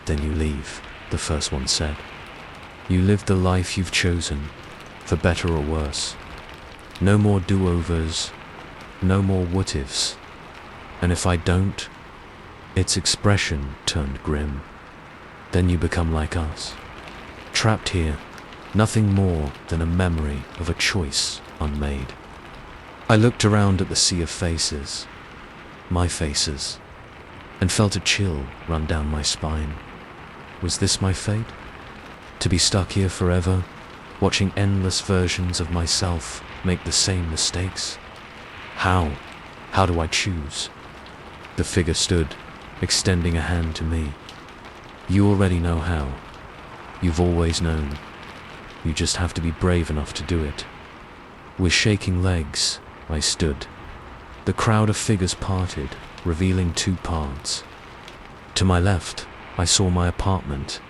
Then you leave, the first one said. You live the life you've chosen, for better or worse. No more do-overs, no more what-ifs. And if I don't, its expression turned grim. Then you become like us, trapped here, nothing more than a memory of a choice unmade. I looked around at the sea of faces, my faces, and felt a chill run down my spine. Was this my fate? To be stuck here forever, watching endless versions of myself make the same mistakes? How? How do I choose? The figure stood, extending a hand to me. You already know how. You've always known. You just have to be brave enough to do it. With shaking legs, I stood. The crowd of figures parted, revealing two paths. To my left, I saw my apartment,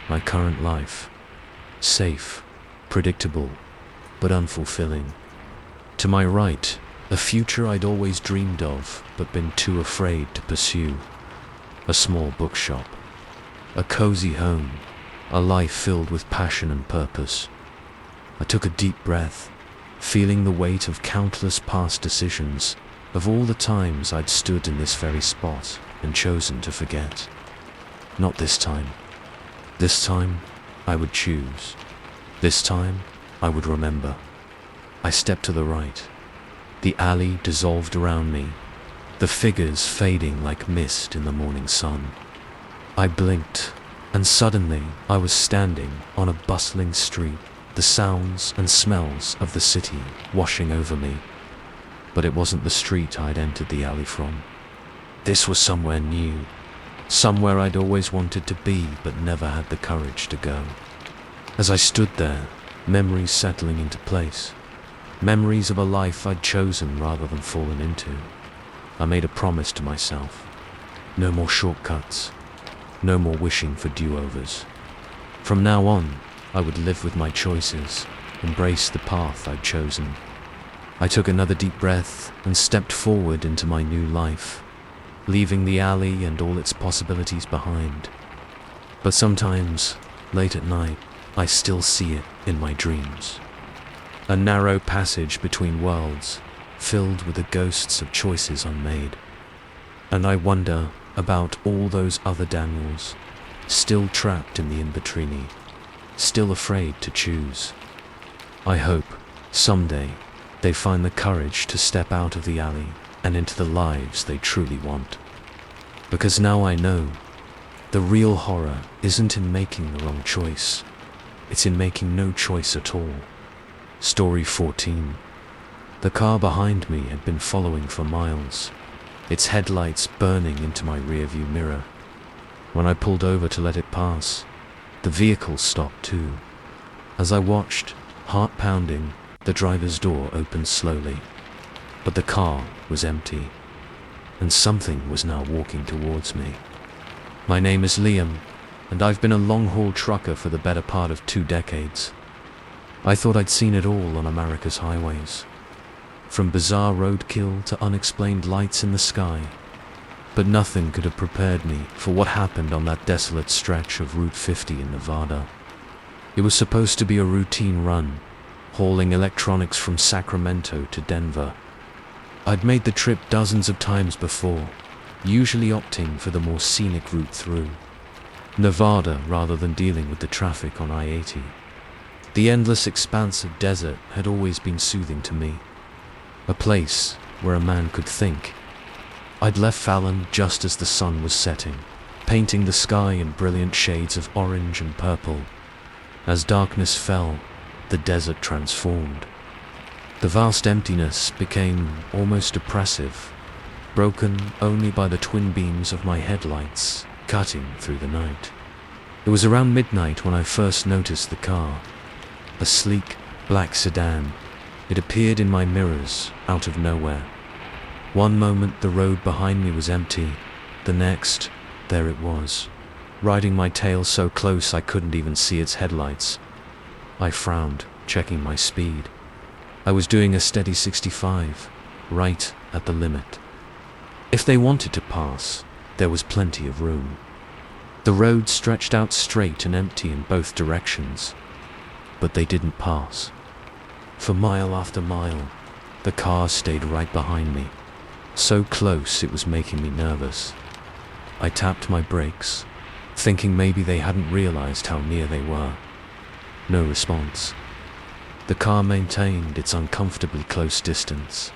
my current life. Safe, predictable, but unfulfilling. To my right, a future I'd always dreamed of, but been too afraid to pursue. A small bookshop, a cozy home, a life filled with passion and purpose. I took a deep breath, feeling the weight of countless past decisions, of all the times I'd stood in this very spot and chosen to forget. Not this time. This time, I would choose. This time, I would remember. I stepped to the right. The alley dissolved around me, the figures fading like mist in the morning sun. I blinked, and suddenly I was standing on a bustling street, the sounds and smells of the city washing over me. But it wasn't the street I'd entered the alley from. This was somewhere new, somewhere I'd always wanted to be but never had the courage to go. As I stood there, memories settling into place, memories of a life I'd chosen rather than fallen into. I made a promise to myself. No more shortcuts, no more wishing for do-overs. From now on, I would live with my choices, embrace the path I'd chosen. I took another deep breath and stepped forward into my new life, leaving the alley and all its possibilities behind. But sometimes, late at night, I still see it in my dreams. A narrow passage between worlds, filled with the ghosts of choices unmade. And I wonder about all those other Daniels, still trapped in the in-betweeny, still afraid to choose. I hope, someday, they find the courage to step out of the alley and into the lives they truly want. Because now I know, the real horror isn't in making the wrong choice, it's in making no choice at all. Story 14. The car behind me had been following for miles, its headlights burning into my rearview mirror. When I pulled over to let it pass, the vehicle stopped too. As I watched, heart pounding, the driver's door opened slowly. But the car was empty, and something was now walking towards me. My name is Liam, and I've been a long-haul trucker for the better part of 2 decades. I thought I'd seen it all on America's highways, from bizarre roadkill to unexplained lights in the sky. But nothing could have prepared me for what happened on that desolate stretch of Route 50 in Nevada. It was supposed to be a routine run, hauling electronics from Sacramento to Denver. I'd made the trip dozens of times before, usually opting for the more scenic route through Nevada rather than dealing with the traffic on I-80. The endless expanse of desert had always been soothing to me, a place where a man could think. I'd left Fallon just as the sun was setting, painting the sky in brilliant shades of orange and purple. As darkness fell, the desert transformed. The vast emptiness became almost oppressive, broken only by the twin beams of my headlights cutting through the night. It was around midnight when I first noticed the car. A sleek, black sedan. It appeared in my mirrors, out of nowhere. One moment the road behind me was empty, the next, there it was, riding my tail so close I couldn't even see its headlights. I frowned, checking my speed. I was doing a steady 65, right at the limit. If they wanted to pass, there was plenty of room. The road stretched out straight and empty in both directions, but they didn't pass. For mile after mile, the car stayed right behind me, so close it was making me nervous. I tapped my brakes, thinking maybe they hadn't realized how near they were. No response. The car maintained its uncomfortably close distance.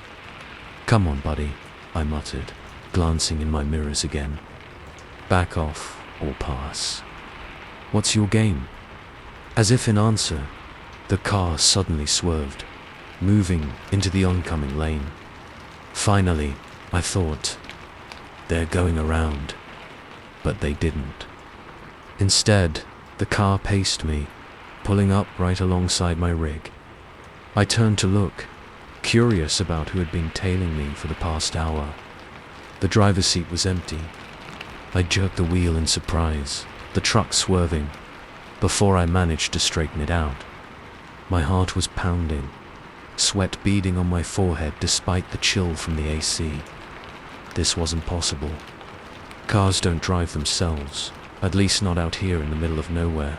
"Come on, buddy," I muttered, glancing in my mirrors again. "Back off or pass. What's your game?" As if in answer, the car suddenly swerved, moving into the oncoming lane. Finally, I thought, they're going around, but they didn't. Instead, the car paced me, pulling up right alongside my rig. I turned to look, curious about who had been tailing me for the past hour. The driver's seat was empty. I jerked the wheel in surprise, the truck swerving, before I managed to straighten it out. My heart was pounding, sweat beading on my forehead despite the chill from the AC. This wasn't possible. Cars don't drive themselves, at least not out here in the middle of nowhere.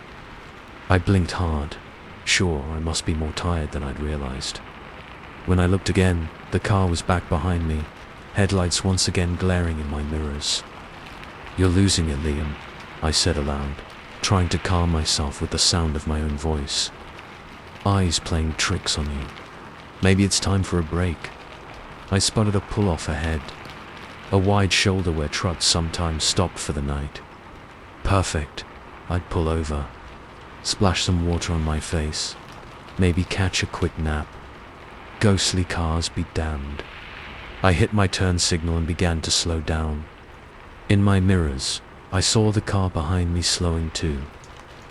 I blinked hard. Sure, I must be more tired than I'd realized. When I looked again, the car was back behind me, headlights once again glaring in my mirrors. "You're losing it, Liam," I said aloud, trying to calm myself with the sound of my own voice. "Eyes playing tricks on you. Maybe it's time for a break." I spotted a pull-off ahead, a wide shoulder where trucks sometimes stopped for the night. Perfect. I'd pull over, splash some water on my face, maybe catch a quick nap. Ghostly cars be damned. I hit my turn signal and began to slow down. In my mirrors, I saw the car behind me slowing too.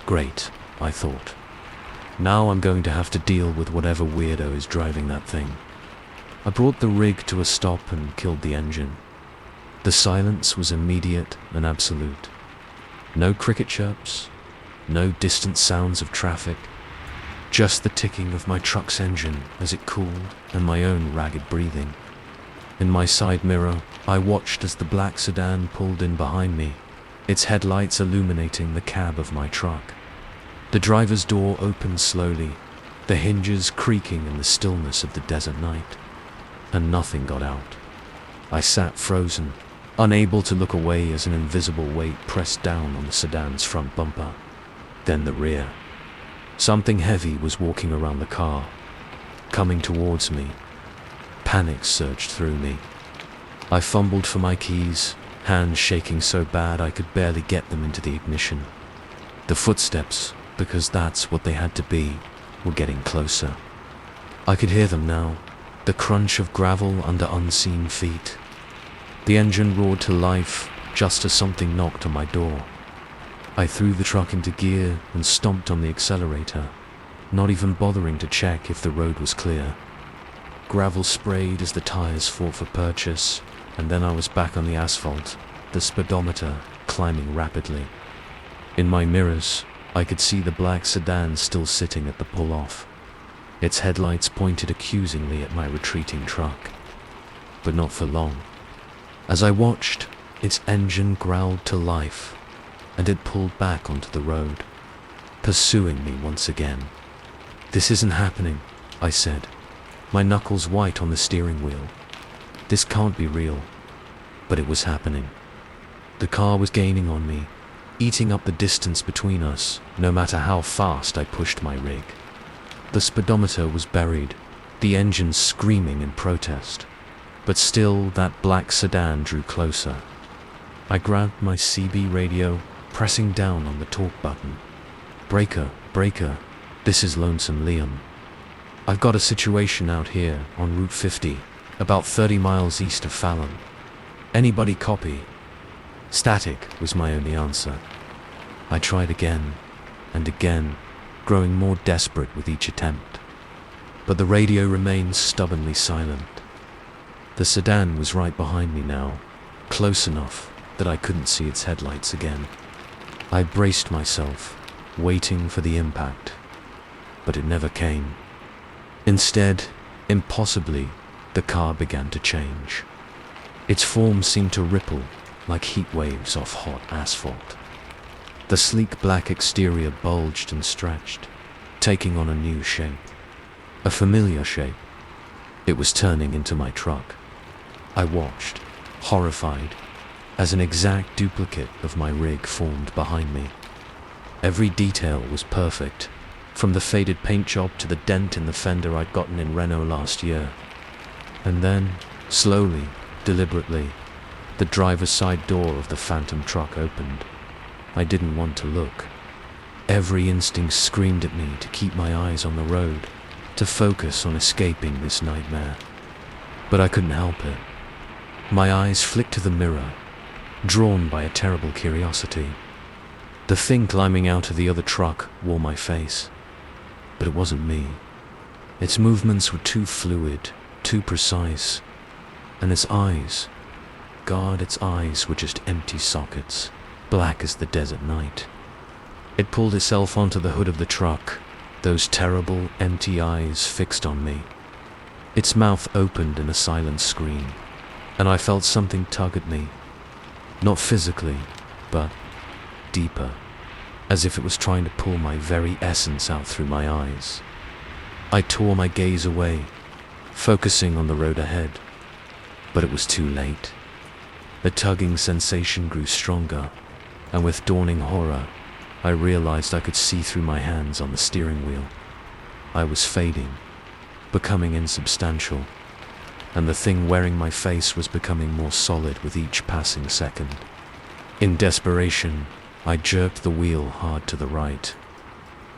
Great, I thought. Now I'm going to have to deal with whatever weirdo is driving that thing. I brought the rig to a stop and killed the engine. The silence was immediate and absolute. No cricket chirps, no distant sounds of traffic, just the ticking of my truck's engine as it cooled and my own ragged breathing. In my side mirror, I watched as the black sedan pulled in behind me, its headlights illuminating the cab of my truck. The driver's door opened slowly, the hinges creaking in the stillness of the desert night, and nothing got out. I sat frozen, unable to look away as an invisible weight pressed down on the sedan's front bumper. Then the rear. Something heavy was walking around the car, coming towards me. Panic surged through me. I fumbled for my keys, hands shaking so bad I could barely get them into the ignition. The footsteps, because that's what they had to be, were getting closer. I could hear them now, the crunch of gravel under unseen feet. The engine roared to life just as something knocked on my door. I threw the truck into gear and stomped on the accelerator, not even bothering to check if the road was clear. Gravel sprayed as the tires fought for purchase, and then I was back on the asphalt, the speedometer climbing rapidly. In my mirrors, I could see the black sedan still sitting at the pull-off. Its headlights pointed accusingly at my retreating truck. But not for long. As I watched, its engine growled to life, and it pulled back onto the road, pursuing me once again. "This isn't happening," I said, my knuckles white on the steering wheel. "This can't be real." But it was happening. The car was gaining on me, eating up the distance between us, no matter how fast I pushed my rig. The speedometer was buried, the engine screaming in protest. But still that black sedan drew closer. I grabbed my CB radio, pressing down on the talk button. "Breaker, breaker, this is Lonesome Liam." I've got a situation out here on Route 50, about 30 miles east of Fallon. Anybody copy?" Static was my only answer. I tried again and again, growing more desperate with each attempt. But the radio remained stubbornly silent. The sedan was right behind me now, close enough that I couldn't see its headlights again. I braced myself, waiting for the impact, but it never came. Instead, impossibly, the car began to change. Its form seemed to ripple like heat waves off hot asphalt. The sleek black exterior bulged and stretched, taking on a new shape. A familiar shape. It was turning into my truck. I watched, horrified, as an exact duplicate of my rig formed behind me. Every detail was perfect, from the faded paint job to the dent in the fender I'd gotten in Renault last year. And then, slowly, deliberately, the driver's side door of the phantom truck opened. I didn't want to look. Every instinct screamed at me to keep my eyes on the road, to focus on escaping this nightmare. But I couldn't help it. My eyes flicked to the mirror, drawn by a terrible curiosity. The thing climbing out of the other truck wore my face, but it wasn't me. Its movements were too fluid, too precise, and its eyes, God, its eyes were just empty sockets, black as the desert night. It pulled itself onto the hood of the truck, those terrible, empty eyes fixed on me. Its mouth opened in a silent scream, and I felt something tug at me. Not physically, but deeper, as if it was trying to pull my very essence out through my eyes. I tore my gaze away, focusing on the road ahead, but it was too late. The tugging sensation grew stronger, and with dawning horror, I realized I could see through my hands on the steering wheel. I was fading, becoming insubstantial, and the thing wearing my face was becoming more solid with each passing second. In desperation, I jerked the wheel hard to the right.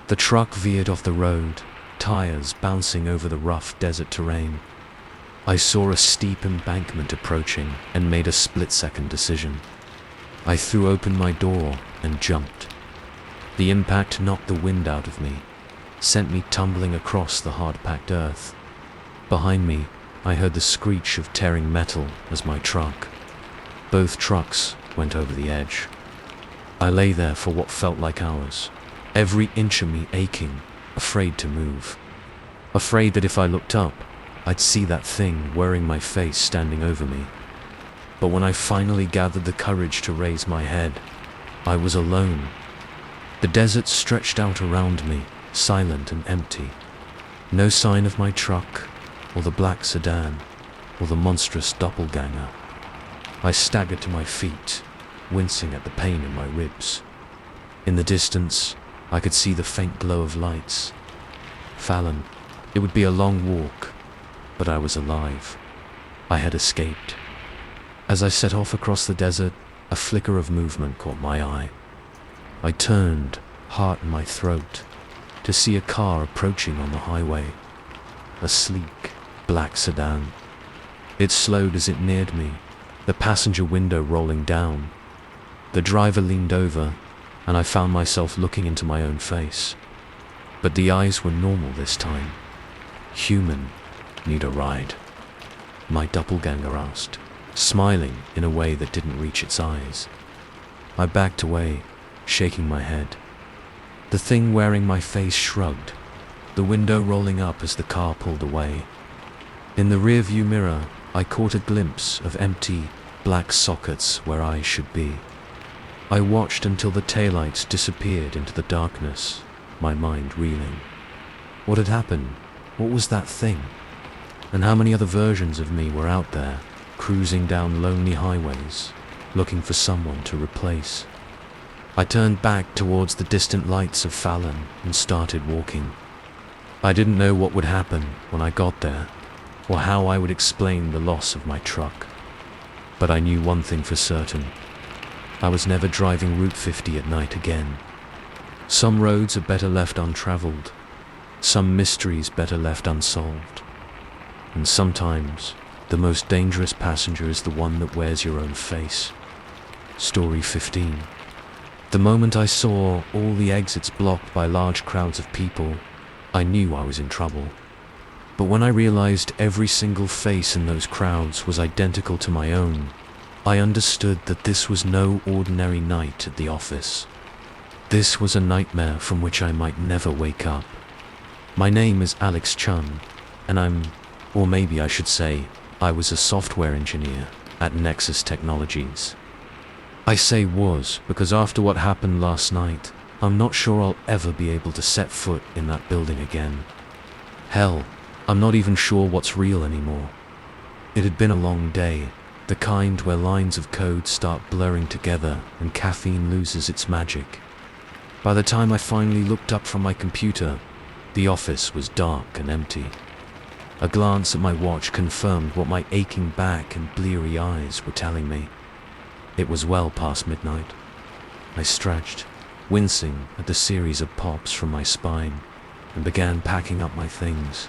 The truck veered off the road, tires bouncing over the rough desert terrain. I saw a steep embankment approaching and made a split-second decision. I threw open my door and jumped. The impact knocked the wind out of me, sent me tumbling across the hard-packed earth. Behind me, I heard the screech of tearing metal as my truck. Both trucks went over the edge. I lay there for what felt like hours, every inch of me aching, afraid to move. Afraid that if I looked up, I'd see that thing wearing my face standing over me. But when I finally gathered the courage to raise my head, I was alone. The desert stretched out around me, silent and empty. No sign of my truck, or the black sedan, or the monstrous doppelganger. I staggered to my feet, wincing at the pain in my ribs. In the distance, I could see the faint glow of lights. Fallon, it would be a long walk, but I was alive. I had escaped. As I set off across the desert, a flicker of movement caught my eye. I turned, heart in my throat, to see a car approaching on the highway. A sleek, black sedan. It slowed as it neared me, the passenger window rolling down. The driver leaned over, and I found myself looking into my own face. But the eyes were normal this time. Human. Need a ride? My doppelganger asked, smiling in a way that didn't reach its eyes. I backed away, shaking my head. The thing wearing my face shrugged, the window rolling up as the car pulled away. In the rearview mirror, I caught a glimpse of empty, black sockets where eyes should be. I watched until the taillights disappeared into the darkness, my mind reeling. What had happened? What was that thing? And how many other versions of me were out there, cruising down lonely highways, looking for someone to replace? I turned back towards the distant lights of Fallon and started walking. I didn't know what would happen when I got there, or how I would explain the loss of my truck. But I knew one thing for certain. I was never driving Route 50 at night again. Some roads are better left untraveled, Some mysteries better left unsolved. And sometimes, the most dangerous passenger is the one that wears your own face. Story 15. The moment I saw all the exits blocked by large crowds of people, I knew I was in trouble. But when I realized every single face in those crowds was identical to my own, I understood that this was no ordinary night at the office. This was a nightmare from which I might never wake up. My name is Alex Chun, and or maybe I should say, I was a software engineer at Nexus Technologies. I say was because after what happened last night, I'm not sure I'll ever be able to set foot in that building again. Hell, I'm not even sure what's real anymore. It had been a long day, the kind where lines of code start blurring together and caffeine loses its magic. By the time I finally looked up from my computer, the office was dark and empty. A glance at my watch confirmed what my aching back and bleary eyes were telling me. It was well past midnight. I stretched, wincing at the series of pops from my spine, and began packing up my things.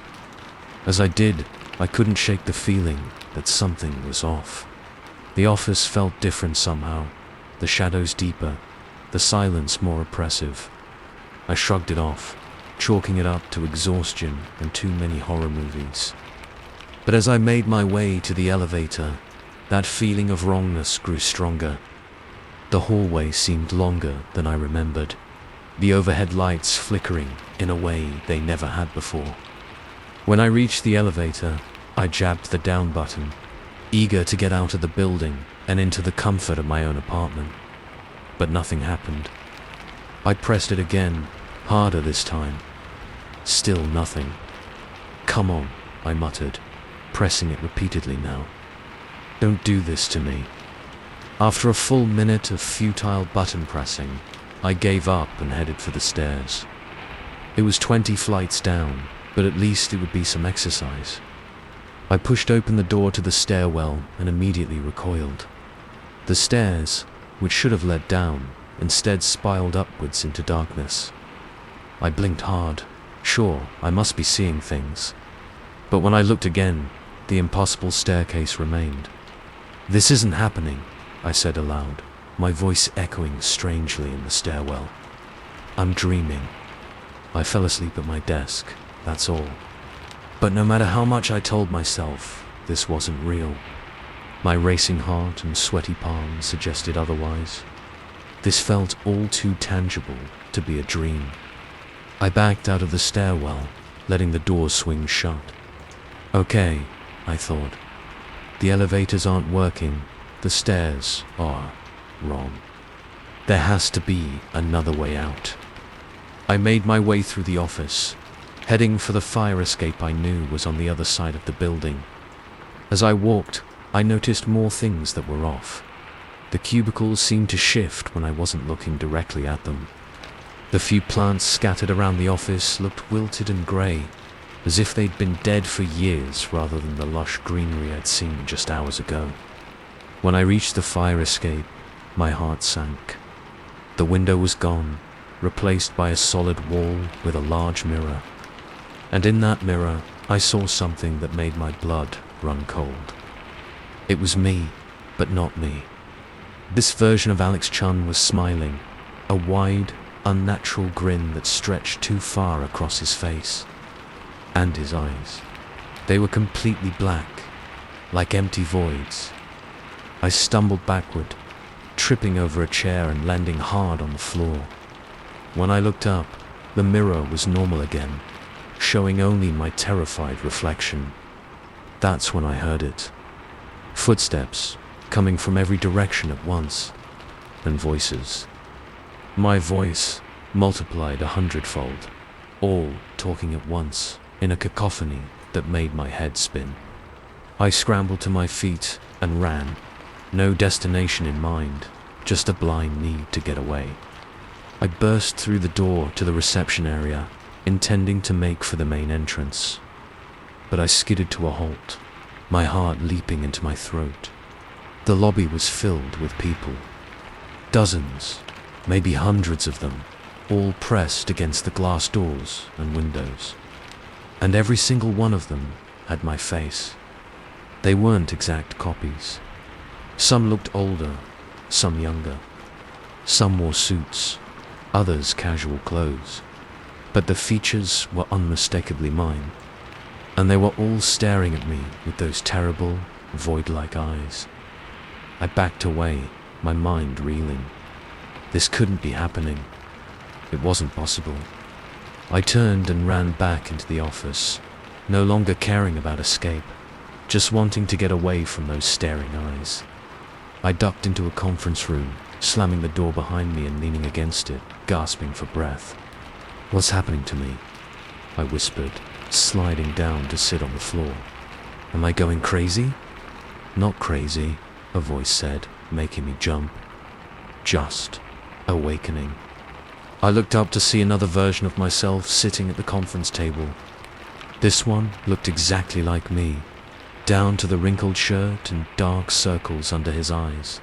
As I did, I couldn't shake the feeling that something was off. The office felt different somehow, the shadows deeper, the silence more oppressive. I shrugged it off, chalking it up to exhaustion and too many horror movies. But as I made my way to the elevator, that feeling of wrongness grew stronger. The hallway seemed longer than I remembered, the overhead lights flickering in a way they never had before. When I reached the elevator, I jabbed the down button, eager to get out of the building and into the comfort of my own apartment. But nothing happened. I pressed it again, harder this time. Still nothing. "Come on," I muttered, pressing it repeatedly now. "Don't do this to me." After a full minute of futile button pressing, I gave up and headed for the stairs. It was 20 flights down, but at least it would be some exercise. I pushed open the door to the stairwell and immediately recoiled. The stairs, which should have led down, instead spiraled upwards into darkness. I blinked hard. Sure, I must be seeing things. But when I looked again, the impossible staircase remained. "This isn't happening," I said aloud, my voice echoing strangely in the stairwell. "I'm dreaming." I fell asleep at my desk, that's all. But no matter how much I told myself, this wasn't real. My racing heart and sweaty palms suggested otherwise. This felt all too tangible to be a dream. I backed out of the stairwell, letting the door swing shut. Okay, I thought. The elevators aren't working, the stairs are wrong. There has to be another way out. I made my way through the office, heading for the fire escape I knew was on the other side of the building. As I walked, I noticed more things that were off. The cubicles seemed to shift when I wasn't looking directly at them. The few plants scattered around the office looked wilted and grey, as if they'd been dead for years rather than the lush greenery I'd seen just hours ago. When I reached the fire escape, my heart sank. The window was gone, replaced by a solid wall with a large mirror. And in that mirror, I saw something that made my blood run cold. It was me, but not me. This version of Alex Chun was smiling, a wide, unnatural grin that stretched too far across his face. And his eyes. They were completely black, like empty voids. I stumbled backward, tripping over a chair and landing hard on the floor. When I looked up, the mirror was normal again, showing only my terrified reflection. That's when I heard it. Footsteps, coming from every direction at once, and voices. My voice, multiplied 100-fold, all talking at once, in a cacophony that made my head spin. I scrambled to my feet and ran, no destination in mind, just a blind need to get away. I burst through the door to the reception area, intending to make for the main entrance. But I skidded to a halt, my heart leaping into my throat. The lobby was filled with people. Dozens, maybe hundreds of them, all pressed against the glass doors and windows. And every single one of them had my face. They weren't exact copies. Some looked older, some younger. Some wore suits, others casual clothes. But the features were unmistakably mine, and they were all staring at me with those terrible, void-like eyes. I backed away, my mind reeling. This couldn't be happening. It wasn't possible. I turned and ran back into the office, no longer caring about escape, just wanting to get away from those staring eyes. I ducked into a conference room, slamming the door behind me and leaning against it, gasping for breath. "What's happening to me?" I whispered, sliding down to sit on the floor. "Am I going crazy?" "Not crazy," a voice said, making me jump. "Just awakening." I looked up to see another version of myself sitting at the conference table. This one looked exactly like me, down to the wrinkled shirt and dark circles under his eyes.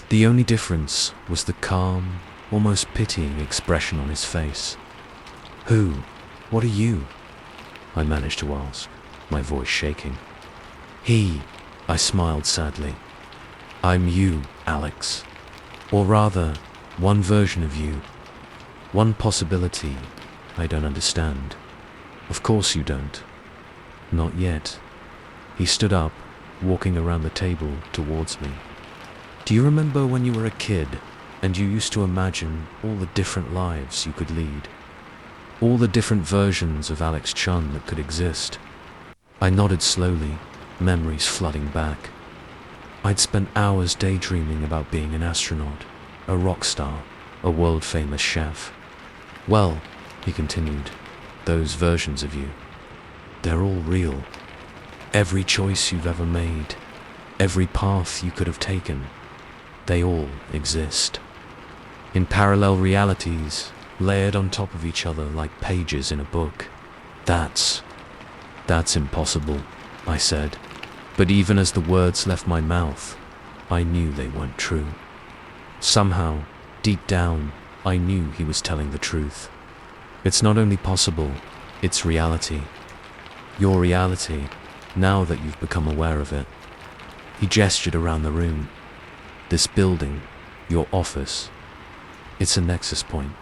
The only difference was the calm, almost pitying expression on his face. "Who? What are you?" I managed to ask, my voice shaking. "He," I smiled sadly. "I'm you, Alex. Or rather, one version of you. One possibility I don't understand." "Of course you don't." "Not yet." He stood up, walking around the table towards me. "Do you remember when you were a kid and you used to imagine all the different lives you could lead? All the different versions of Alex Chun that could exist?" I nodded slowly, memories flooding back. I'd spent hours daydreaming about being an astronaut, a rock star, a world-famous chef. "Well," he continued, "those versions of you, they're all real. Every choice you've ever made, every path you could have taken, they all exist. In parallel realities, layered on top of each other like pages in a book. That's impossible," I said. But even as the words left my mouth, I knew they weren't true. Somehow, deep down, I knew he was telling the truth. It's not only possible, it's reality. Your reality, now that you've become aware of it. He gestured around the room. This building, your office, it's a nexus point.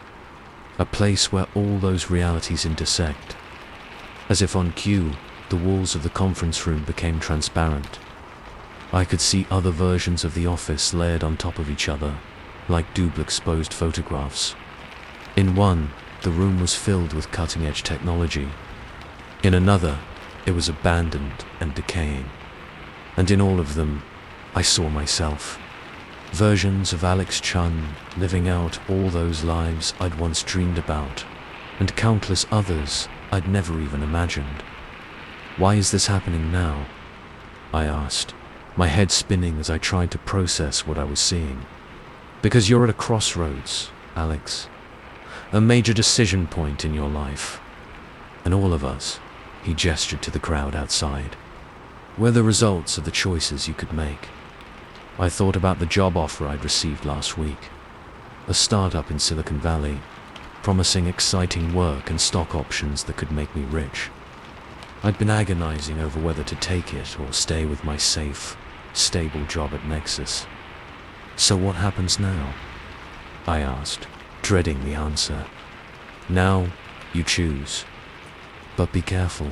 A place where all those realities intersect. As if on cue, the walls of the conference room became transparent. I could see other versions of the office layered on top of each other, like double exposed photographs. In one, the room was filled with cutting-edge technology. In another, it was abandoned and decaying. And in all of them, I saw myself. Versions of Alex Chun living out all those lives I'd once dreamed about, and countless others I'd never even imagined. "Why is this happening now?" I asked, my head spinning as I tried to process what I was seeing. "Because you're at a crossroads, Alex. A major decision point in your life. And all of us," he gestured to the crowd outside, "we're the results of the choices you could make." I thought about the job offer I'd received last week. A startup in Silicon Valley, promising exciting work and stock options that could make me rich. I'd been agonizing over whether to take it or stay with my safe, stable job at Nexus. "So what happens now?" I asked, dreading the answer. "Now, you choose. But be careful.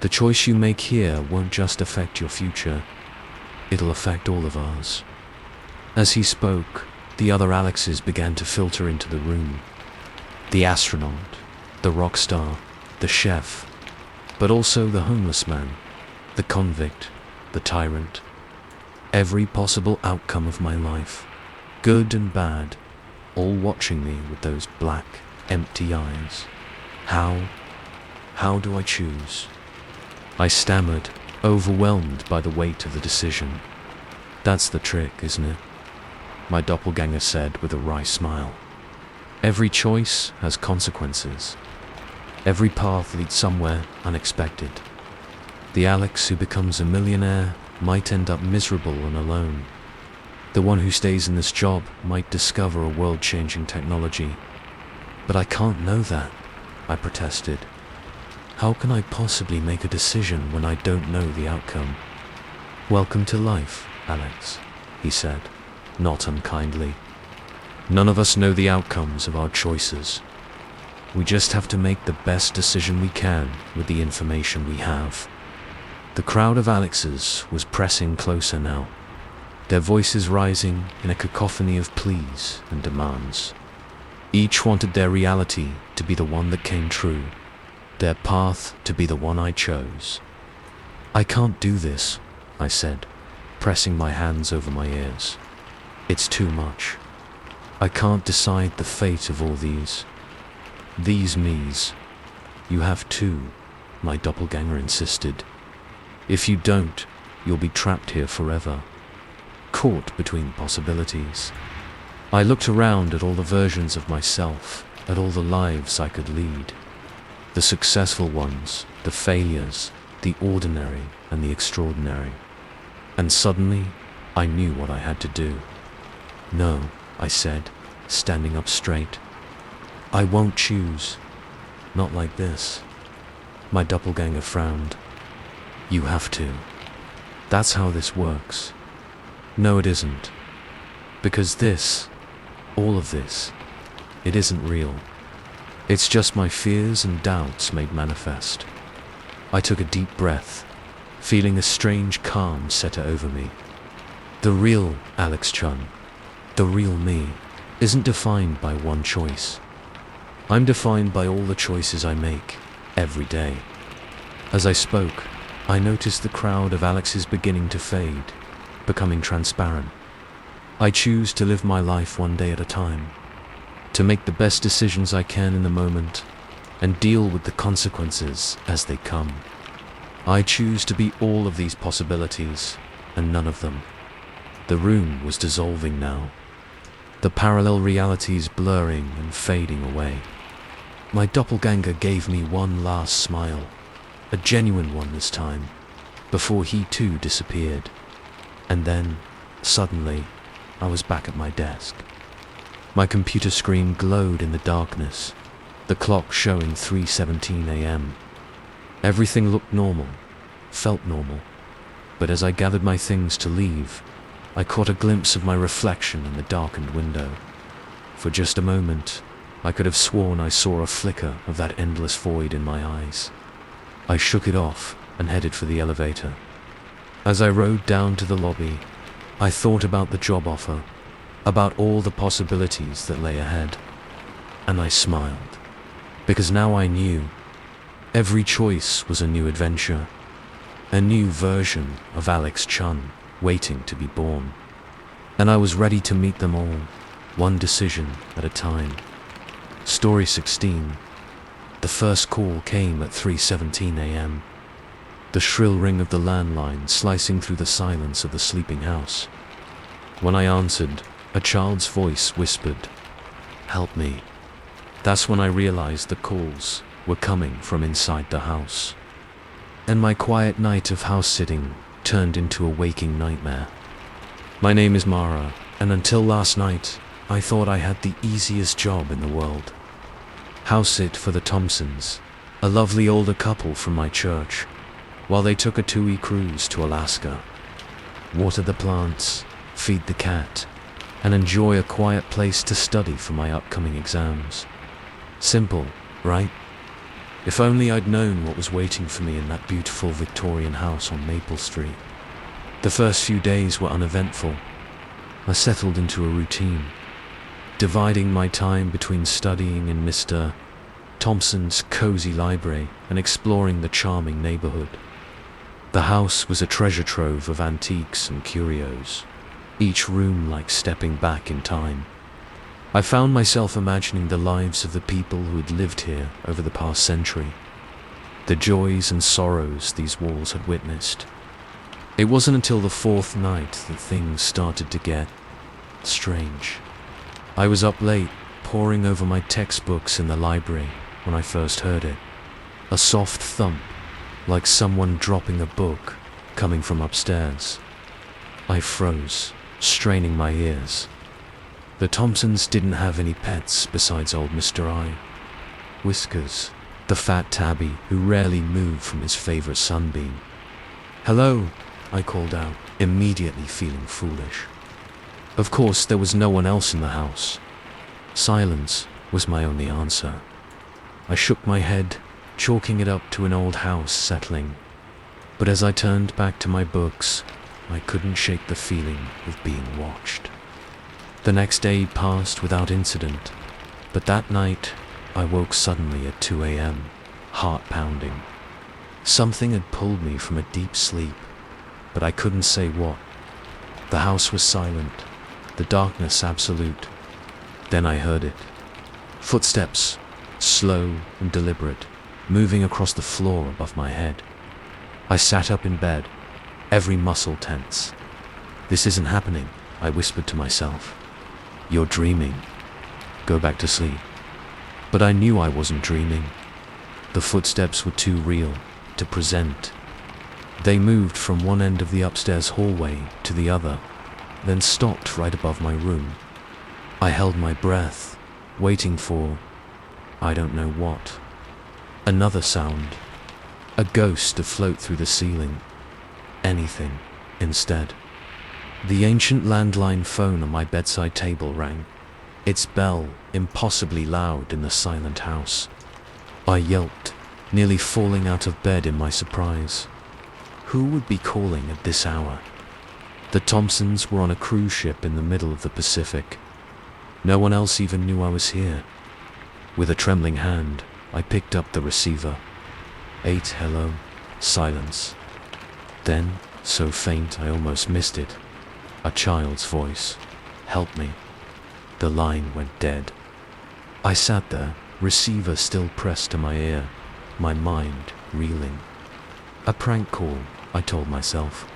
The choice you make here won't just affect your future. It'll affect all of ours." As he spoke, the other Alexes began to filter into the room. The astronaut, the rock star, the chef, but also the homeless man, the convict, the tyrant. Every possible outcome of my life, good and bad, all watching me with those black, empty eyes. How do I choose? I stammered, overwhelmed by the weight of the decision. "That's the trick, isn't it?" my doppelganger said with a wry smile. "Every choice has consequences. Every path leads somewhere unexpected. The Alex who becomes a millionaire might end up miserable and alone. The one who stays in this job might discover a world-changing technology. But I can't know that, I protested. How can I possibly make a decision when I don't know the outcome? Welcome to life, Alex, he said, not unkindly. None of us know the outcomes of our choices. We just have to make the best decision we can with the information we have. The crowd of Alexes was pressing closer now, their voices rising in a cacophony of pleas and demands. Each wanted their reality to be the one that came true, their path to be the one I chose. I can't do this, I said, pressing my hands over my ears. It's too much. I can't decide the fate of all these me's. You have to, my doppelganger insisted. If you don't, you'll be trapped here forever, caught between possibilities. I looked around at all the versions of myself, at all the lives I could lead. The successful ones, the failures, the ordinary and the extraordinary. And suddenly, I knew what I had to do. No, I said, standing up straight. I won't choose. Not like this. My doppelganger frowned. You have to. That's how this works. No, it isn't. Because this, all of this, it isn't real. It's just my fears and doubts made manifest. I took a deep breath, feeling a strange calm settle over me. The real Alex Chun, the real me, isn't defined by one choice. I'm defined by all the choices I make, every day. As I spoke, I noticed the crowd of Alexes beginning to fade, becoming transparent. I choose to live my life one day at a time, to make the best decisions I can in the moment, and deal with the consequences as they come. I choose to be all of these possibilities, and none of them. The room was dissolving now, the parallel realities blurring and fading away. My doppelganger gave me one last smile, a genuine one this time, before he too disappeared. And then, suddenly, I was back at my desk. My computer screen glowed in the darkness, the clock showing 3:17 a.m. Everything looked normal, felt normal, but as I gathered my things to leave, I caught a glimpse of my reflection in the darkened window. For just a moment, I could have sworn I saw a flicker of that endless void in my eyes. I shook it off and headed for the elevator. As I rode down to the lobby, I thought about the job offer, about all the possibilities that lay ahead. And I smiled, because now I knew every choice was a new adventure, a new version of Alex Chun waiting to be born. And I was ready to meet them all, one decision at a time. Story 16. The first call came at 3:17 a.m. The shrill ring of the landline slicing through the silence of the sleeping house. When I answered, a child's voice whispered, "Help me." That's when I realized the calls were coming from inside the house. And my quiet night of house-sitting turned into a waking nightmare. My name is Mara, and until last night, I thought I had the easiest job in the world. House-sit for the Thompsons, a lovely older couple from my church, while they took a 2-week cruise to Alaska. Water the plants, feed the cat, and enjoy a quiet place to study for my upcoming exams. Simple, right? If only I'd known what was waiting for me in that beautiful Victorian house on Maple Street. The first few days were uneventful. I settled into a routine, dividing my time between studying in Mr. Thompson's cozy library and exploring the charming neighborhood. The house was a treasure trove of antiques and curios, each room like stepping back in time. I found myself imagining the lives of the people who had lived here over the past century, the joys and sorrows these walls had witnessed. It wasn't until the 4th night that things started to get strange. I was up late, poring over my textbooks in the library when I first heard it. A soft thump, like someone dropping a book, coming from upstairs. I froze, straining my ears. The Thompsons didn't have any pets besides old Mr. I. Whiskers, the fat tabby who rarely moved from his favorite sunbeam. "Hello," I called out, immediately feeling foolish. Of course, there was no one else in the house. Silence was my only answer. I shook my head, chalking it up to an old house settling. But as I turned back to my books, I couldn't shake the feeling of being watched. The next day passed without incident, but that night I woke suddenly at 2 a.m., heart pounding. Something had pulled me from a deep sleep, but I couldn't say what. The house was silent, the darkness absolute. Then I heard it. Footsteps, slow and deliberate, moving across the floor above my head. I sat up in bed, every muscle tense. "This isn't happening," I whispered to myself. "You're dreaming. Go back to sleep." But I knew I wasn't dreaming. The footsteps were too real to present. They moved from one end of the upstairs hallway to the other, then stopped right above my room. I held my breath, waiting for, I don't know what. Another sound. A ghost to float through the ceiling. Anything, instead. The ancient landline phone on my bedside table rang, its bell impossibly loud in the silent house. I yelped, nearly falling out of bed in my surprise. Who would be calling at this hour? The Thompsons were on a cruise ship in the middle of the Pacific. No one else even knew I was here. With a trembling hand, I picked up the receiver. 8 hello, silence. Then, so faint I almost missed it, a child's voice. "Help me." The line went dead. I sat there, receiver still pressed to my ear, my mind reeling. A prank call, I told myself.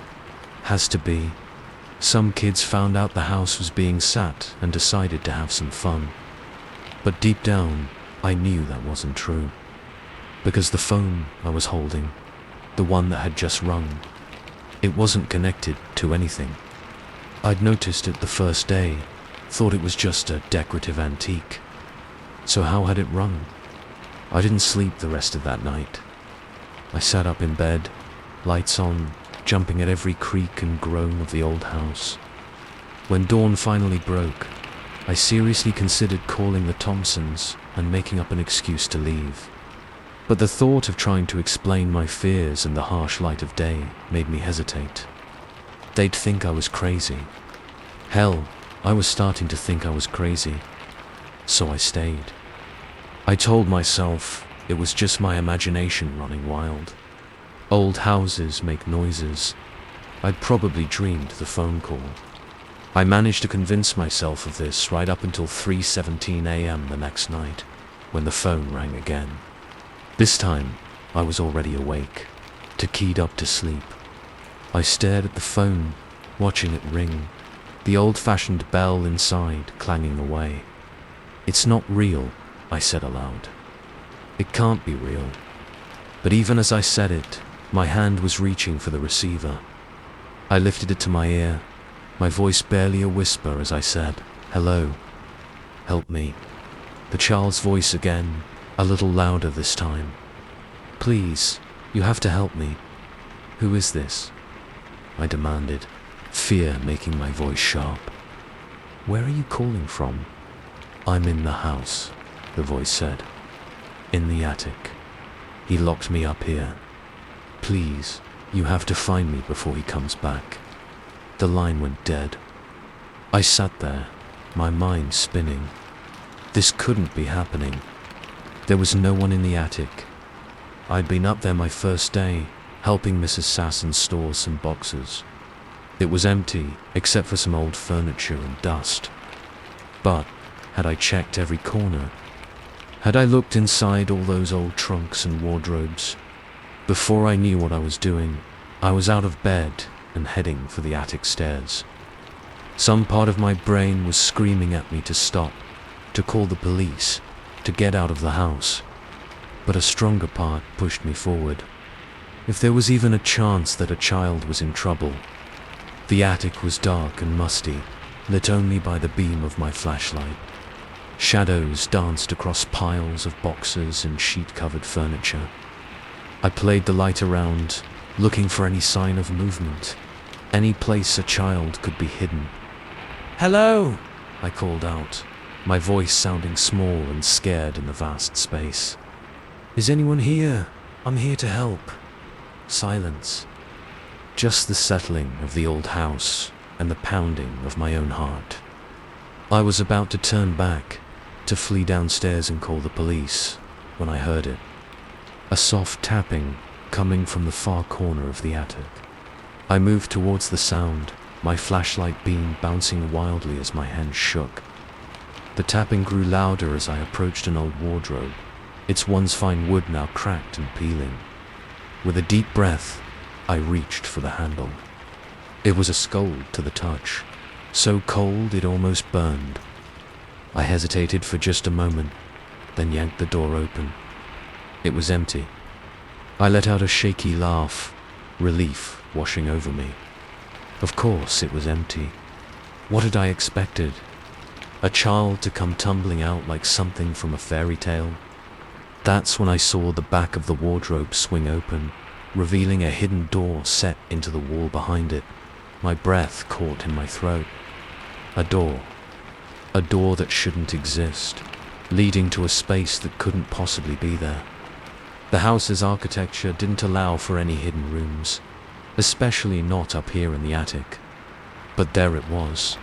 Has to be. Some kids found out the house was being sat and decided to have some fun. But deep down, I knew that wasn't true. Because the phone I was holding, the one that had just rung, it wasn't connected to anything. I'd noticed it the first day, thought it was just a decorative antique. So how had it rung? I didn't sleep the rest of that night. I sat up in bed, lights on, jumping at every creak and groan of the old house. When dawn finally broke, I seriously considered calling the Thompsons and making up an excuse to leave. But the thought of trying to explain my fears in the harsh light of day made me hesitate. They'd think I was crazy. Hell, I was starting to think I was crazy. So I stayed. I told myself it was just my imagination running wild. Old houses make noises. I'd probably dreamed the phone call. I managed to convince myself of this right up until 3:17 a.m. the next night, when the phone rang again. This time, I was already awake, keyed up to sleep. I stared at the phone, watching it ring, the old-fashioned bell inside clanging away. "It's not real," I said aloud. "It can't be real." But even as I said it, my hand was reaching for the receiver. I lifted it to my ear, my voice barely a whisper as I said, "Hello. Help me." The child's voice again, a little louder this time. "Please, you have to help me." "Who is this?" I demanded, fear making my voice sharp. "Where are you calling from?" "I'm in the house," the voice said. "In the attic. He locked me up here. Please, you have to find me before he comes back." The line went dead. I sat there, my mind spinning. This couldn't be happening. There was no one in the attic. I'd been up there my first day, helping Mrs. Sasson store some boxes. It was empty, except for some old furniture and dust. But had I checked every corner? Had I looked inside all those old trunks and wardrobes? Before I knew what I was doing, I was out of bed and heading for the attic stairs. Some part of my brain was screaming at me to stop, to call the police, to get out of the house. But a stronger part pushed me forward. If there was even a chance that a child was in trouble. The attic was dark and musty, lit only by the beam of my flashlight. Shadows danced across piles of boxes and sheet-covered furniture. I played the light around, looking for any sign of movement, any place a child could be hidden. "Hello!" I called out, my voice sounding small and scared in the vast space. "Is anyone here? I'm here to help." Silence. Just the settling of the old house and the pounding of my own heart. I was about to turn back, to flee downstairs and call the police, when I heard it. A soft tapping coming from the far corner of the attic. I moved towards the sound, my flashlight beam bouncing wildly as my hands shook. The tapping grew louder as I approached an old wardrobe, its once fine wood now cracked and peeling. With a deep breath, I reached for the handle. It was a cold to the touch, so cold it almost burned. I hesitated for just a moment, then yanked the door open. It was empty. I let out a shaky laugh, relief washing over me. Of course it was empty. What had I expected? A child to come tumbling out like something from a fairy tale? That's when I saw the back of the wardrobe swing open, revealing a hidden door set into the wall behind it. My breath caught in my throat. A door that shouldn't exist, leading to a space that couldn't possibly be there. The house's architecture didn't allow for any hidden rooms, especially not up here in the attic. But there it was,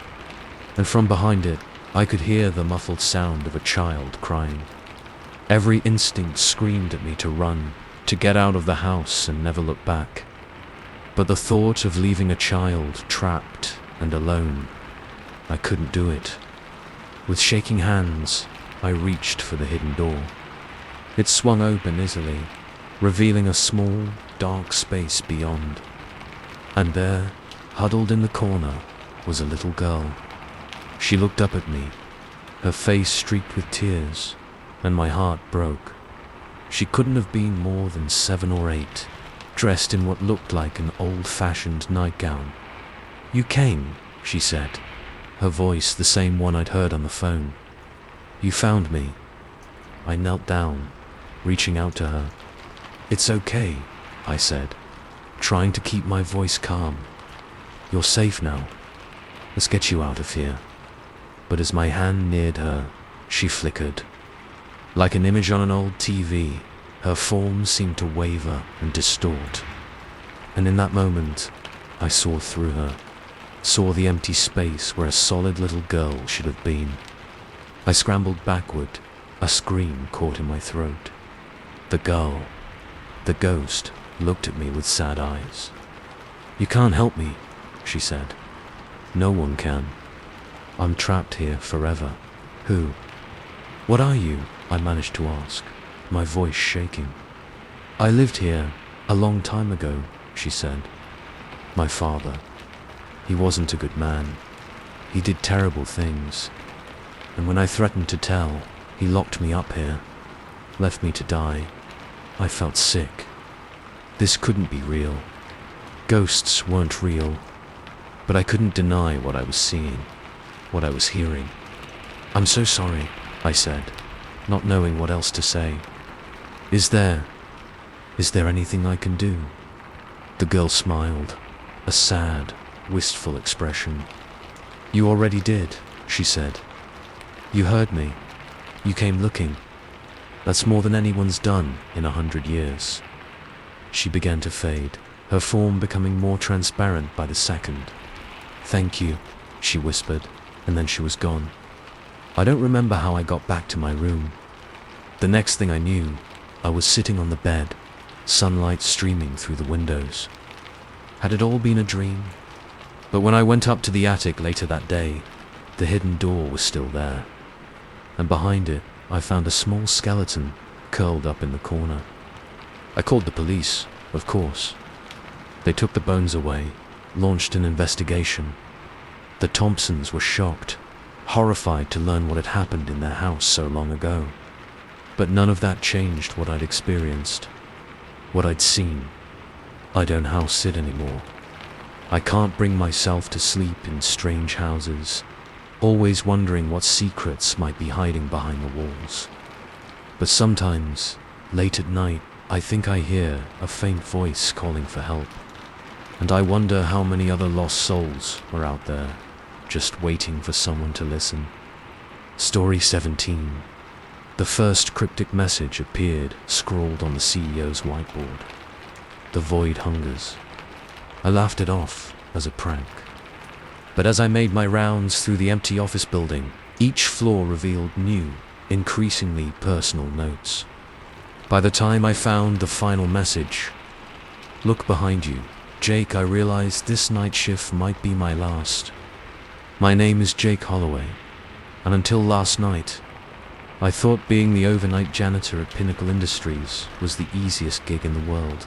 and from behind it, I could hear the muffled sound of a child crying. Every instinct screamed at me to run, to get out of the house and never look back. But the thought of leaving a child trapped and alone, I couldn't do it. With shaking hands, I reached for the hidden door. It swung open easily, revealing a small, dark space beyond. And there, huddled in the corner, was a little girl. She looked up at me, her face streaked with tears, and my heart broke. She couldn't have been more than 7 or 8, dressed in what looked like an old-fashioned nightgown. "You came," she said, her voice the same one I'd heard on the phone. "You found me." I knelt down, reaching out to her. "It's okay," I said, trying to keep my voice calm. "You're safe now. Let's get you out of here." But as my hand neared her, she flickered. Like an image on an old TV, her form seemed to waver and distort. And in that moment, I saw through her, saw the empty space where a solid little girl should have been. I scrambled backward, a scream caught in my throat. The girl, the ghost, looked at me with sad eyes. "You can't help me," she said. "No one can. I'm trapped here forever." "Who? What are you?" I managed to ask, my voice shaking. "I lived here a long time ago," she said. "My father. He wasn't a good man. He did terrible things. And when I threatened to tell, he locked me up here, left me to die. I felt sick. This couldn't be real. Ghosts weren't real. But I couldn't deny what I was seeing, what I was hearing. "I'm so sorry," I said, not knowing what else to say. Is there anything I can do?" The girl smiled, a sad, wistful expression. "You already did," she said. "You heard me. You came looking. That's more than anyone's done in 100 years." She began to fade, her form becoming more transparent by the second. "Thank you," she whispered, and then she was gone. I don't remember how I got back to my room. The next thing I knew, I was sitting on the bed, sunlight streaming through the windows. Had it all been a dream? But when I went up to the attic later that day, the hidden door was still there. And behind it, I found a small skeleton curled up in the corner. I called the police, of course. They took the bones away, launched an investigation. The Thompsons were shocked, horrified to learn what had happened in their house so long ago. But none of that changed what I'd experienced, what I'd seen. I don't house sit anymore. I can't bring myself to sleep in strange houses, always wondering what secrets might be hiding behind the walls. But sometimes, late at night, I think I hear a faint voice calling for help, and I wonder how many other lost souls are out there, just waiting for someone to listen. Story 17. The first cryptic message appeared scrawled on the CEO's whiteboard. The void hungers. I laughed it off as a prank. But as I made my rounds through the empty office building, each floor revealed new, increasingly personal notes. By the time I found the final message, "Look behind you, Jake, I realized this night shift might be my last. My name is Jake Holloway, and until last night, I thought being the overnight janitor at Pinnacle Industries was the easiest gig in the world.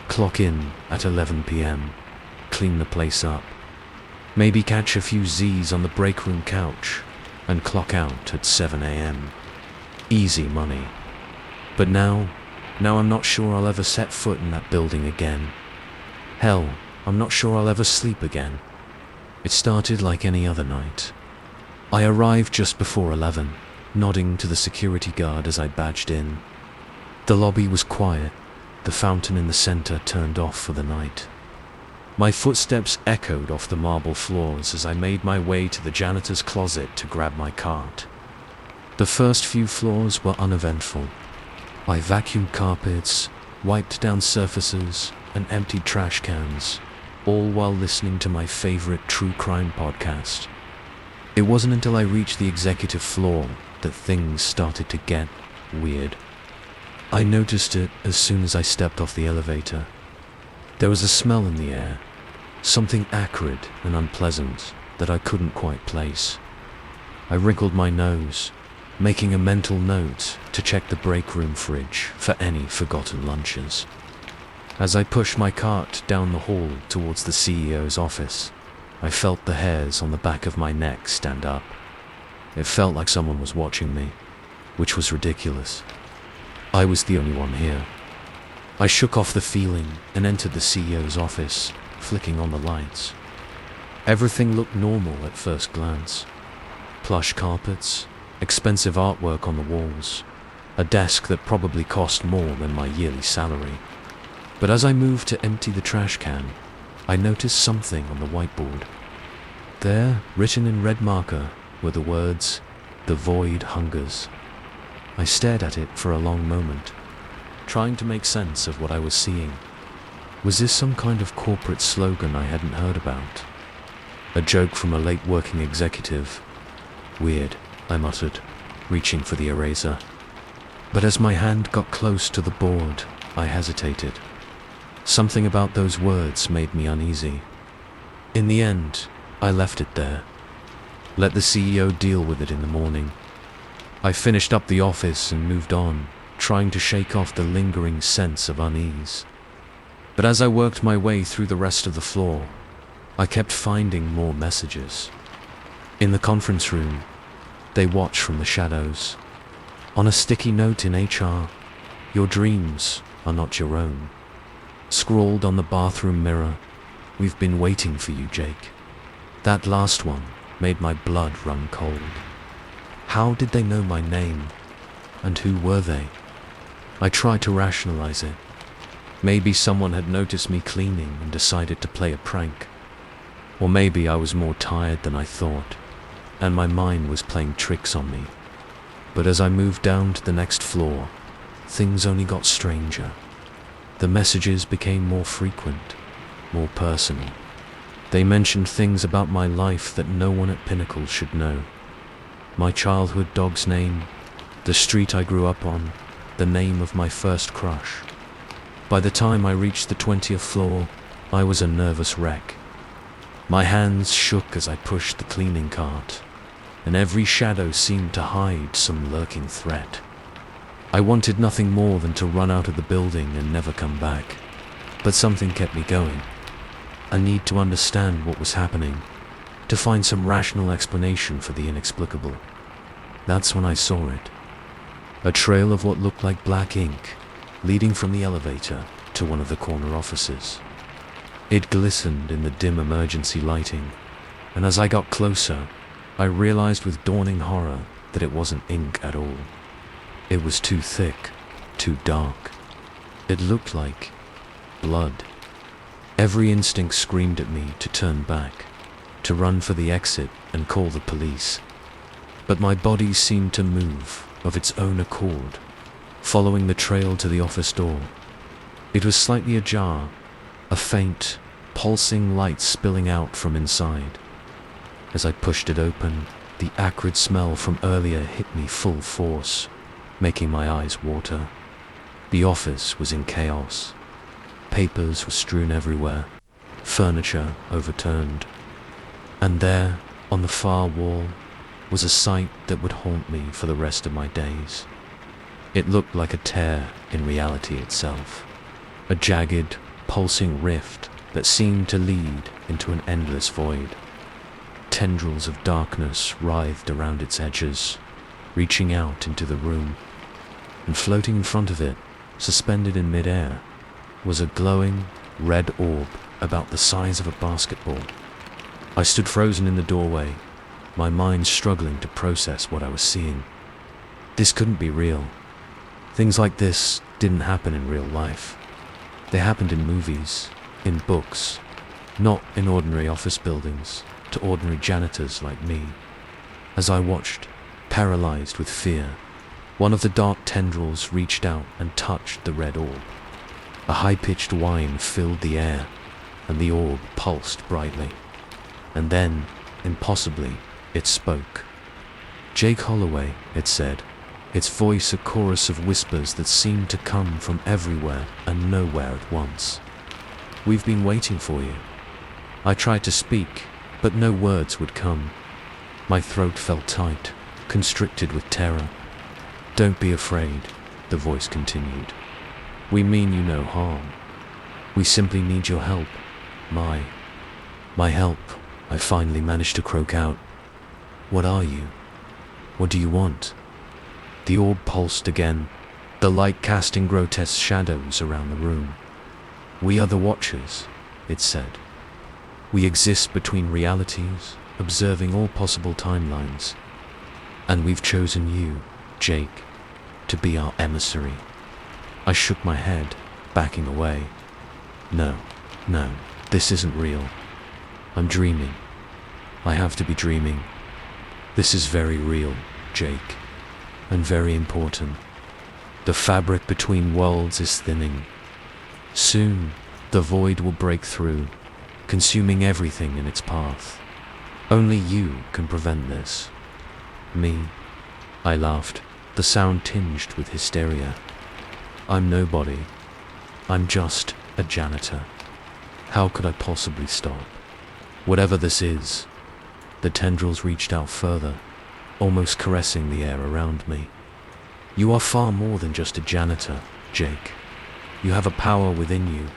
Clock in at 11 p.m., clean the place up, maybe catch a few Z's on the break room couch, and clock out at 7 a.m. Easy money. But now I'm not sure I'll ever set foot in that building again. Hell, I'm not sure I'll ever sleep again." It started like any other night. I arrived just before 11, nodding to the security guard as I badged in. The lobby was quiet, the fountain in the center turned off for the night. My footsteps echoed off the marble floors as I made my way to the janitor's closet to grab my cart. The first few floors were uneventful. I vacuumed carpets, wiped down surfaces, and emptied trash cans, all while listening to my favorite true crime podcast. It wasn't until I reached the executive floor that things started to get weird. I noticed it as soon as I stepped off the elevator. There was a smell in the air, something acrid and unpleasant that I couldn't quite place. I wrinkled my nose, making a mental note to check the break room fridge for any forgotten lunches. As I pushed my cart down the hall towards the CEO's office, I felt the hairs on the back of my neck stand up. It felt like someone was watching me, which was ridiculous. I was the only one here. I shook off the feeling and entered the CEO's office, flicking on the lights. Everything looked normal at first glance. Plush carpets, expensive artwork on the walls, a desk that probably cost more than my yearly salary. But as I moved to empty the trash can, I noticed something on the whiteboard. There, written in red marker, were the words, "The void hungers." I stared at it for a long moment, trying to make sense of what I was seeing. Was this some kind of corporate slogan I hadn't heard about? A joke from a late working executive? Weird, I muttered, reaching for the eraser. But as my hand got close to the board, I hesitated. Something about those words made me uneasy. In the end, I left it there. Let the CEO deal with it in the morning. I finished up the office and moved on, trying to shake off the lingering sense of unease. But as I worked my way through the rest of the floor, I kept finding more messages. In the conference room, they watch from the shadows. On a sticky note in HR, "Your dreams are not your own." Scrawled on the bathroom mirror, "We've been waiting for you, Jake." That last one made my blood run cold. How did they know my name? And who were they? I tried to rationalize it. Maybe someone had noticed me cleaning and decided to play a prank. Or maybe I was more tired than I thought, and my mind was playing tricks on me. But as I moved down to the next floor, things only got stranger. The messages became more frequent, more personal. They mentioned things about my life that no one at Pinnacle should know. My childhood dog's name, the street I grew up on, the name of my first crush. By the time I reached the 20th floor, I was a nervous wreck. My hands shook as I pushed the cleaning cart, and every shadow seemed to hide some lurking threat. I wanted nothing more than to run out of the building and never come back, but something kept me going. A need to understand what was happening, to find some rational explanation for the inexplicable. That's when I saw it. A trail of what looked like black ink, leading from the elevator to one of the corner offices. It glistened in the dim emergency lighting, and as I got closer, I realized with dawning horror that it wasn't ink at all. It was too thick, too dark. It looked like blood. Every instinct screamed at me to turn back, to run for the exit and call the police. But my body seemed to move of its own accord, following the trail to the office door. It was slightly ajar, a faint, pulsing light spilling out from inside. As I pushed it open, the acrid smell from earlier hit me full force, making my eyes water. The office was in chaos. Papers were strewn everywhere, furniture overturned. And there, on the far wall, was a sight that would haunt me for the rest of my days. It looked like a tear in reality itself, a jagged, pulsing rift that seemed to lead into an endless void. Tendrils of darkness writhed around its edges, reaching out into the room. And floating in front of it, suspended in mid-air, was a glowing, red orb about the size of a basketball. I stood frozen in the doorway, my mind struggling to process what I was seeing. This couldn't be real. Things like this didn't happen in real life. They happened in movies, in books, not in ordinary office buildings, to ordinary janitors like me. As I watched, paralyzed with fear, one of the dark tendrils reached out and touched the red orb. A high-pitched whine filled the air, and the orb pulsed brightly. And then, impossibly, it spoke. "Jake Holloway," it said, its voice a chorus of whispers that seemed to come from everywhere and nowhere at once. "We've been waiting for you." I tried to speak, but no words would come. My throat felt tight, constricted with terror. "Don't be afraid," the voice continued. "We mean you no harm. We simply need your help. My help," I finally managed to croak out. "What are you? What do you want?" The orb pulsed again, the light casting grotesque shadows around the room. "We are the Watchers," it said. "We exist between realities, observing all possible timelines. And we've chosen you, Jake, to be our emissary." I shook my head, backing away. No, this isn't real. I'm dreaming. I have to be dreaming. This is very real, Jake, and very important. The fabric between worlds is thinning. Soon, the void will break through, consuming everything in its path. Only you can prevent this. Me? I laughed, the sound tinged with hysteria. "I'm nobody. I'm just a janitor. How could I possibly stop? Whatever this is." The tendrils reached out further, almost caressing the air around me. "You are far more than just a janitor, Jake. You have a power within you,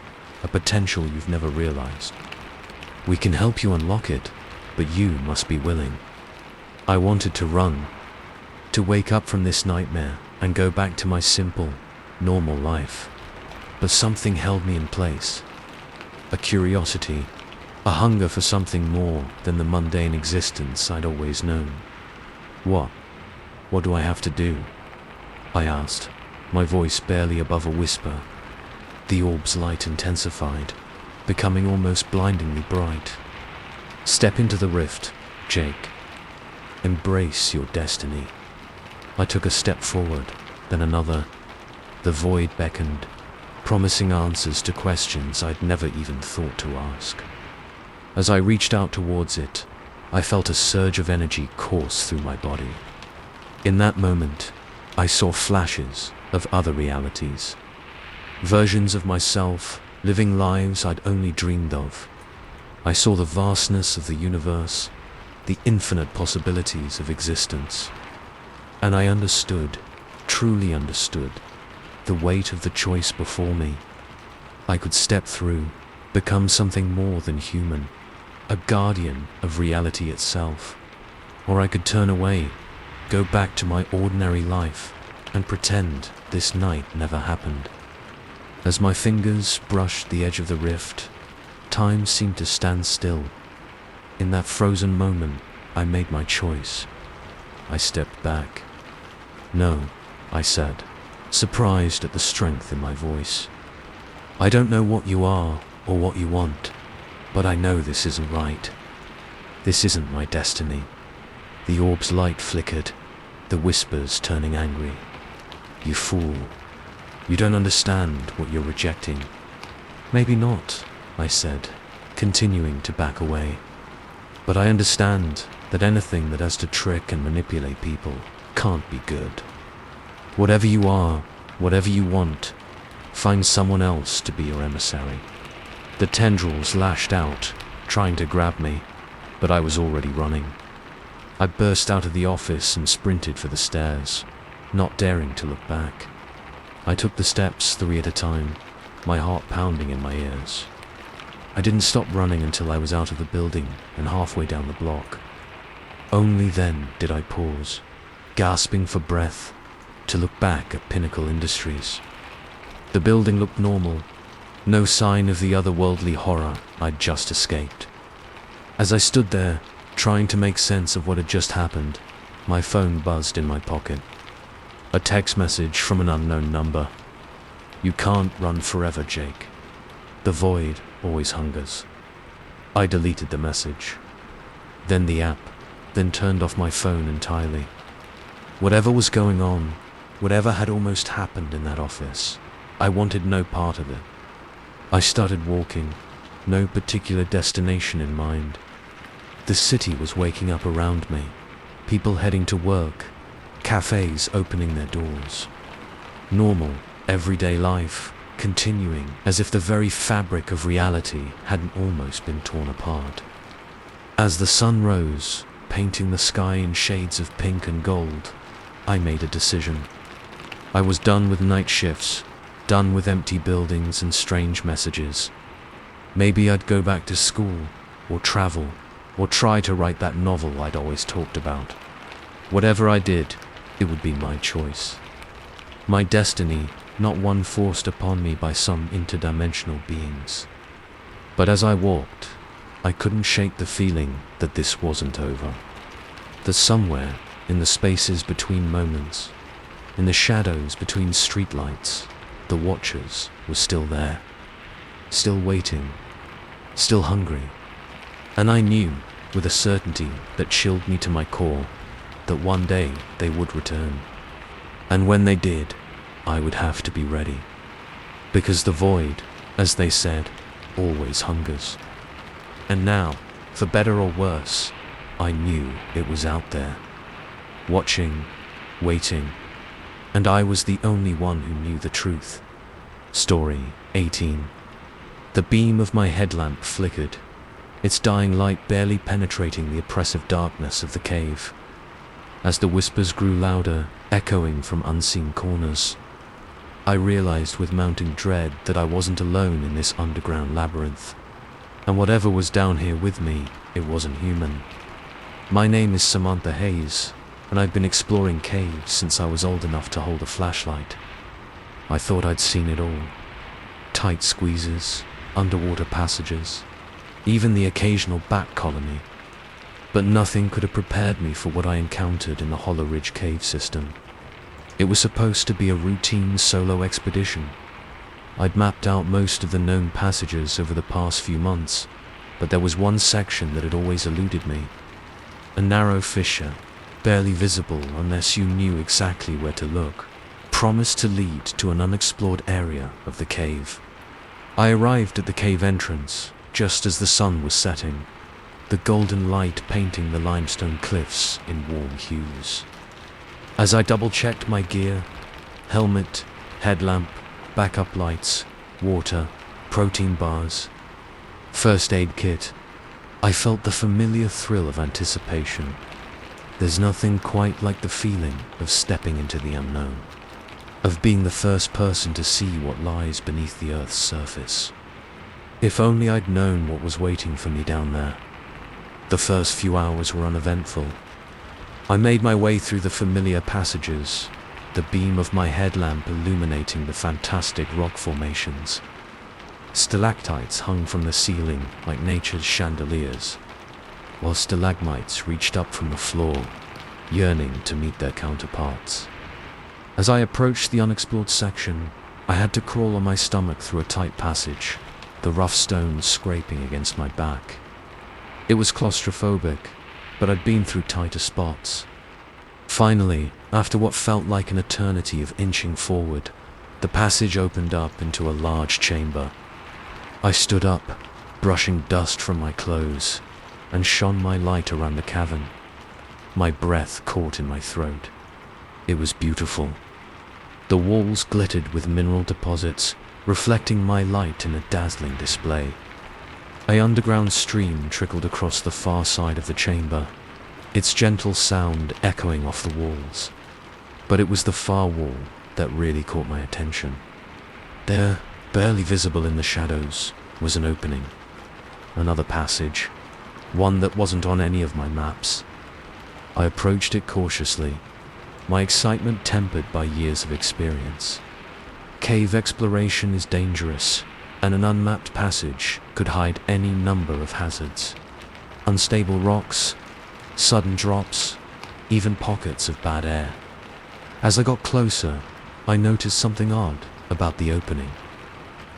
a potential you've never realized. We can help you unlock it, but you must be willing." I wanted to run, to wake up from this nightmare and go back to my simple, normal life. But something held me in place. A curiosity, a hunger for something more than the mundane existence I'd always known. What do I have to do?" I asked, my voice barely above a whisper. The orb's light intensified, becoming almost blindingly bright. "Step into the rift, Jake. Embrace your destiny." I took a step forward, then another. The void beckoned, promising answers to questions I'd never even thought to ask. As I reached out towards it, I felt a surge of energy course through my body. In that moment, I saw flashes of other realities. Versions of myself, living lives I'd only dreamed of. I saw the vastness of the universe, the infinite possibilities of existence. And I understood, truly understood, the weight of the choice before me. I could step through, become something more than human, a guardian of reality itself. Or I could turn away, go back to my ordinary life, and pretend this night never happened. As my fingers brushed the edge of the rift, time seemed to stand still. In that frozen moment, I made my choice. I stepped back. No, I said, surprised at the strength in my voice. I don't know what you are or what you want, but I know this isn't right. This isn't my destiny. The orb's light flickered, the whispers turning angry. You fool. You don't understand what you're rejecting. Maybe not, I said, continuing to back away. But I understand that anything that has to trick and manipulate people can't be good. Whatever you are, whatever you want, find someone else to be your emissary. The tendrils lashed out, trying to grab me, but I was already running. I burst out of the office and sprinted for the stairs, not daring to look back. I took the steps 3 at a time, my heart pounding in my ears. I didn't stop running until I was out of the building and halfway down the block. Only then did I pause, gasping for breath, to look back at Pinnacle Industries. The building looked normal, no sign of the otherworldly horror I'd just escaped. As I stood there, trying to make sense of what had just happened, my phone buzzed in my pocket. A text message from an unknown number. You can't run forever, Jake. The void always hungers. I deleted the message, then the app, then turned off my phone entirely. Whatever was going on, whatever had almost happened in that office, I wanted no part of it. I started walking, no particular destination in mind. The city was waking up around me, people heading to work, cafes opening their doors. Normal, everyday life, continuing as if the very fabric of reality hadn't almost been torn apart. As the sun rose, painting the sky in shades of pink and gold, I made a decision. I was done with night shifts, done with empty buildings and strange messages. Maybe I'd go back to school, or travel, or try to write that novel I'd always talked about. Whatever I did, it would be my choice. My destiny, not one forced upon me by some interdimensional beings. But as I walked, I couldn't shake the feeling that this wasn't over. That somewhere, in the spaces between moments, in the shadows between streetlights, the Watchers were still there, still waiting, still hungry. And I knew, with a certainty that chilled me to my core, that one day they would return. And when they did, I would have to be ready. Because the void, as they said, always hungers. And now, for better or worse, I knew it was out there, watching, waiting, and I was the only one who knew the truth. Story 18. The beam of my headlamp flickered, its dying light barely penetrating the oppressive darkness of the cave. As the whispers grew louder, echoing from unseen corners, I realized with mounting dread that I wasn't alone in this underground labyrinth. And whatever was down here with me, it wasn't human. My name is Samantha Hayes, and I've been exploring caves since I was old enough to hold a flashlight. I thought I'd seen it all. Tight squeezes, underwater passages, even the occasional bat colony. But nothing could have prepared me for what I encountered in the Hollow Ridge cave system. It was supposed to be a routine solo expedition. I'd mapped out most of the known passages over the past few months, but there was one section that had always eluded me. A narrow fissure, barely visible unless you knew exactly where to look, promised to lead to an unexplored area of the cave. I arrived at the cave entrance just as the sun was setting, the golden light painting the limestone cliffs in warm hues. As I double-checked my gear, helmet, headlamp, backup lights, water, protein bars, first aid kit, I felt the familiar thrill of anticipation. There's nothing quite like the feeling of stepping into the unknown, of being the first person to see what lies beneath the Earth's surface. If only I'd known what was waiting for me down there. The first few hours were uneventful. I made my way through the familiar passages, the beam of my headlamp illuminating the fantastic rock formations. Stalactites hung from the ceiling like nature's chandeliers. while stalagmites reached up from the floor, yearning to meet their counterparts. As I approached the unexplored section, I had to crawl on my stomach through a tight passage, the rough stones scraping against my back. It was claustrophobic, but I'd been through tighter spots. Finally, after what felt like an eternity of inching forward, the passage opened up into a large chamber. I stood up, brushing dust from my clothes, and shone my light around the cavern. My breath caught in my throat. It was beautiful. The walls glittered with mineral deposits, reflecting my light in a dazzling display. An underground stream trickled across the far side of the chamber, its gentle sound echoing off the walls. But it was the far wall that really caught my attention. There, barely visible in the shadows, was an opening. Another passage, one that wasn't on any of my maps. I approached it cautiously, my excitement tempered by years of experience. Cave exploration is dangerous, and an unmapped passage could hide any number of hazards. Unstable rocks, sudden drops, even pockets of bad air. As I got closer, I noticed something odd about the opening.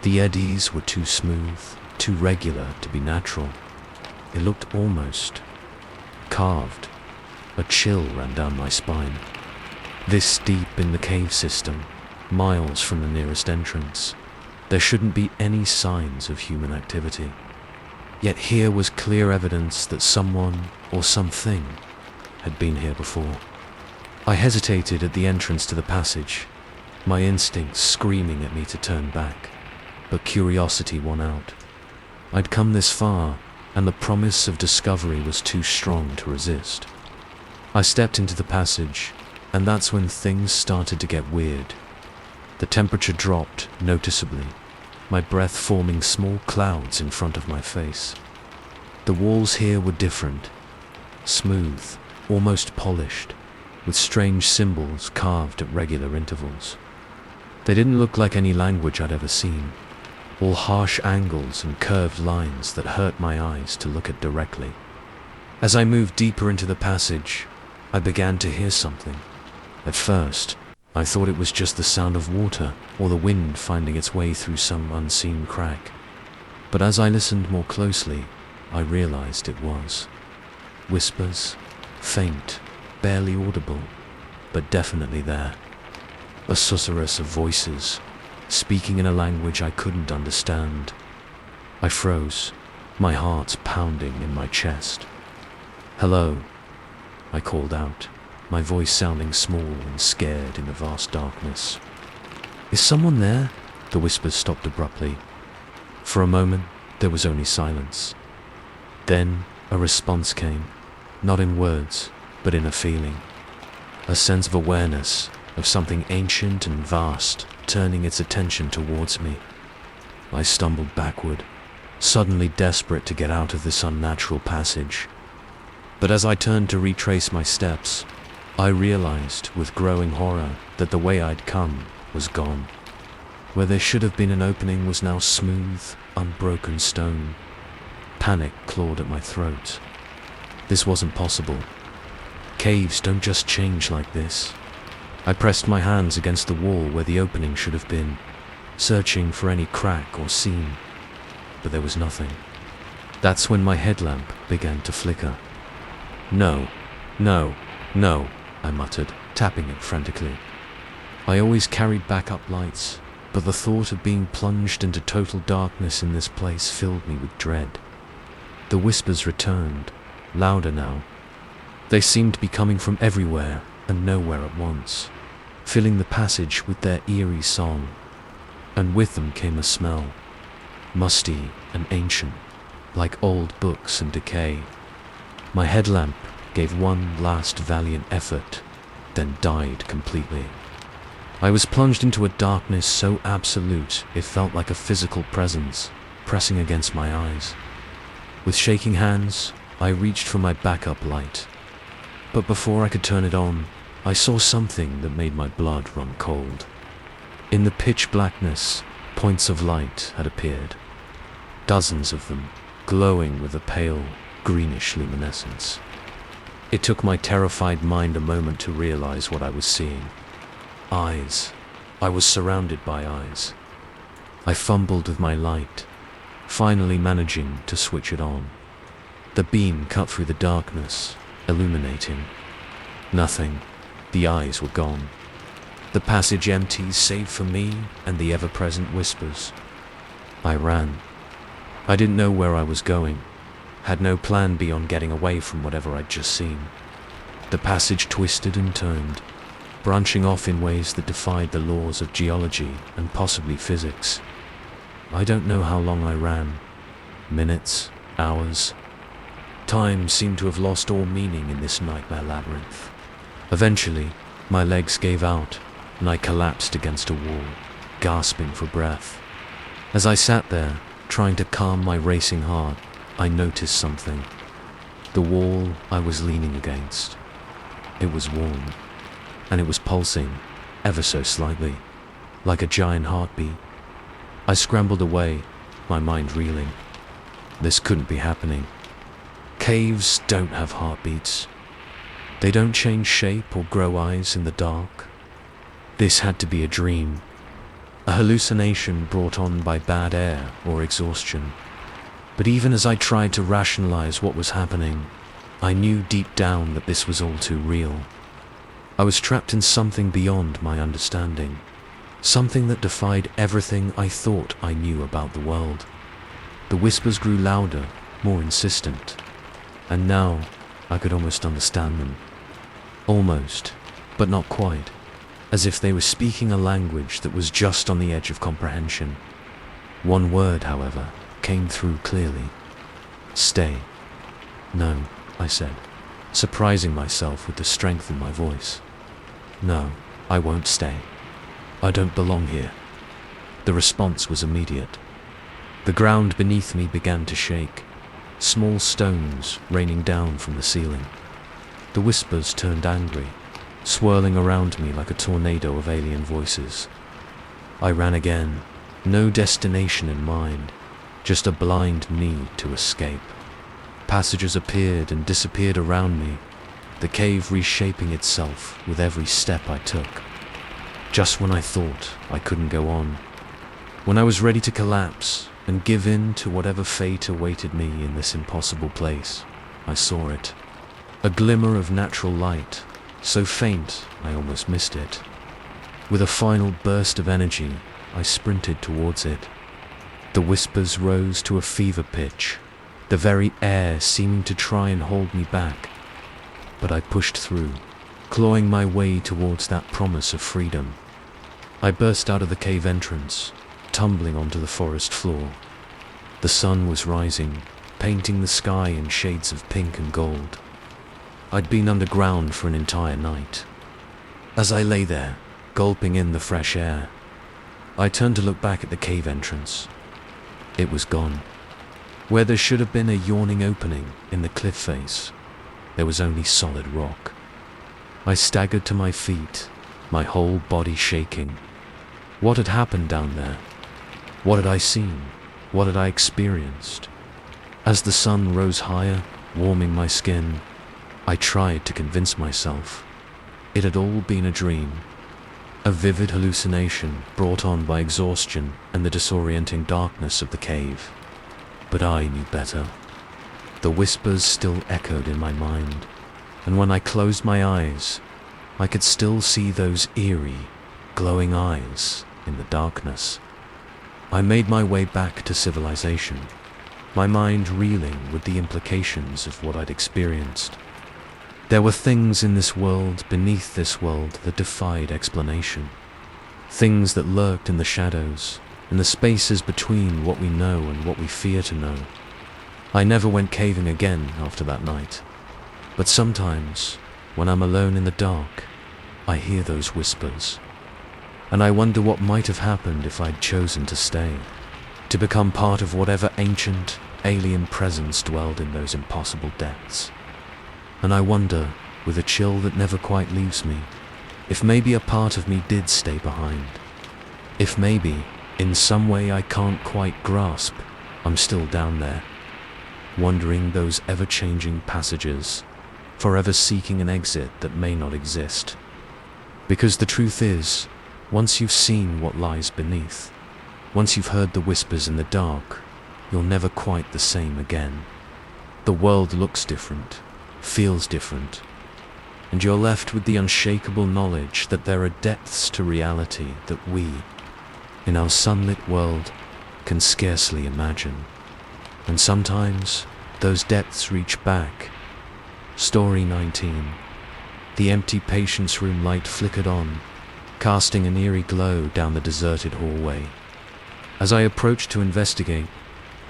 The eddies were too smooth, too regular to be natural. It looked almost carved. A chill ran down my spine. This deep in the cave system, miles from the nearest entrance, there shouldn't be any signs of human activity. Yet here was clear evidence that someone or something had been here before. I hesitated at the entrance to the passage, my instincts screaming at me to turn back, but curiosity won out. I'd come this far, and the promise of discovery was too strong to resist. I stepped into the passage, and that's when things started to get weird. The temperature dropped noticeably, my breath forming small clouds in front of my face. The walls here were different, smooth, almost polished, with strange symbols carved at regular intervals. They didn't look like any language I'd ever seen, all harsh angles and curved lines that hurt my eyes to look at directly. As I moved deeper into the passage, I began to hear something. At first, I thought it was just the sound of water or the wind finding its way through some unseen crack. But as I listened more closely, I realized it was. Whispers, faint, barely audible, but definitely there. A susurrus of voices, speaking in a language I couldn't understand. I froze, my heart pounding in my chest. "Hello," I called out, my voice sounding small and scared in the vast darkness. "Is someone there?" The whispers stopped abruptly. For a moment, there was only silence. Then a response came, not in words, but in a feeling. A sense of awareness, of something ancient and vast turning its attention towards me. I stumbled backward, suddenly desperate to get out of this unnatural passage. But as I turned to retrace my steps, I realized with growing horror that the way I'd come was gone. Where there should have been an opening was now smooth, unbroken stone. Panic clawed at my throat. This wasn't possible. Caves don't just change like this. I pressed my hands against the wall where the opening should have been, searching for any crack or seam, but there was nothing. That's when my headlamp began to flicker. "No, no, no," I muttered, tapping it frantically. I always carried backup lights, but the thought of being plunged into total darkness in this place filled me with dread. The whispers returned, louder now. They seemed to be coming from everywhere and nowhere at once, filling the passage with their eerie song. And with them came a smell, musty and ancient, like old books and decay. My headlamp gave one last valiant effort, then died completely. I was plunged into a darkness so absolute it felt like a physical presence pressing against my eyes. With shaking hands, I reached for my backup light. But before I could turn it on, I saw something that made my blood run cold. In the pitch blackness, points of light had appeared. Dozens of them, glowing with a pale, greenish luminescence. It took my terrified mind a moment to realize what I was seeing. Eyes. I was surrounded by eyes. I fumbled with my light, finally managing to switch it on. The beam cut through the darkness, illuminating. Nothing. The eyes were gone. The passage empty save for me and the ever-present whispers. I ran. I didn't know where I was going, had no plan beyond getting away from whatever I'd just seen. The passage twisted and turned, branching off in ways that defied the laws of geology and possibly physics. I don't know how long I ran. Minutes, hours. Time seemed to have lost all meaning in this nightmare labyrinth. Eventually, my legs gave out, and I collapsed against a wall, gasping for breath. As I sat there, trying to calm my racing heart, I noticed something. The wall I was leaning against. It was warm, and it was pulsing, ever so slightly, like a giant heartbeat. I scrambled away, my mind reeling. This couldn't be happening. Caves don't have heartbeats. They don't change shape or grow eyes in the dark. This had to be a dream, a hallucination brought on by bad air or exhaustion. But even as I tried to rationalize what was happening, I knew deep down that this was all too real. I was trapped in something beyond my understanding, something that defied everything I thought I knew about the world. The whispers grew louder, more insistent, and now I could almost understand them. Almost, but not quite, as if they were speaking a language that was just on the edge of comprehension. One word, however, came through clearly. Stay. No, I said, surprising myself with the strength in my voice. No, I won't stay. I don't belong here. The response was immediate. The ground beneath me began to shake, small stones raining down from the ceiling. The whispers turned angry, swirling around me like a tornado of alien voices. I ran again, no destination in mind, just a blind need to escape. Passages appeared and disappeared around me, the cave reshaping itself with every step I took. Just when I thought I couldn't go on, when I was ready to collapse and give in to whatever fate awaited me in this impossible place, I saw it. A glimmer of natural light, so faint I almost missed it. With a final burst of energy, I sprinted towards it. The whispers rose to a fever pitch, the very air seeming to try and hold me back. But I pushed through, clawing my way towards that promise of freedom. I burst out of the cave entrance, tumbling onto the forest floor. The sun was rising, painting the sky in shades of pink and gold. I'd been underground for an entire night. As I lay there, gulping in the fresh air, I turned to look back at the cave entrance. It was gone. Where there should have been a yawning opening in the cliff face, there was only solid rock. I staggered to my feet, my whole body shaking. What had happened down there? What had I seen? What had I experienced? As the sun rose higher, warming my skin, I tried to convince myself it had all been a dream, a vivid hallucination brought on by exhaustion and the disorienting darkness of the cave. But I knew better. The whispers still echoed in my mind, and when I closed my eyes, I could still see those eerie, glowing eyes in the darkness. I made my way back to civilization, my mind reeling with the implications of what I'd experienced. There were things in this world, beneath this world, that defied explanation. Things that lurked in the shadows, in the spaces between what we know and what we fear to know. I never went caving again after that night. But sometimes, when I'm alone in the dark, I hear those whispers. And I wonder what might have happened if I'd chosen to stay, to become part of whatever ancient, alien presence dwelled in those impossible depths. And I wonder, with a chill that never quite leaves me, if maybe a part of me did stay behind. If maybe, in some way I can't quite grasp, I'm still down there. wandering those ever-changing passages, forever seeking an exit that may not exist. Because the truth is, once you've seen what lies beneath, once you've heard the whispers in the dark, you're never quite the same again. The world looks different, feels different, and you're left with the unshakable knowledge that there are depths to reality that we, in our sunlit world, can scarcely imagine. And sometimes, those depths reach back. Story 19. The empty patient's room light flickered on, casting an eerie glow down the deserted hallway. As I approached to investigate,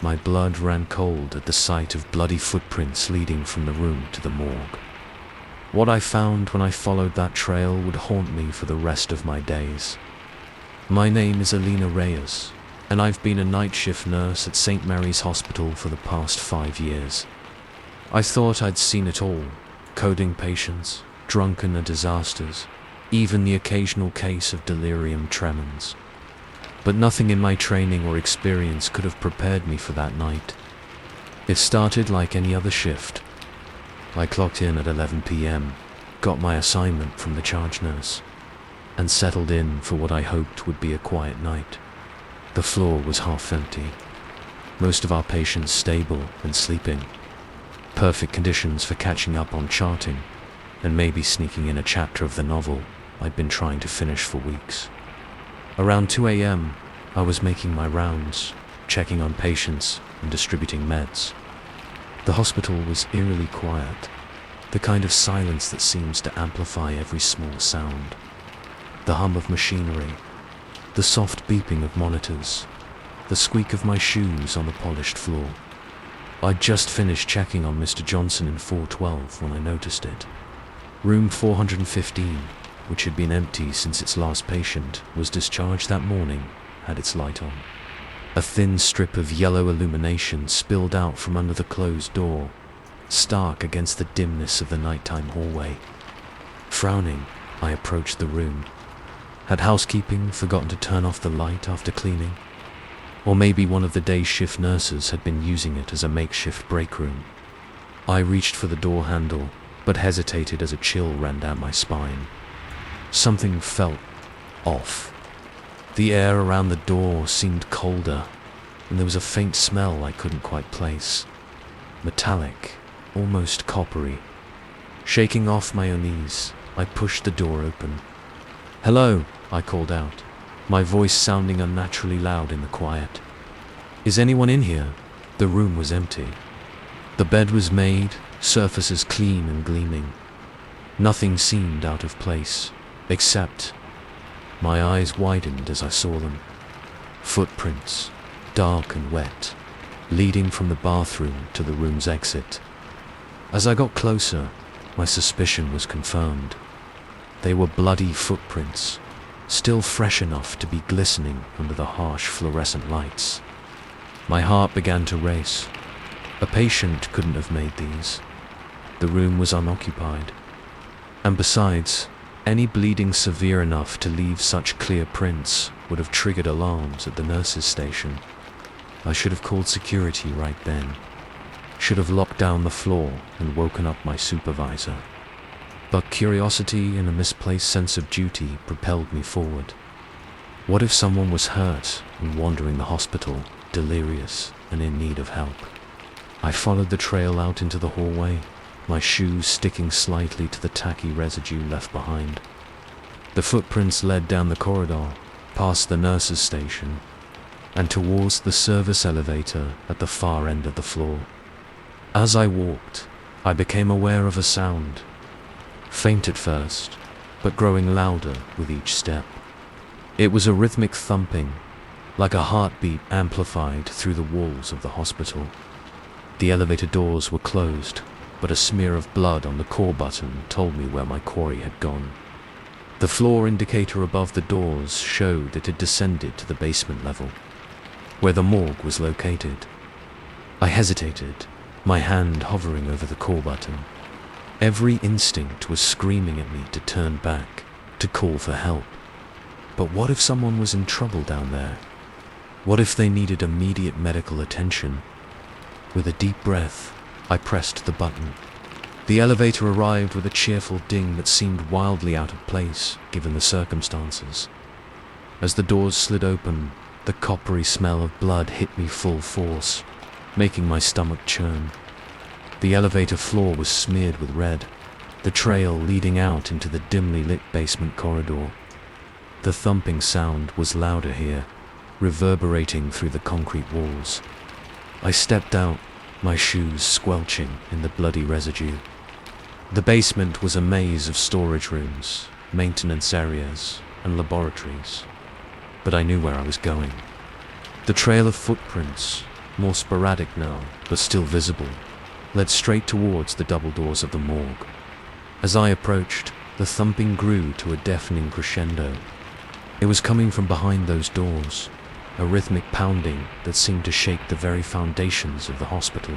my blood ran cold at the sight of bloody footprints leading from the room to the morgue. What I found when I followed that trail would haunt me for the rest of my days. My name is Alina Reyes, and I've been a night shift nurse at St. Mary's Hospital for the past 5 years. I thought I'd seen it all: coding patients, drunken and disasters, even the occasional case of delirium tremens. But nothing in my training or experience could have prepared me for that night. It started like any other shift. I clocked in at 11 p.m., got my assignment from the charge nurse, and settled in for what I hoped would be a quiet night. The floor was half empty, most of our patients stable and sleeping. Perfect conditions for catching up on charting, and maybe sneaking in a chapter of the novel I'd been trying to finish for weeks. Around 2 a.m., I was making my rounds, checking on patients and distributing meds. The hospital was eerily quiet, the kind of silence that seems to amplify every small sound. The hum of machinery, the soft beeping of monitors, the squeak of my shoes on the polished floor. I'd just finished checking on Mr. Johnson in 412 when I noticed it. Room 415, which had been empty since its last patient was discharged that morning, had its light on. A thin strip of yellow illumination spilled out from under the closed door, stark against the dimness of the nighttime hallway. Frowning, I approached the room. Had housekeeping forgotten to turn off the light after cleaning? Or maybe one of the day shift nurses had been using it as a makeshift break room. I reached for the door handle, but hesitated as a chill ran down my spine. Something felt off. The air around the door seemed colder, and there was a faint smell I couldn't quite place. Metallic, almost coppery. Shaking off my unease, I pushed the door open. "Hello," I called out, my voice sounding unnaturally loud in the quiet. "Is anyone in here?" The room was empty. The bed was made, surfaces clean and gleaming. Nothing seemed out of place, except... My eyes widened as I saw them. Footprints, dark and wet, leading from the bathroom to the room's exit. As I got closer, my suspicion was confirmed. They were bloody footprints, still fresh enough to be glistening under the harsh fluorescent lights. My heart began to race. A patient couldn't have made these. The room was unoccupied. And besides, any bleeding severe enough to leave such clear prints would have triggered alarms at the nurse's station. I should have called security right then. Should have locked down the floor and woken up my supervisor. But curiosity and a misplaced sense of duty propelled me forward. What if someone was hurt and wandering the hospital, delirious and in need of help? I followed the trail out into the hallway, my shoes sticking slightly to the tacky residue left behind. The footprints led down the corridor, past the nurse's station, and towards the service elevator at the far end of the floor. As I walked, I became aware of a sound, faint at first, but growing louder with each step. It was a rhythmic thumping, like a heartbeat amplified through the walls of the hospital. The elevator doors were closed, but a smear of blood on the call button told me where my quarry had gone. The floor indicator above the doors showed it had descended to the basement level, where the morgue was located. I hesitated, my hand hovering over the call button. Every instinct was screaming at me to turn back, to call for help. But what if someone was in trouble down there? What if they needed immediate medical attention? With a deep breath, I pressed the button. The elevator arrived with a cheerful ding that seemed wildly out of place, given the circumstances. As the doors slid open, the coppery smell of blood hit me full force, making my stomach churn. The elevator floor was smeared with red, the trail leading out into the dimly lit basement corridor. The thumping sound was louder here, reverberating through the concrete walls. I stepped out, my shoes squelching in the bloody residue. The basement was a maze of storage rooms, maintenance areas, and laboratories. But I knew where I was going. The trail of footprints, more sporadic now, but still visible, led straight towards the double doors of the morgue. As I approached, the thumping grew to a deafening crescendo. It was coming from behind those doors, a rhythmic pounding that seemed to shake the very foundations of the hospital.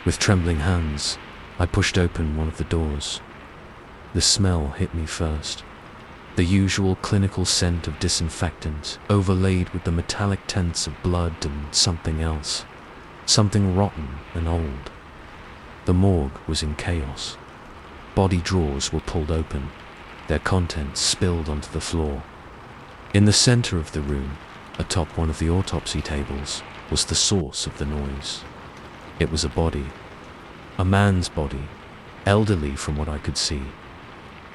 With trembling hands, I pushed open one of the doors. The smell hit me first. The usual clinical scent of disinfectant, overlaid with the metallic tints of blood and something else. Something rotten and old. The morgue was in chaos. Body drawers were pulled open, their contents spilled onto the floor. In the center of the room, atop one of the autopsy tables, was the source of the noise. It was a body. A man's body, elderly from what I could see.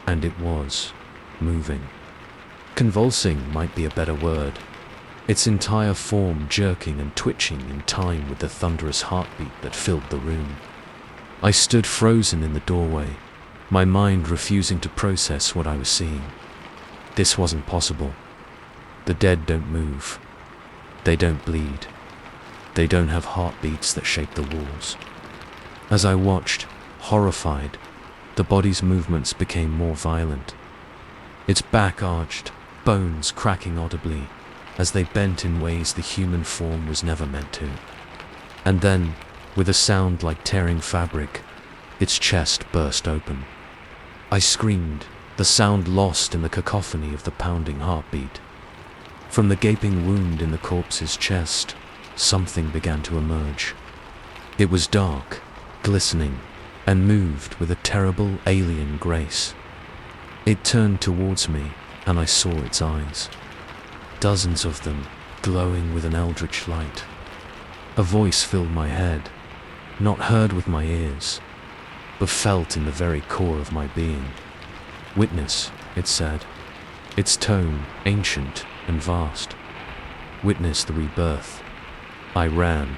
And it was moving. Convulsing might be a better word. Its entire form jerking and twitching in time with the thunderous heartbeat that filled the room. I stood frozen in the doorway, my mind refusing to process what I was seeing. This wasn't possible. The dead don't move. They don't bleed. They don't have heartbeats that shake the walls. As I watched, horrified, the body's movements became more violent. Its back arched, bones cracking audibly, as they bent in ways the human form was never meant to. And then, with a sound like tearing fabric, its chest burst open. I screamed, the sound lost in the cacophony of the pounding heartbeat. From the gaping wound in the corpse's chest, something began to emerge. It was dark, glistening, and moved with a terrible alien grace. It turned towards me, and I saw its eyes. Dozens of them, glowing with an eldritch light. A voice filled my head, not heard with my ears, but felt in the very core of my being. Witness, it said, its tone ancient and vast. Witness the rebirth. I ran.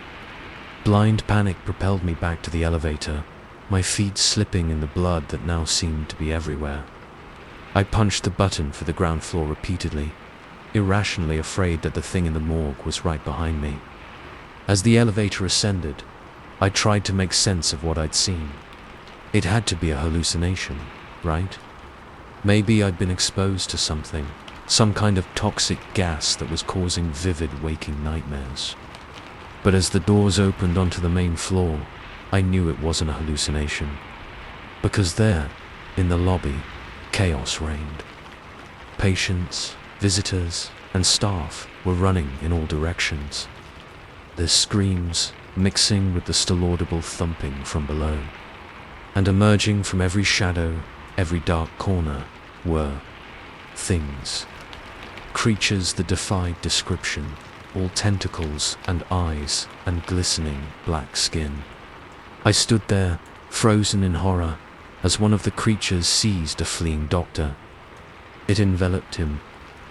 Blind panic propelled me back to the elevator, my feet slipping in the blood that now seemed to be everywhere. I punched the button for the ground floor repeatedly, irrationally afraid that the thing in the morgue was right behind me. As the elevator ascended, I tried to make sense of what I'd seen. It had to be a hallucination, right? Maybe I'd been exposed to something, some kind of toxic gas that was causing vivid waking nightmares. But as the doors opened onto the main floor, I knew it wasn't a hallucination. Because there, in the lobby, chaos reigned. Patients, visitors, and staff were running in all directions. Their screams mixing with the still audible thumping from below. And emerging from every shadow, every dark corner, were things. Creatures that defied description, all tentacles and eyes and glistening black skin. I stood there, frozen in horror, as one of the creatures seized a fleeing doctor. It enveloped him,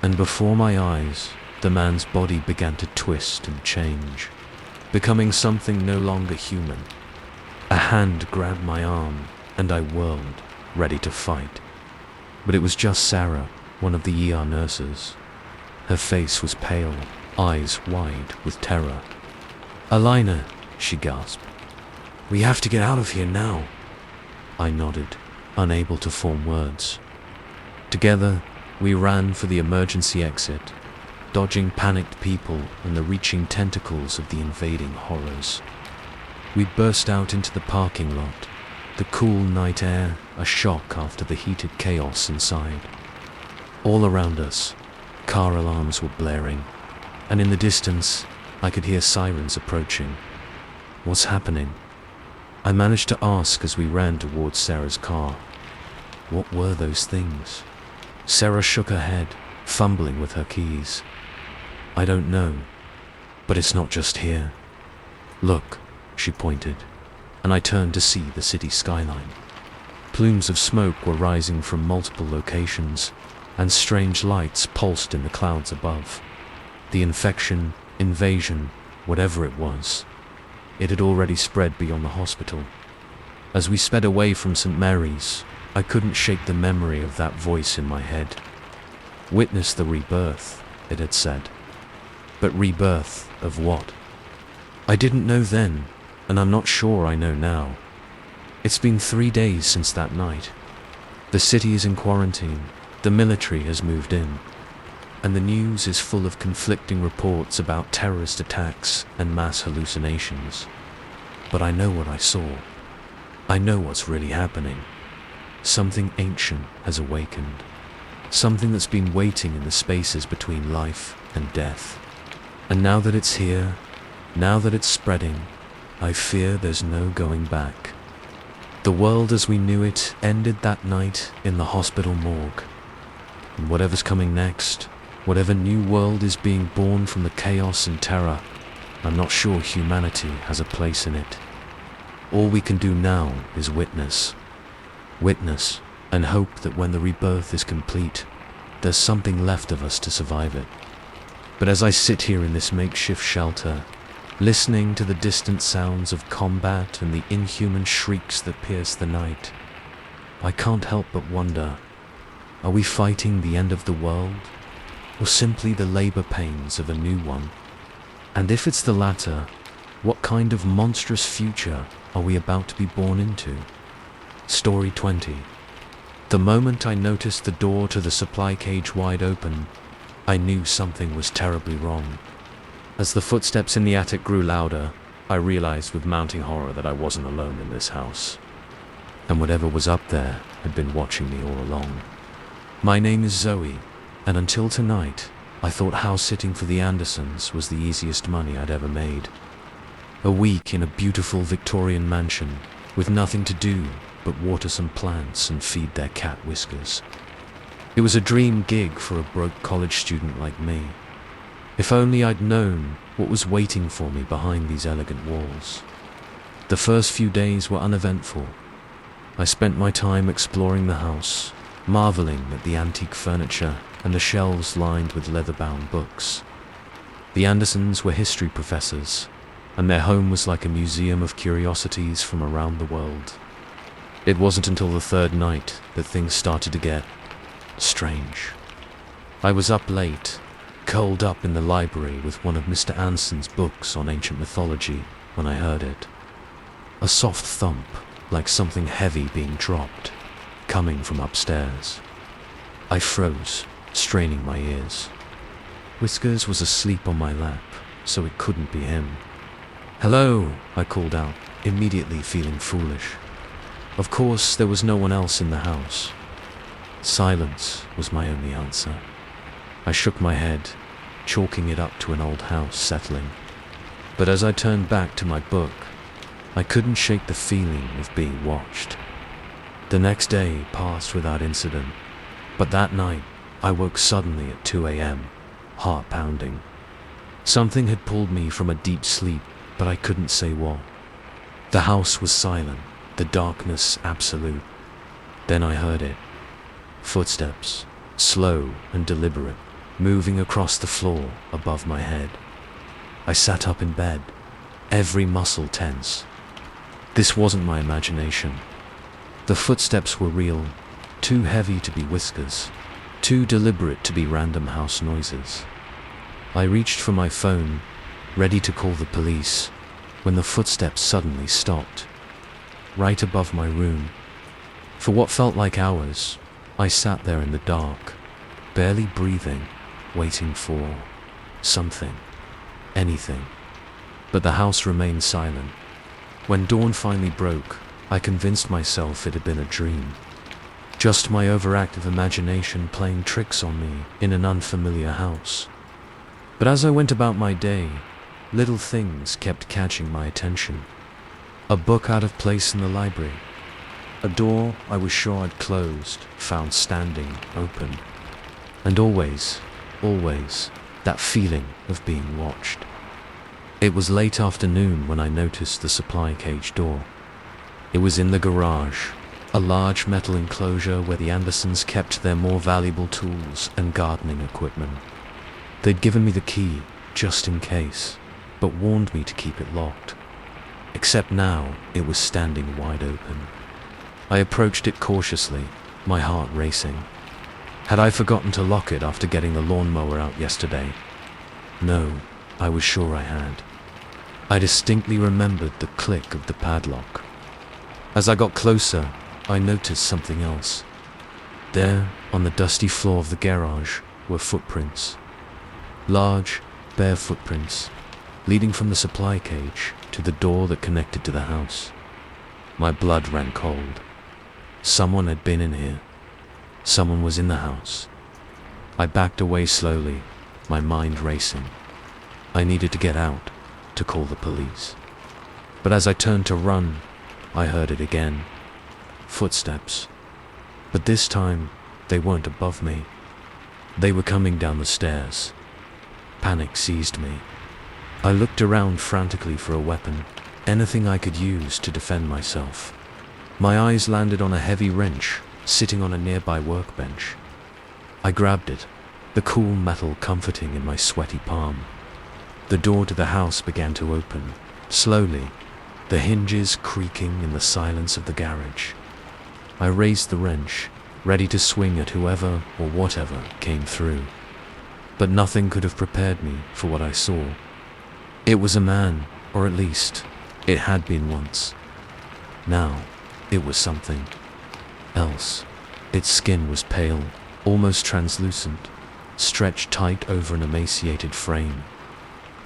and before my eyes, the man's body began to twist and change, becoming something no longer human. A hand grabbed my arm, and I whirled, ready to fight. But it was just Sarah, one of the ER nurses. Her face was pale, eyes wide with terror. "Alina," she gasped. "We have to get out of here now." I nodded, unable to form words. Together, we ran for the emergency exit, dodging panicked people and the reaching tentacles of the invading horrors. We burst out into the parking lot, the cool night air a shock after the heated chaos inside. All around us, car alarms were blaring, and in the distance, I could hear sirens approaching. What's happening? I managed to ask as we ran towards Sarah's car. What were those things? Sarah shook her head, fumbling with her keys. I don't know, but it's not just here. Look, she pointed, and I turned to see the city skyline. Plumes of smoke were rising from multiple locations, and strange lights pulsed in the clouds above. The infection, invasion, whatever it was, it had already spread beyond the hospital. As we sped away from St. Mary's, I couldn't shake the memory of that voice in my head. Witness the rebirth, it had said. But rebirth of what? I didn't know then, and I'm not sure I know now. It's been 3 days since that night. The city is in quarantine, the military has moved in, and the news is full of conflicting reports about terrorist attacks and mass hallucinations. But I know what I saw. I know what's really happening. Something ancient has awakened. Something that's been waiting in the spaces between life and death. And now that it's here, now that it's spreading, I fear there's no going back. The world as we knew it ended that night in the hospital morgue. And whatever's coming next, whatever new world is being born from the chaos and terror, I'm not sure humanity has a place in it. All we can do now is witness. Witness and hope that when the rebirth is complete, there's something left of us to survive it. But as I sit here in this makeshift shelter, listening to the distant sounds of combat and the inhuman shrieks that pierce the night, I can't help but wonder, are we fighting the end of the world, or simply the labor pains of a new one? And if it's the latter, what kind of monstrous future are we about to be born into? Story 20. The moment I noticed the door to the supply cage wide open, I knew something was terribly wrong. As the footsteps in the attic grew louder, I realized with mounting horror that I wasn't alone in this house. And whatever was up there had been watching me all along. My name is Zoe, and until tonight, I thought house-sitting for the Andersons was the easiest money I'd ever made. A week in a beautiful Victorian mansion, with nothing to do but water some plants and feed their cat Whiskers. It was a dream gig for a broke college student like me. If only I'd known what was waiting for me behind these elegant walls. The first few days were uneventful. I spent my time exploring the house, marveling at the antique furniture and the shelves lined with leather-bound books. The Andersons were history professors, and their home was like a museum of curiosities from around the world. It wasn't until the third night that things started to get strange. I was up late, curled up in the library with one of Mr. Anson's books on ancient mythology when I heard it. A soft thump, like something heavy being dropped, coming from upstairs. I froze, straining my ears. Whiskers was asleep on my lap, so it couldn't be him. "Hello," I called out, immediately feeling foolish. Of course, there was no one else in the house. Silence was my only answer. I shook my head, chalking it up to an old house settling. But as I turned back to my book, I couldn't shake the feeling of being watched. The next day passed without incident, but that night I woke suddenly at 2 a.m., heart pounding. Something had pulled me from a deep sleep, but I couldn't say what. The house was silent, the darkness absolute. Then I heard it. Footsteps, slow and deliberate, moving across the floor above my head. I sat up in bed, every muscle tense. This wasn't my imagination. The footsteps were real, too heavy to be Whiskers, too deliberate to be random house noises. I reached for my phone, ready to call the police, when the footsteps suddenly stopped, right above my room. For what felt like hours, I sat there in the dark, barely breathing, waiting for something, anything. But the house remained silent. When dawn finally broke, I convinced myself it had been a dream. Just my overactive imagination playing tricks on me in an unfamiliar house. But as I went about my day, Little things kept catching my attention. A book out of place in the library. A door I was sure I'd closed, found standing open. And always, that feeling of being watched. It was late afternoon when I noticed the supply cage door. It was in the garage, a large metal enclosure where the Andersons kept their more valuable tools and gardening equipment. They'd given me the key, just in case, but warned me to keep it locked. Except now, it was standing wide open. I approached it cautiously, my heart racing. Had I forgotten to lock it after getting the lawnmower out yesterday? No, I was sure I had. I distinctly remembered the click of the padlock. As I got closer, I noticed something else. There, on the dusty floor of the garage, were footprints. Large, bare footprints, leading from the supply cage to the door that connected to the house. My blood ran cold. Someone had been in here. Someone was in the house. I backed away slowly, my mind racing. I needed to get out, to call the police. But as I turned to run, I heard it again. Footsteps. But this time, they weren't above me. They were coming down the stairs. Panic seized me. I looked around frantically for a weapon, anything I could use to defend myself. My eyes landed on a heavy wrench sitting on a nearby workbench. I grabbed it, the cool metal comforting in my sweaty palm. The door to the house began to open, slowly, the hinges creaking in the silence of the garage. I raised the wrench, ready to swing at whoever or whatever came through. But nothing could have prepared me for what I saw. It was a man, or at least, it had been once. Now, it was something else. Its skin was pale, almost translucent, stretched tight over an emaciated frame.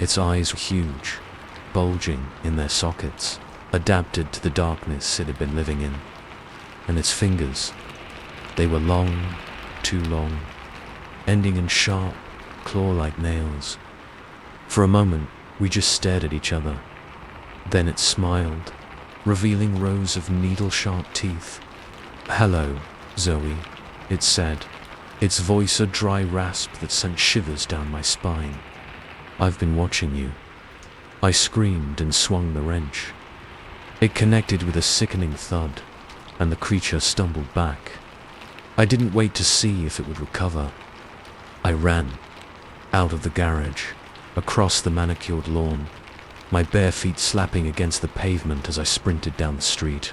Its eyes were huge, bulging in their sockets, adapted to the darkness it had been living in. And its fingers, they were long, too long, ending in sharp, claw-like nails. For a moment, we just stared at each other. Then it smiled, revealing rows of needle-sharp teeth. "Hello, Zoe," it said, its voice a dry rasp that sent shivers down my spine. "I've been watching you." I screamed and swung the wrench. It connected with a sickening thud, and the creature stumbled back. I didn't wait to see if it would recover. I ran, out of the garage, across the manicured lawn, my bare feet slapping against the pavement as I sprinted down the street.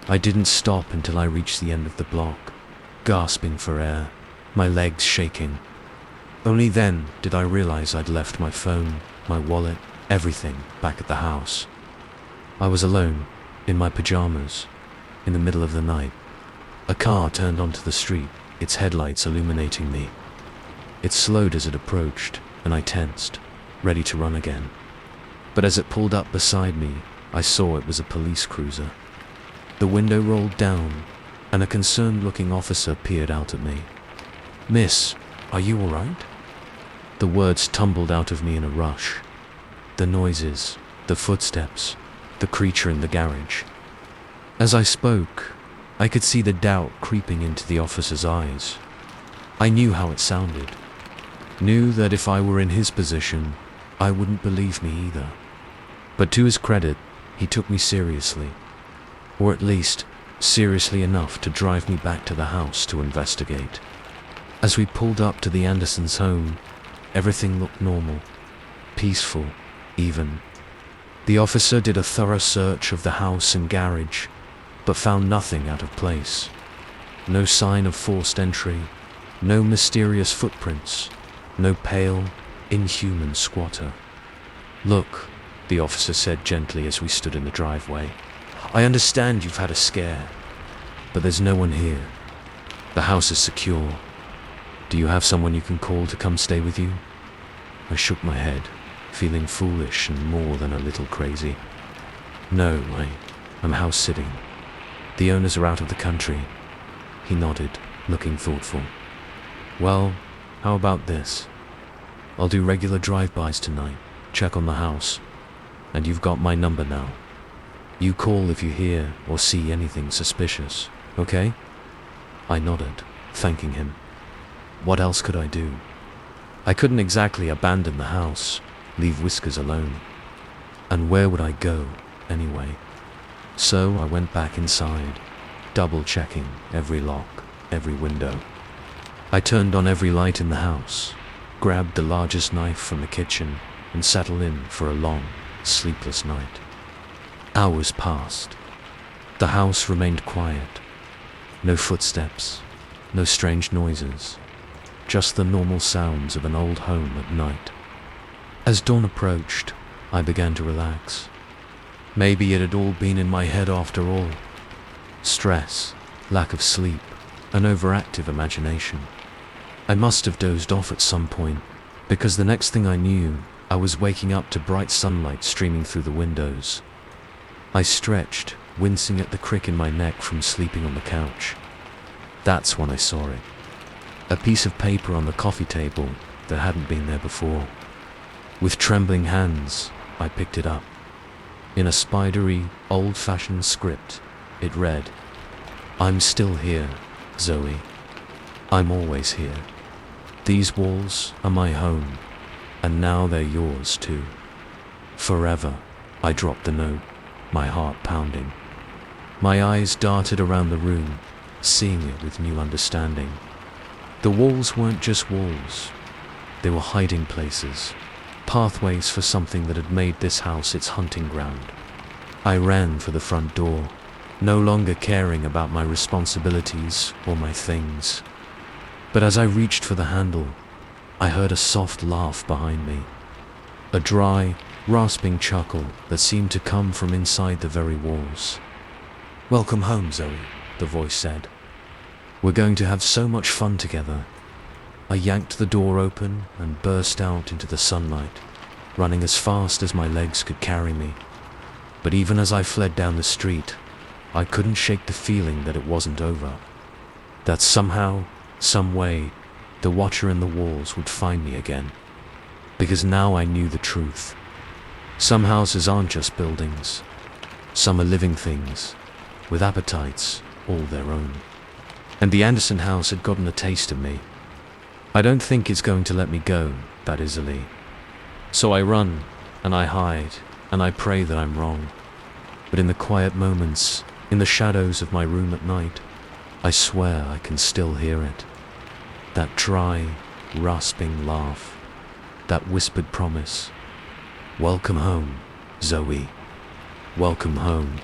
I didn't stop until I reached the end of the block, gasping for air, my legs shaking. Only then did I realize I'd left my phone, my wallet, everything back at the house. I was alone, in my pajamas, in the middle of the night. A car turned onto the street, its headlights illuminating me. It slowed as it approached, and I tensed, ready to run again. But as it pulled up beside me, I saw it was a police cruiser. The window rolled down, and a concerned-looking officer peered out at me. "Miss, are you all right?" The words tumbled out of me in a rush. The noises, the footsteps, the creature in the garage. As I spoke, I could see the doubt creeping into the officer's eyes. I knew how it sounded. Knew that if I were in his position, I wouldn't believe me either. But to his credit, he took me seriously. Or at least, seriously enough to drive me back to the house to investigate. As we pulled up to the Andersons' home, everything looked normal, peaceful, even. The officer did a thorough search of the house and garage, but found nothing out of place. No sign of forced entry, no mysterious footprints, no pale, inhuman squatter. "Look," the officer said gently as we stood in the driveway. "I understand you've had a scare, but there's no one here. The house is secure. Do you have someone you can call to come stay with you?" I shook my head, feeling foolish and more than a little crazy. "No, I'm house sitting. The owners are out of the country." He nodded, looking thoughtful. "Well, how about this? I'll do regular drive-bys tonight. check on the house, and you've got my number now. You call if you hear or see anything suspicious, okay? I nodded, thanking him. What else could I do? I couldn't exactly abandon the house, leave Whiskers alone. And where would I go, anyway? So I went back inside, double-checking every lock, every window. I turned on every light in the house, grabbed the largest knife from the kitchen, and settled in for a long, sleepless night. Hours passed. The house remained quiet. No footsteps, no strange noises, just the normal sounds of an old home at night. As dawn approached, I began to relax. Maybe it had all been in my head after all. Stress, lack of sleep, an overactive imagination. I must have dozed off at some point, because the next thing I knew, I was waking up to bright sunlight streaming through the windows. I stretched, wincing at the crick in my neck from sleeping on the couch. That's when I saw it. A piece of paper on the coffee table that hadn't been there before. With trembling hands, I picked it up. In a spidery, old-fashioned script, it read, "I'm still here, Zoe. I'm always here. These walls are my home, and now they're yours too. Forever." I dropped the note, my heart pounding. My eyes darted around the room, seeing it with new understanding. The walls weren't just walls. They were hiding places, pathways for something that had made this house its hunting ground. I ran for the front door, no longer caring about my responsibilities or my things. But as I reached for the handle, I heard a soft laugh behind me. A dry, rasping chuckle that seemed to come from inside the very walls. "Welcome home, Zoe," the voice said. "We're going to have so much fun together." I yanked the door open and burst out into the sunlight, running as fast as my legs could carry me. But even as I fled down the street, I couldn't shake the feeling that it wasn't over. That somehow, some way, the watcher in the walls would find me again. Because now I knew the truth. Some houses aren't just buildings. Some are living things, with appetites all their own. And the Anderson house had gotten a taste of me. I don't think it's going to let me go that easily. So I run, and I hide, and I pray that I'm wrong. But in the quiet moments, in the shadows of my room at night, I swear I can still hear it. That dry, rasping laugh. That whispered promise. "Welcome home, Zoe. Welcome home."